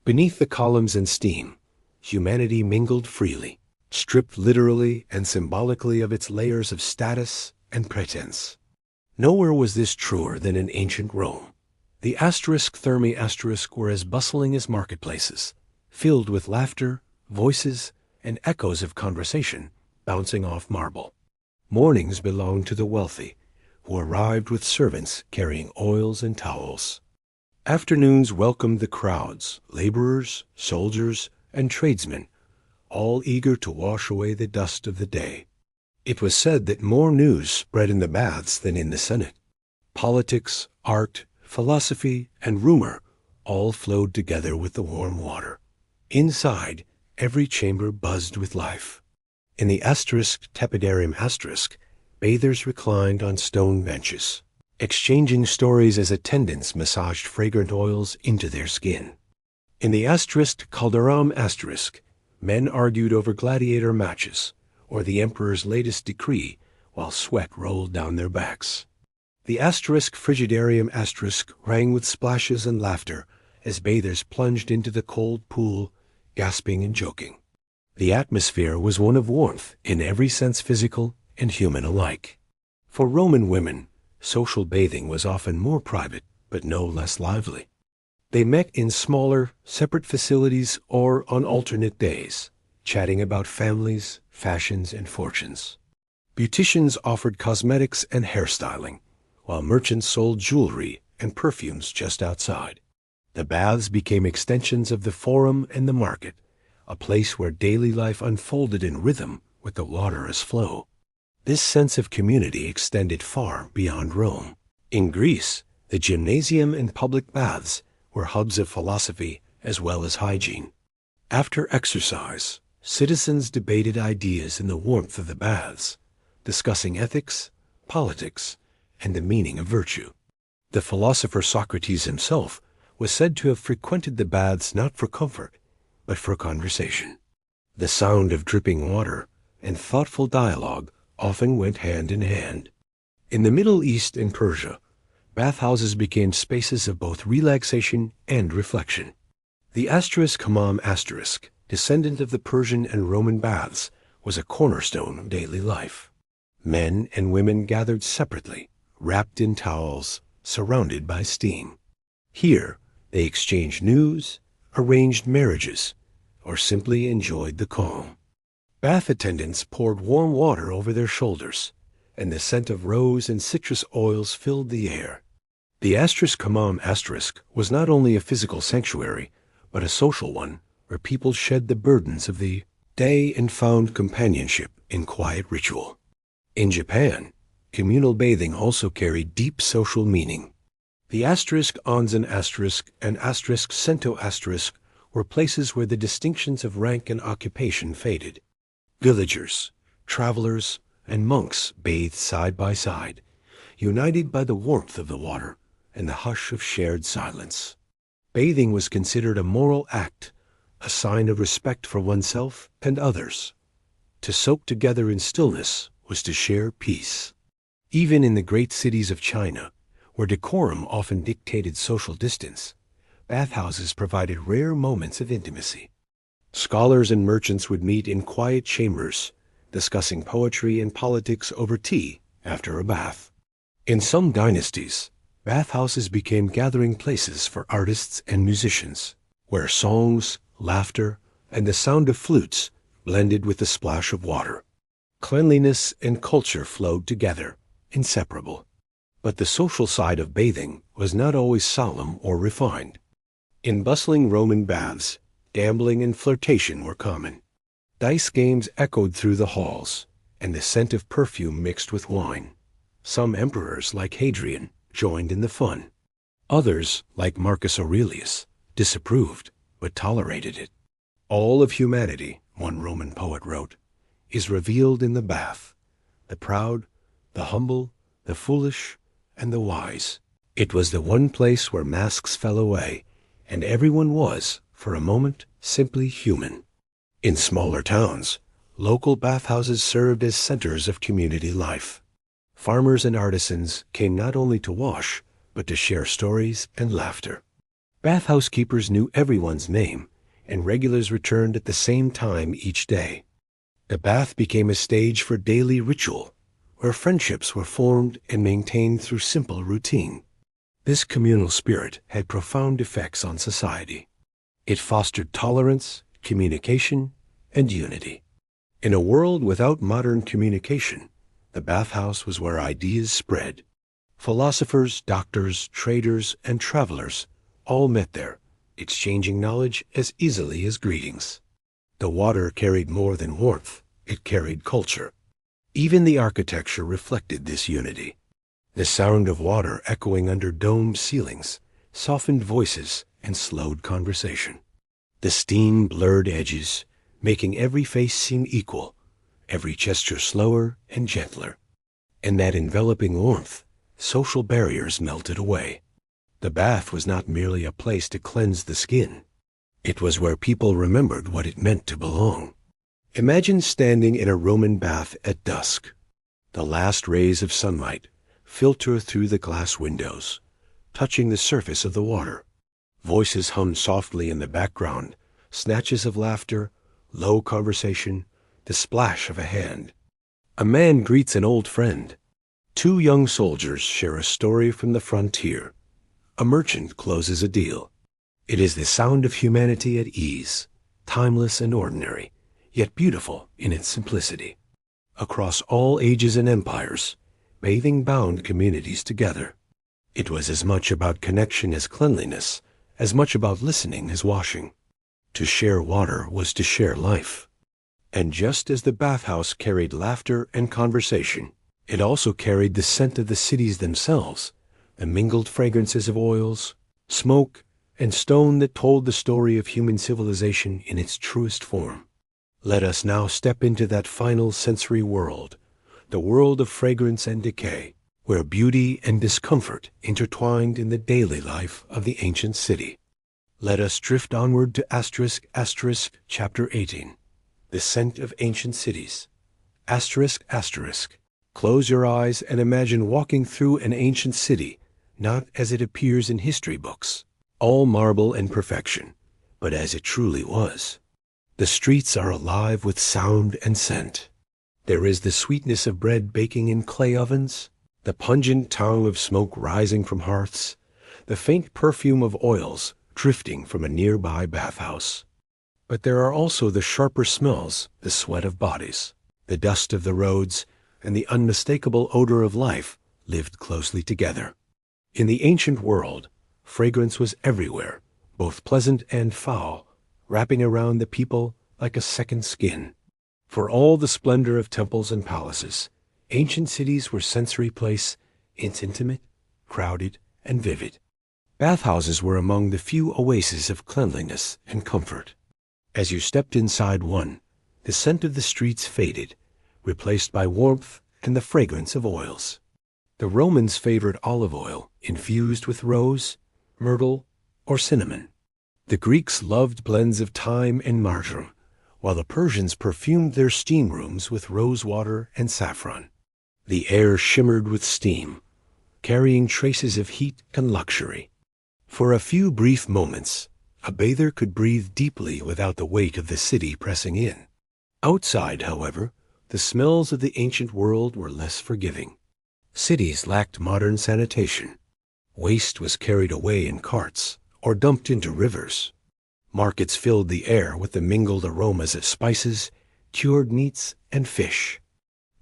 Beneath the columns and steam, humanity mingled freely, stripped literally and symbolically of its layers of status and pretense. Nowhere was this truer than in ancient Rome. The thermae were as bustling as marketplaces, filled with laughter, voices, and echoes of conversation bouncing off marble. Mornings belonged to the wealthy, who arrived with servants carrying oils and towels. Afternoons welcomed the crowds, laborers, soldiers, and tradesmen, all eager to wash away the dust of the day. It was said that more news spread in the baths than in the Senate. Politics, art, philosophy, and rumor all flowed together with the warm water. Inside, every chamber buzzed with life. In the tepidarium bathers reclined on stone benches, exchanging stories as attendants massaged fragrant oils into their skin. In the calderam men argued over gladiator matches or the emperor's latest decree while sweat rolled down their backs. The frigidarium rang with splashes and laughter as bathers plunged into the cold pool, gasping and joking. The atmosphere was one of warmth in every sense, physical and human alike. For Roman women, social bathing was often more private, but no less lively. They met in smaller, separate facilities or on alternate days, chatting about families, fashions, and fortunes. Beauticians offered cosmetics and hairstyling, while merchants sold jewelry and perfumes just outside. The baths became extensions of the forum and the market, a place where daily life unfolded in rhythm with the water as flow. This sense of community extended far beyond Rome. In Greece, the gymnasium and public baths were hubs of philosophy as well as hygiene. After exercise, citizens debated ideas in the warmth of the baths, discussing ethics, politics, and the meaning of virtue. The philosopher Socrates himself was said to have frequented the baths not for comfort, but for conversation. The sound of dripping water and thoughtful dialogue often went hand in hand. In the Middle East and Persia, bathhouses became spaces of both relaxation and reflection. The hammam descendant of the Persian and Roman baths, was a cornerstone of daily life. Men and women gathered separately, wrapped in towels, surrounded by steam. Here, they exchanged news, arranged marriages, or simply enjoyed the calm. Bath attendants poured warm water over their shoulders, and the scent of rose and citrus oils filled the air. The hammam was not only a physical sanctuary, but a social one where people shed the burdens of the day and found companionship in quiet ritual. In Japan, communal bathing also carried deep social meaning. The onsen and sento were places where the distinctions of rank and occupation faded. Villagers, travelers, and monks bathed side by side, united by the warmth of the water and the hush of shared silence. Bathing was considered a moral act, a sign of respect for oneself and others. To soak together in stillness was to share peace. Even in the great cities of China, where decorum often dictated social distance, bathhouses provided rare moments of intimacy. Scholars and merchants would meet in quiet chambers, discussing poetry and politics over tea after a bath. In some dynasties, bathhouses became gathering places for artists and musicians, where songs, laughter, and the sound of flutes blended with the splash of water. Cleanliness and culture flowed together, inseparable. But the social side of bathing was not always solemn or refined. In bustling Roman baths, gambling and flirtation were common. Dice games echoed through the halls, and the scent of perfume mixed with wine. Some emperors, like Hadrian, joined in the fun. Others, like Marcus Aurelius, disapproved, but tolerated it. All of humanity, one Roman poet wrote, is revealed in the bath, the proud, the humble, the foolish, and the wise. It was the one place where masks fell away, and everyone was, for a moment, simply human. In smaller towns, local bathhouses served as centers of community life. Farmers and artisans came not only to wash, but to share stories and laughter. Bathhouse keepers knew everyone's name, and regulars returned at the same time each day. The bath became a stage for daily ritual, where friendships were formed and maintained through simple routine. This communal spirit had profound effects on society. It fostered tolerance, communication, and unity. In a world without modern communication, the bathhouse was where ideas spread. Philosophers, doctors, traders, and travelers all met there, exchanging knowledge as easily as greetings. The water carried more than warmth, it carried culture. Even the architecture reflected this unity. The sound of water echoing under domed ceilings softened voices and slowed conversation. The steam blurred edges, making every face seem equal, every gesture slower and gentler. In that enveloping warmth, social barriers melted away. The bath was not merely a place to cleanse the skin. It was where people remembered what it meant to belong. Imagine standing in a Roman bath at dusk. The last rays of sunlight filter through the glass windows, touching the surface of the water. Voices hum softly in the background, snatches of laughter, low conversation, the splash of a hand. A man greets an old friend. Two young soldiers share a story from the frontier. A merchant closes a deal. It is the sound of humanity at ease, timeless and ordinary, yet beautiful in its simplicity. Across all ages and empires, bathing bound communities together. It was as much about connection as cleanliness, as much about listening as washing. To share water was to share life. And just as the bathhouse carried laughter and conversation, it also carried the scent of the cities themselves, the mingled fragrances of oils, smoke, and stone that told the story of human civilization in its truest form. Let us now step into that final sensory world, the world of fragrance and decay, where beauty and discomfort intertwined in the daily life of the ancient city. Let us drift onward to chapter 18, The scent of ancient cities. Asterisk, asterisk. Close your eyes and imagine walking through an ancient city, not as it appears in history books, all marble and perfection, but as it truly was. The streets are alive with sound and scent. There is the sweetness of bread baking in clay ovens, the pungent tongue of smoke rising from hearths, the faint perfume of oils drifting from a nearby bathhouse. But there are also the sharper smells, the sweat of bodies, the dust of the roads, and the unmistakable odor of life lived closely together. In the ancient world, fragrance was everywhere, both pleasant and foul, wrapping around the people like a second skin. For all the splendor of temples and palaces, ancient cities were sensory place, intimate, crowded, and vivid. Bathhouses were among the few oases of cleanliness and comfort. As you stepped inside one, the scent of the streets faded, replaced by warmth and the fragrance of oils. The Romans favored olive oil infused with rose, myrtle, or cinnamon. The Greeks loved blends of thyme and marjoram, while the Persians perfumed their steam rooms with rose water and saffron. The air shimmered with steam, carrying traces of heat and luxury. For a few brief moments, a bather could breathe deeply without the weight of the city pressing in. Outside, however, the smells of the ancient world were less forgiving. Cities lacked modern sanitation. Waste was carried away in carts or dumped into rivers. Markets filled the air with the mingled aromas of spices, cured meats, and fish.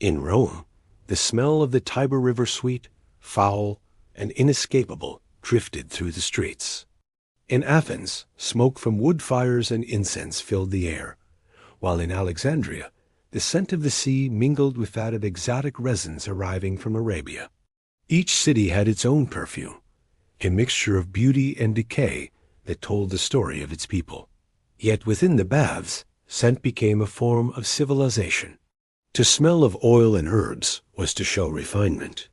In Rome, the smell of the Tiber River sweet, foul, and inescapable drifted through the streets. In Athens, smoke from wood fires and incense filled the air, while in Alexandria, the scent of the sea mingled with that of exotic resins arriving from Arabia. Each city had its own perfume, a mixture of beauty and decay that told the story of its people. Yet within the baths, scent became a form of civilization. To smell of oil and herbs was to show refinement.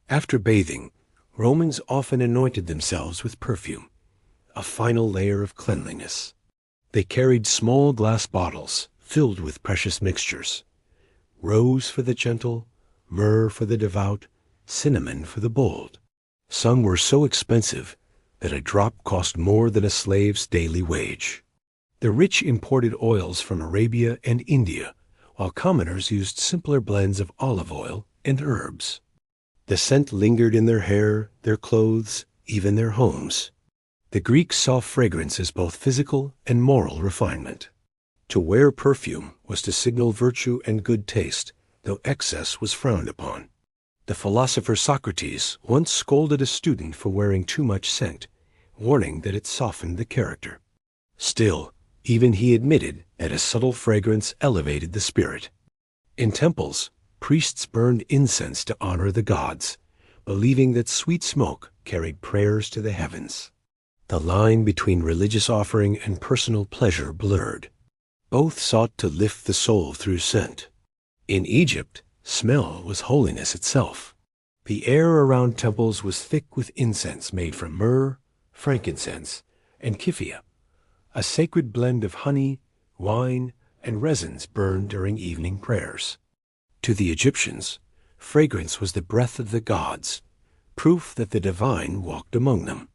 After bathing, Romans often anointed themselves with perfume, a final layer of cleanliness. They carried small glass bottles filled with precious mixtures, rose for the gentle, myrrh for the devout, cinnamon for the bold. Some were so expensive that a drop cost more than a slave's daily wage. The rich imported oils from Arabia and India, while commoners used simpler blends of olive oil and herbs. The scent lingered in their hair, their clothes, even their homes. The Greeks saw fragrance as both physical and moral refinement. To wear perfume was to signal virtue and good taste, though excess was frowned upon. The philosopher Socrates once scolded a student for wearing too much scent, warning that it softened the character. Still, even he admitted that a subtle fragrance elevated the spirit. In temples, priests burned incense to honor the gods, believing that sweet smoke carried prayers to the heavens. The line between religious offering and personal pleasure blurred. Both sought to lift the soul through scent. In Egypt, smell was holiness itself. The air around temples was thick with incense made from myrrh, frankincense, and kyphia, a sacred blend of honey, wine, and resins burned during evening prayers. To the Egyptians, fragrance was the breath of the gods, proof that the divine walked among them.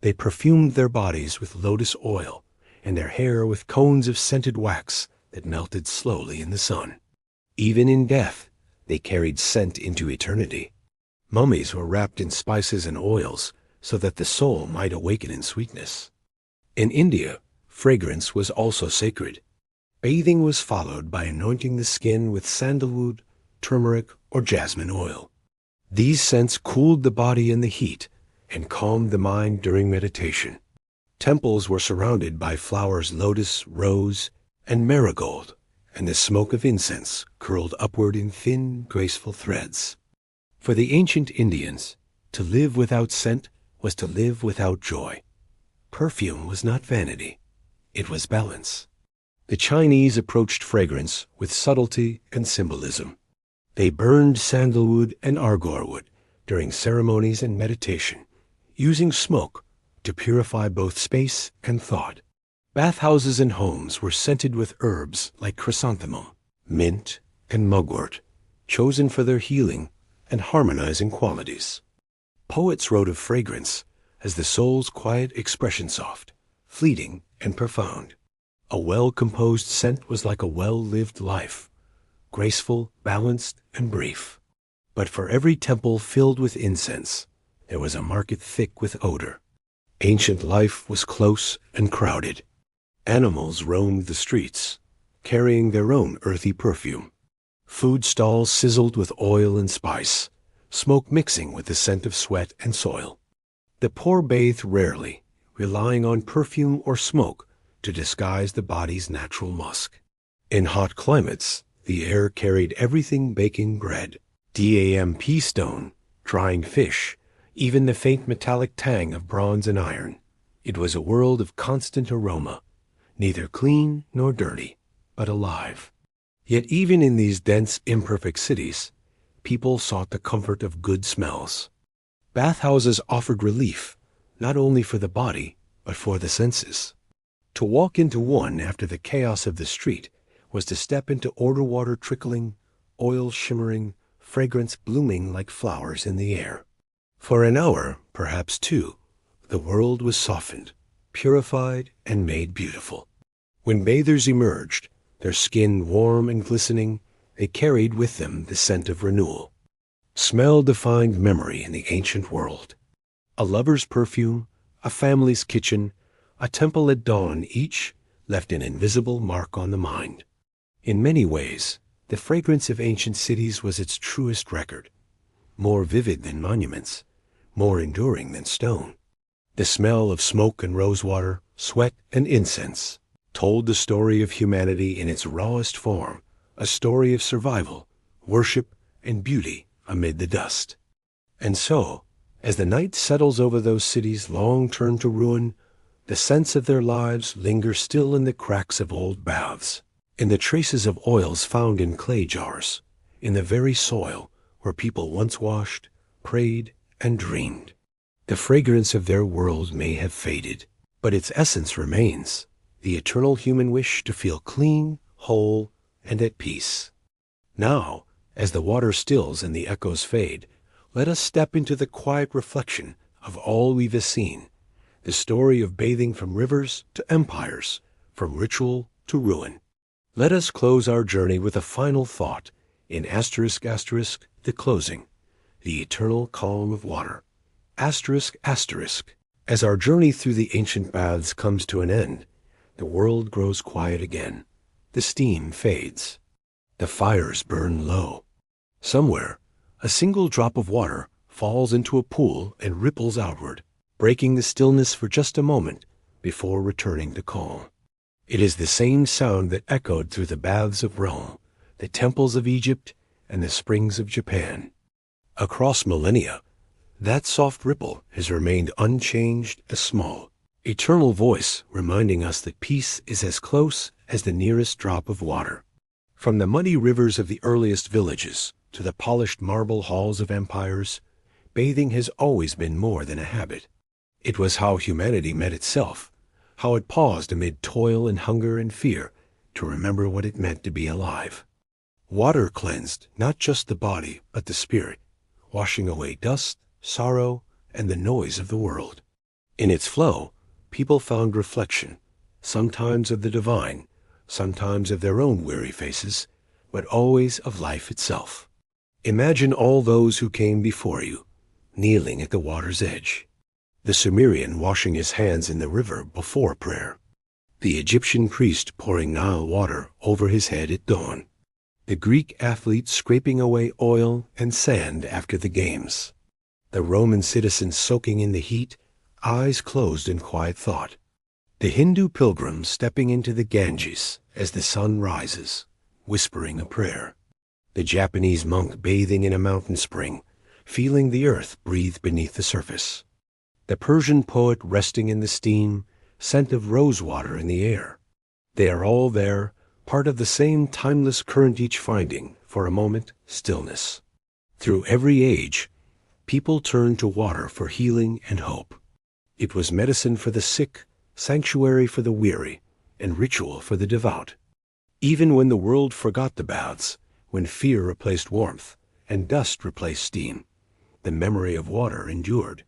They perfumed their bodies with lotus oil and their hair with cones of scented wax that melted slowly in the sun. Even in death, they carried scent into eternity. Mummies were wrapped in spices and oils so that the soul might awaken in sweetness. In India, fragrance was also sacred. Bathing was followed by anointing the skin with sandalwood, turmeric, or jasmine oil. These scents cooled the body in the heat and calmed the mind during meditation. Temples were surrounded by flowers lotus, rose, and marigold, and the smoke of incense curled upward in thin, graceful threads. For the ancient Indians, to live without scent was to live without joy. Perfume was not vanity, it was balance. The Chinese approached fragrance with subtlety and symbolism. They burned sandalwood and argorwood during ceremonies and meditation, using smoke to purify both space and thought. Bathhouses and homes were scented with herbs like chrysanthemum, mint, and mugwort, chosen for their healing and harmonizing qualities. Poets wrote of fragrance as the soul's quiet expression, soft, fleeting, and profound. A well-composed scent was like a well-lived life, graceful, balanced, and brief. But for every temple filled with incense, there was a market thick with odor. Ancient life was close and crowded. Animals roamed the streets, carrying their own earthy perfume. Food stalls sizzled with oil and spice, smoke mixing with the scent of sweat and soil. The poor bathed rarely, relying on perfume or smoke to disguise the body's natural musk. In hot climates, the air carried everything: baking bread, damp stone, drying fish, even the faint metallic tang of bronze and iron. It was a world of constant aroma, neither clean nor dirty, but alive. Yet even in these dense, imperfect cities, people sought the comfort of good smells. Bathhouses offered relief, not only for the body, but for the senses. To walk into one after the chaos of the street was to step into order, water trickling, oil shimmering, fragrance blooming like flowers in the air. For an hour, perhaps two, the world was softened, purified, and made beautiful. When bathers emerged, their skin warm and glistening, they carried with them the scent of renewal. Smell defined memory in the ancient world. A lover's perfume, a family's kitchen, a temple at dawn, each left an invisible mark on the mind. In many ways, the fragrance of ancient cities was its truest record, more vivid than monuments, more enduring than stone. The smell of smoke and rosewater, sweat and incense, told the story of humanity in its rawest form, a story of survival, worship, and beauty amid the dust. And so, as the night settles over those cities long turned to ruin, the scents of their lives linger still in the cracks of old baths, in the traces of oils found in clay jars, in the very soil where people once washed, prayed, and dreamed. The fragrance of their world may have faded, but its essence remains, the eternal human wish to feel clean, whole, and at peace. Now, as the water stills and the echoes fade, let us step into the quiet reflection of all we've seen, the story of bathing from rivers to empires, from ritual to ruin. Let us close our journey with a final thought in **** the closing, the eternal calm of water. ***. As our journey through the ancient baths comes to an end, the world grows quiet again. The steam fades. The fires burn low. Somewhere, a single drop of water falls into a pool and ripples outward, breaking the stillness for just a moment before returning to calm. It is the same sound that echoed through the baths of Rome, the temples of Egypt, and the springs of Japan. Across millennia, that soft ripple has remained unchanged, a small, eternal voice reminding us that peace is as close as the nearest drop of water. From the muddy rivers of the earliest villages to the polished marble halls of empires, bathing has always been more than a habit. It was how humanity met itself, how it paused amid toil and hunger and fear to remember what it meant to be alive. Water cleansed not just the body but the spirit, washing away dust, sorrow, and the noise of the world. In its flow, people found reflection, sometimes of the divine, sometimes of their own weary faces, but always of life itself. Imagine all those who came before you, kneeling at the water's edge. The Sumerian washing his hands in the river before prayer. The Egyptian priest pouring Nile water over his head at dawn. The Greek athlete scraping away oil and sand after the games. The Roman citizen soaking in the heat, eyes closed in quiet thought. The Hindu pilgrim stepping into the Ganges as the sun rises, whispering a prayer. The Japanese monk bathing in a mountain spring, feeling the earth breathe beneath the surface. The Persian poet resting in the steam, scent of rosewater in the air. They are all there, part of the same timeless current, each finding, for a moment, stillness. Through every age, people turned to water for healing and hope. It was medicine for the sick, sanctuary for the weary, and ritual for the devout. Even when the world forgot the baths, when fear replaced warmth and dust replaced steam, the memory of water endured.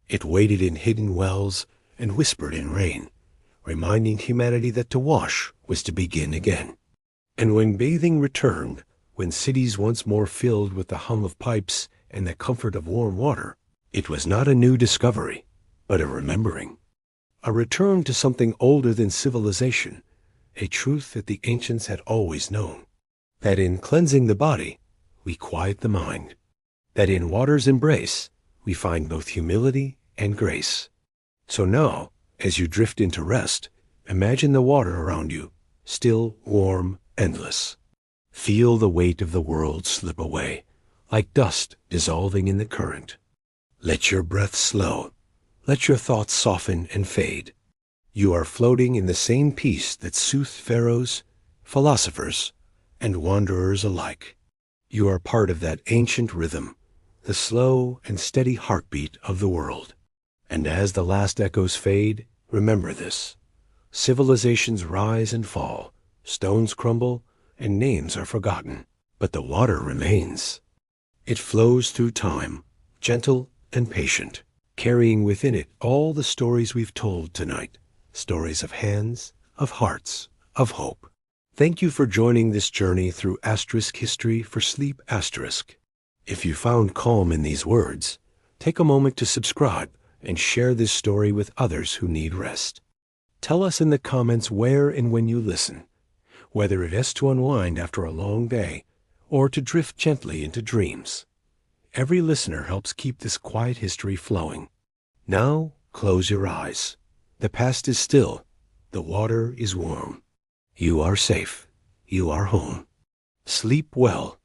It waited in hidden wells and whispered in rain, reminding humanity that to wash was to begin again. And when bathing returned, when cities once more filled with the hum of pipes and the comfort of warm water, it was not a new discovery, but a remembering. A return to something older than civilization, a truth that the ancients had always known, that in cleansing the body, we quiet the mind, that in water's embrace, we find both humility and grace. So now, as you drift into rest, imagine the water around you, still, warm, endless. Feel the weight of the world slip away, like dust dissolving in the current. Let your breath slow. Let your thoughts soften and fade. You are floating in the same peace that soothed pharaohs, philosophers, and wanderers alike. You are part of that ancient rhythm, the slow and steady heartbeat of the world. And as the last echoes fade, remember this. Civilizations rise and fall, stones crumble, and names are forgotten, but the water remains. It flows through time, gentle and patient, carrying within it all the stories we've told tonight, stories of hands, of hearts, of hope. Thank you for joining this journey through asterisk history for Sleep Asterisk. If you found calm in these words, take a moment to subscribe and share this story with others who need rest. Tell us in the comments where and when you listen, whether it is to unwind after a long day or to drift gently into dreams. Every listener helps keep this quiet history flowing. Now, close your eyes. The past is still. The water is warm. You are safe. You are home. Sleep well.